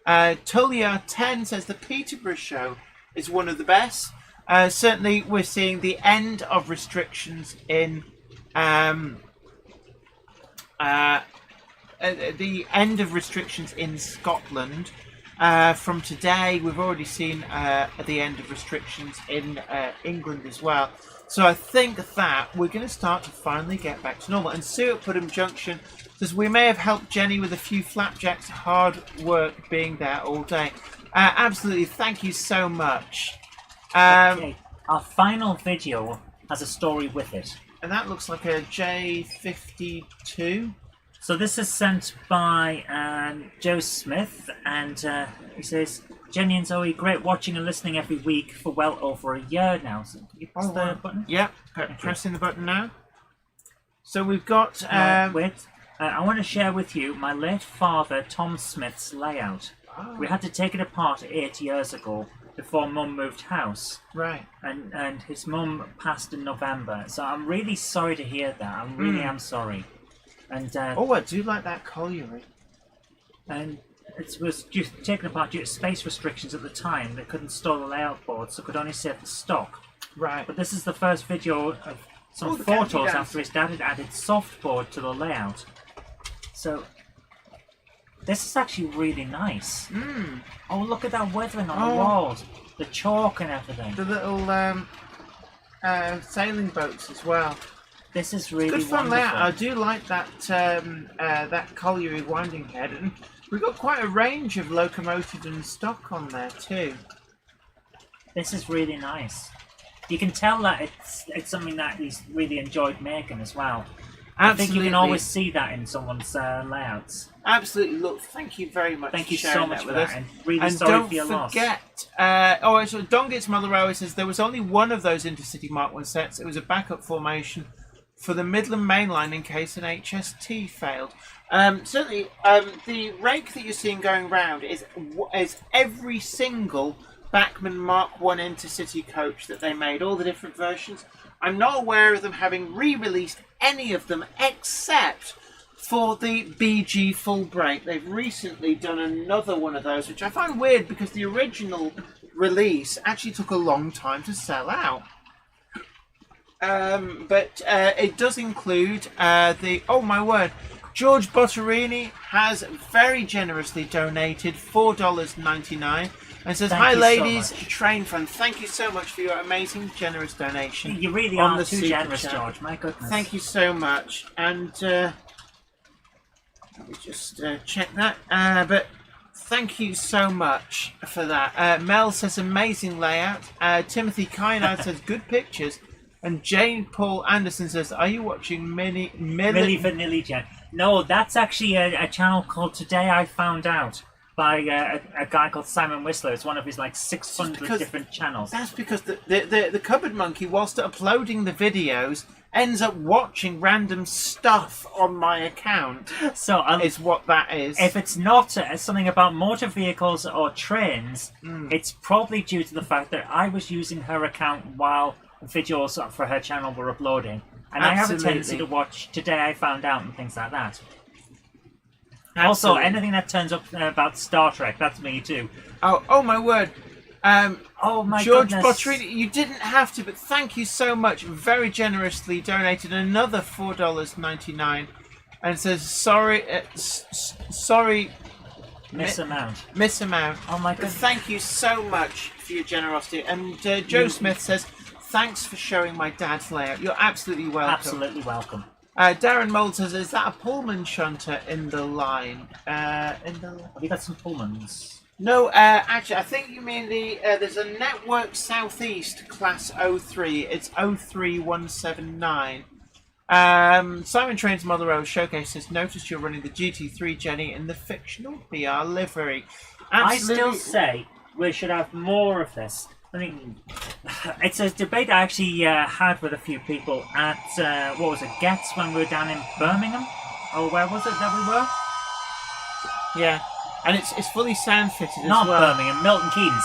Tullia 10 says the Peterborough show is one of the best. Certainly we're seeing the end of restrictions in Scotland. from today. We've already seen the end of restrictions in England as well. So I think that we're going to start to finally get back to normal. And Sue at Putnam Junction says, we may have helped Jenny with a few flapjacks. Hard work being there all day. Absolutely. Thank you so much. Okay. Our final video has a story with it. And that looks like a J52. So this is sent by Joe Smith, and he says, Jenny and Zoe, great watching and listening every week for well over a year now. So can you press the button? Yep, pressing the button now. So we've got... wait, I want to share with you my late father, Tom Smith's layout. Oh. We had to take it apart 8 years ago before Mum moved house. Right. And his mum passed in November. So I'm really sorry to hear that. I really am sorry. And oh, I do like that colliery. And it was just taken apart due to space restrictions at the time. They couldn't store the layout board, so could only save the stock. Right. But this is the first video of some photos after his dad had added softboard to the layout. So this is actually really nice. Oh, look at that weathering on the walls, the chalk and everything. The little sailing boats as well. This is really good fun wonderful. layout. I do like that that colliery winding head, and we've got quite a range of locomotive and stock on there too. This is really nice. You can tell that it's something that he's really enjoyed making as well. Absolutely. I think you can always see that in someone's layouts. Absolutely. Look, thank you very much. Thank you for sharing so much that for with that, us. and really and sorry don't for your loss. forget, so Dongit's Mother Railway says there was only one of those Intercity Mark 1 sets. It was a backup formation for the Midland Main Line in case an HST failed. Certainly, the rake that you're seeing going round is every single Bachmann Mark 1 Intercity coach that they made, all the different versions. I'm not aware of them having re-released any of them except for the BG full brake. They've recently done another one of those, which I find weird because the original release actually took a long time to sell out. But it does include oh my word, George Botterini has very generously donated $4.99 and says, hi ladies, train fun. Thank you so much for your amazing generous donation. You really are too generous, George. My goodness. Thank you so much. And let me just check that. But thank you so much for that. Mel says amazing layout. Timothy Kynard says good pictures. And Jane Paul Anderson says, are you watching Milli Vanilli Jen? No, that's actually a channel called Today I Found Out by a guy called Simon Whistler. It's one of his like 600 different channels. That's because the Cupboard Monkey, whilst uploading the videos, ends up watching random stuff on my account. So is what that is. If it's not something about motor vehicles or trains, it's probably due to the fact that I was using her account while videos for her channel were uploading. And I have a tendency to watch Today I Found Out and things like that. Also, anything that turns up about Star Trek, that's me too. Oh my word. Oh my George goodness. Botterini, you didn't have to, but thank you so much. Very generously donated another $4.99 and says, sorry, Miss amount. Oh my god. Thank you so much for your generosity. And Joe Smith says, thanks for showing my dad's layout. You're absolutely welcome. Absolutely welcome. Darren Mould says, is that a Pullman shunter in the line? Have you got some Pullmans? No, actually, I think you mean there's a Network Southeast Class 03. It's 03179. Simon Train's Mother Rose Showcase says, notice you're running the GT3, Jenny, in the fictional BR livery. Absolutely. I still say we should have more of this. I mean, it's a debate I actually had with a few people at, what was it, Getz when we were down in Birmingham? Or where was it that we were? Yeah, and it's fully sound fitted as Not well. Birmingham, Milton Keynes.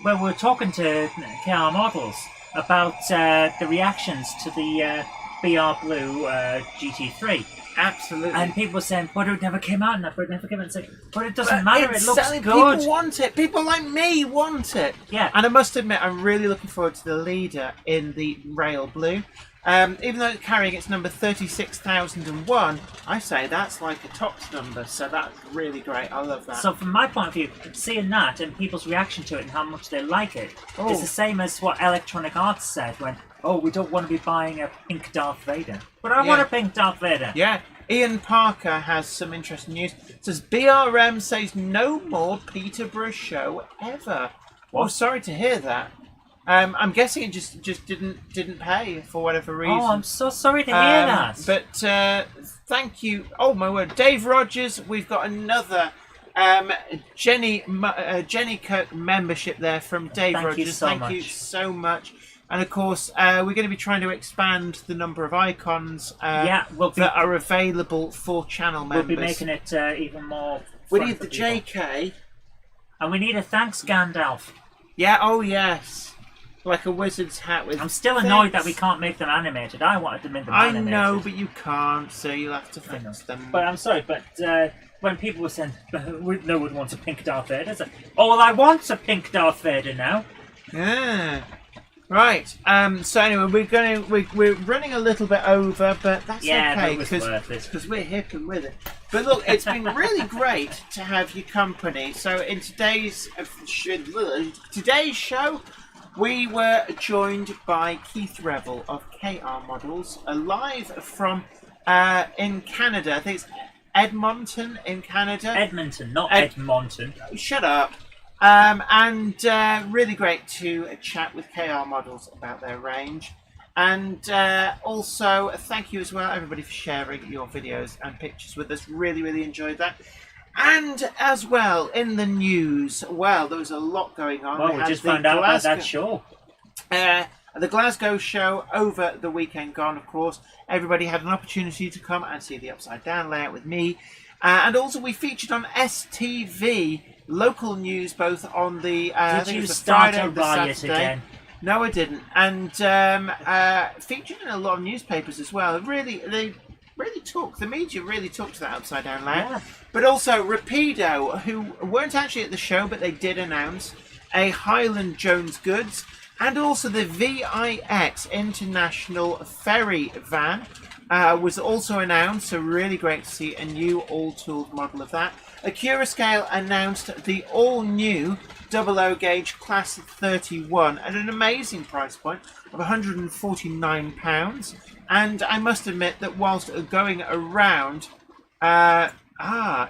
Where we were talking to KR Models about the reactions to the BR Blue GT3. Absolutely. And people were saying, but it never came out, but it never came out. But it doesn't matter, it looks good. People want it. People like me want it. Yeah. And I must admit, I'm really looking forward to the leader in the Rail Blue. Even though it's carrying its number 36,001, I say that's like a tops number, so that's really great. I love that. So from my point of view, seeing that and people's reaction to it and how much they like it is the same as what Electronic Arts said when, oh, we don't want to be buying a pink Darth Vader. But I want a pink Darth Vader. Yeah. Ian Parker has some interesting news. It says BRM says no more Peterborough show ever. Well, sorry to hear that. I'm guessing it just didn't pay for whatever reason. Oh, I'm so sorry to hear that. But thank you. Oh my word, Dave Rogers. We've got another Jenny Kirk membership there from Dave Rogers. Thank you so much. And of course, we're going to be trying to expand the number of icons that are available for channel members. We'll be making it even more. We need the JK. And we need a thanks Gandalf. Yeah, oh yes. Like a wizard's hat with... I'm still annoyed that we can't make them animated. I wanted to make them animated. I know, but you can't, so you'll have to fix them. But I'm sorry, but when people were saying, no one wants a pink Darth Vader, it's like, oh, well, I want a pink Darth Vader now. Yeah. Right. So anyway, we're running a little bit over, but that's okay because we're hip and with it. But look, it's been really great to have your company. So in today's show, we were joined by Keith Revel of KR Models, live from in Canada. I think it's Edmonton in Canada. Edmonton, not Edmonton. Shut up. And really great to chat with KR Models about their range. And also, thank you as well, everybody, for sharing your videos and pictures with us. Really, really enjoyed that. And as well, in the news, well, there was a lot going on. Well, we just found out about that show. The Glasgow show over the weekend gone, of course. Everybody had an opportunity to come and see the upside down layout with me. And also, we featured on STV local news, both on the Did you start a riot again? No, I didn't. And featured in a lot of newspapers as well. The media really took to that upside down layout. Yeah. But also Rapido, who weren't actually at the show, but they did announce a Highland Jones Goods, and also the VIX International Ferry Van was also announced, so really great to see a new all-tooled model of that. Accurascale announced the all-new 00 gauge Class 31 at an amazing price point of £149. And I must admit that whilst going around,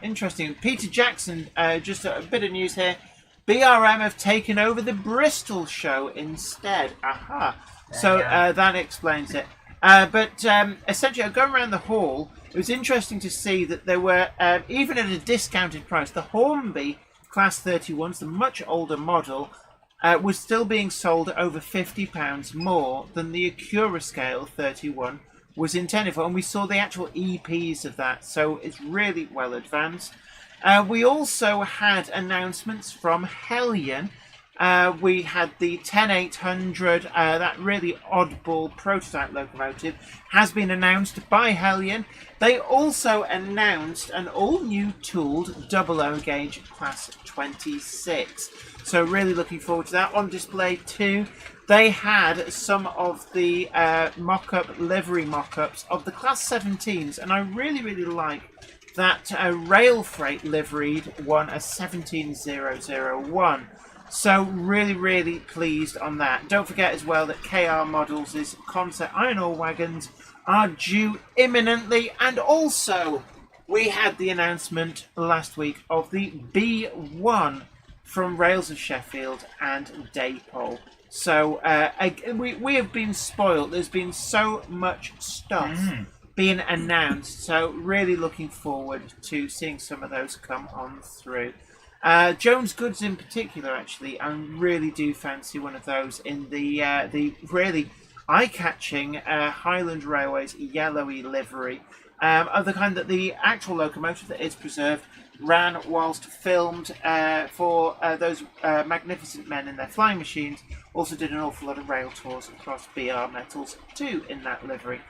interesting. Peter Jackson, just a bit of news here. BRM have taken over the Bristol show instead. So that explains it. But essentially, going around the hall, it was interesting to see that there were, even at a discounted price, the Hornby Class 31s, the much older model, was still being sold at over £50 more than the Accurascale 31 was intended for. And we saw the actual EPs of that, so it's really well advanced. We also had announcements from Hellion. We had the 10800, that really oddball prototype locomotive, has been announced by Hellion. They also announced an all-new tooled 00 gauge Class 26. So really looking forward to that. On display too, they had some of the livery mock-ups of the Class 17s, and I really, really like that rail freight liveried one, a 17001. So really, really pleased on that. Don't forget as well that KR Models' concept iron ore wagons are due imminently. And also, we had the announcement last week of the B1 from Rails of Sheffield and Daypole. So we have been spoiled. There's been so much stuff being announced. So really looking forward to seeing some of those come on through. Jones Goods in particular, actually, I really do fancy one of those in the really eye-catching Highland Railways yellowy livery, of the kind that the actual locomotive that is preserved ran whilst filmed for those magnificent men in their flying machines. Also did an awful lot of rail tours across BR Metals too in that livery.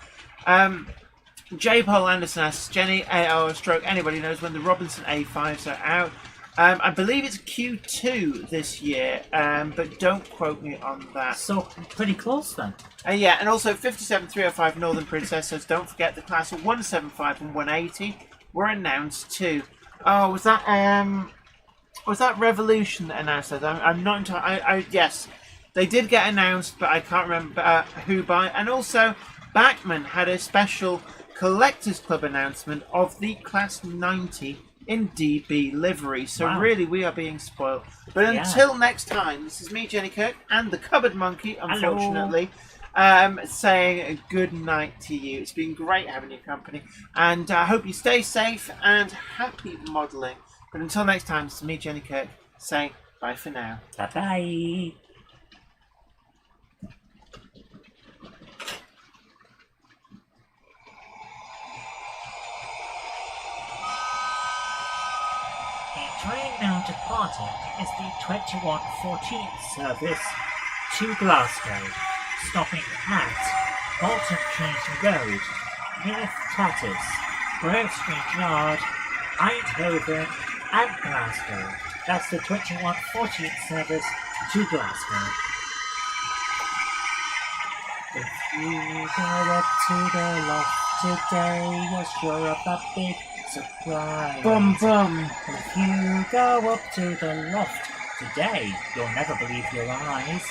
J. Paul Anderson asks, Jenny, AR stroke, anybody knows when the Robinson A5s are out? I believe it's Q2 this year, but don't quote me on that. So pretty close then. Yeah, and also 57305 Northern Princess says, don't forget the class of 175 and 180 were announced too. Oh, was that Revolution that announced that? I'm not entirely. Yes, they did get announced, but I can't remember who by. And also, Bachmann had a special Collectors Club announcement of the Class 90 in DB livery. So Wow. really, we are being spoiled. But until next time, this is me, Jenny Kirk, and the Cupboard Monkey, unfortunately, saying a good night to you. It's been great having your company, and I hope you stay safe and happy modelling. But until next time, this is me, Jenny Kirk, saying bye for now. Bye-bye. The train now departing is the 2114 service to Glasgow, stopping at Bolton Keynes Road, Neath Tatters, Grove Street Yard, Eindhoven and Glasgow. That's the 2114 service to Glasgow. If you go up to the loft today, you're sure of a big surprise. Bum bum. If you go up to the loft today, you'll never believe your eyes.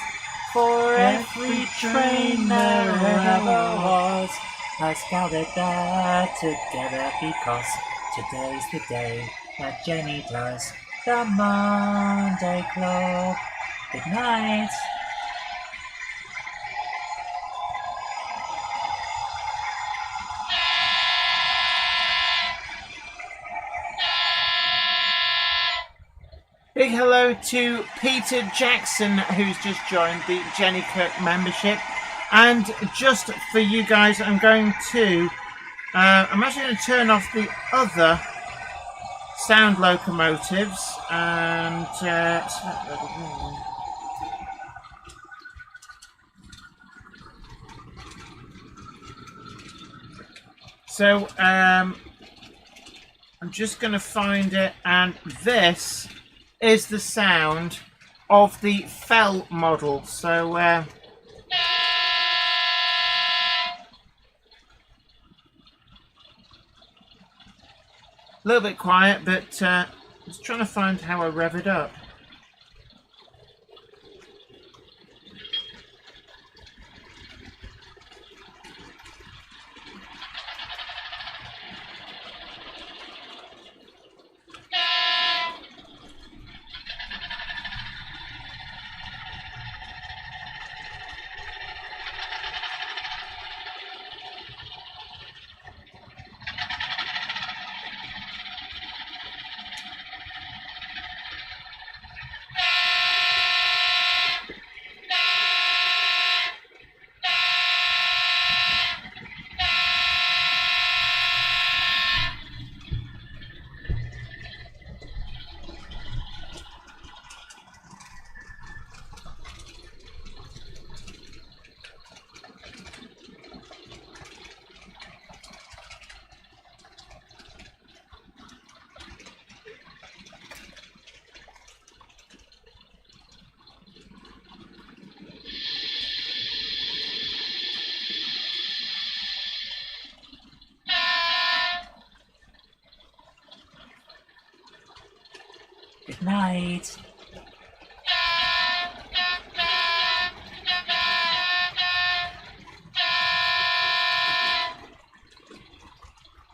For every train there ever was has gathered there together because today's the day that Jenny does the Monday Club. Good night. Big hello to Peter Jackson, who's just joined the Jenny Kirk membership. And just for you guys, I'm going to... I'm actually going to turn off the other sound locomotives. And... so, I'm just going to find it, and this is the sound of the Fell model. So, a little bit quiet, but just trying to find how I rev it up. Good night.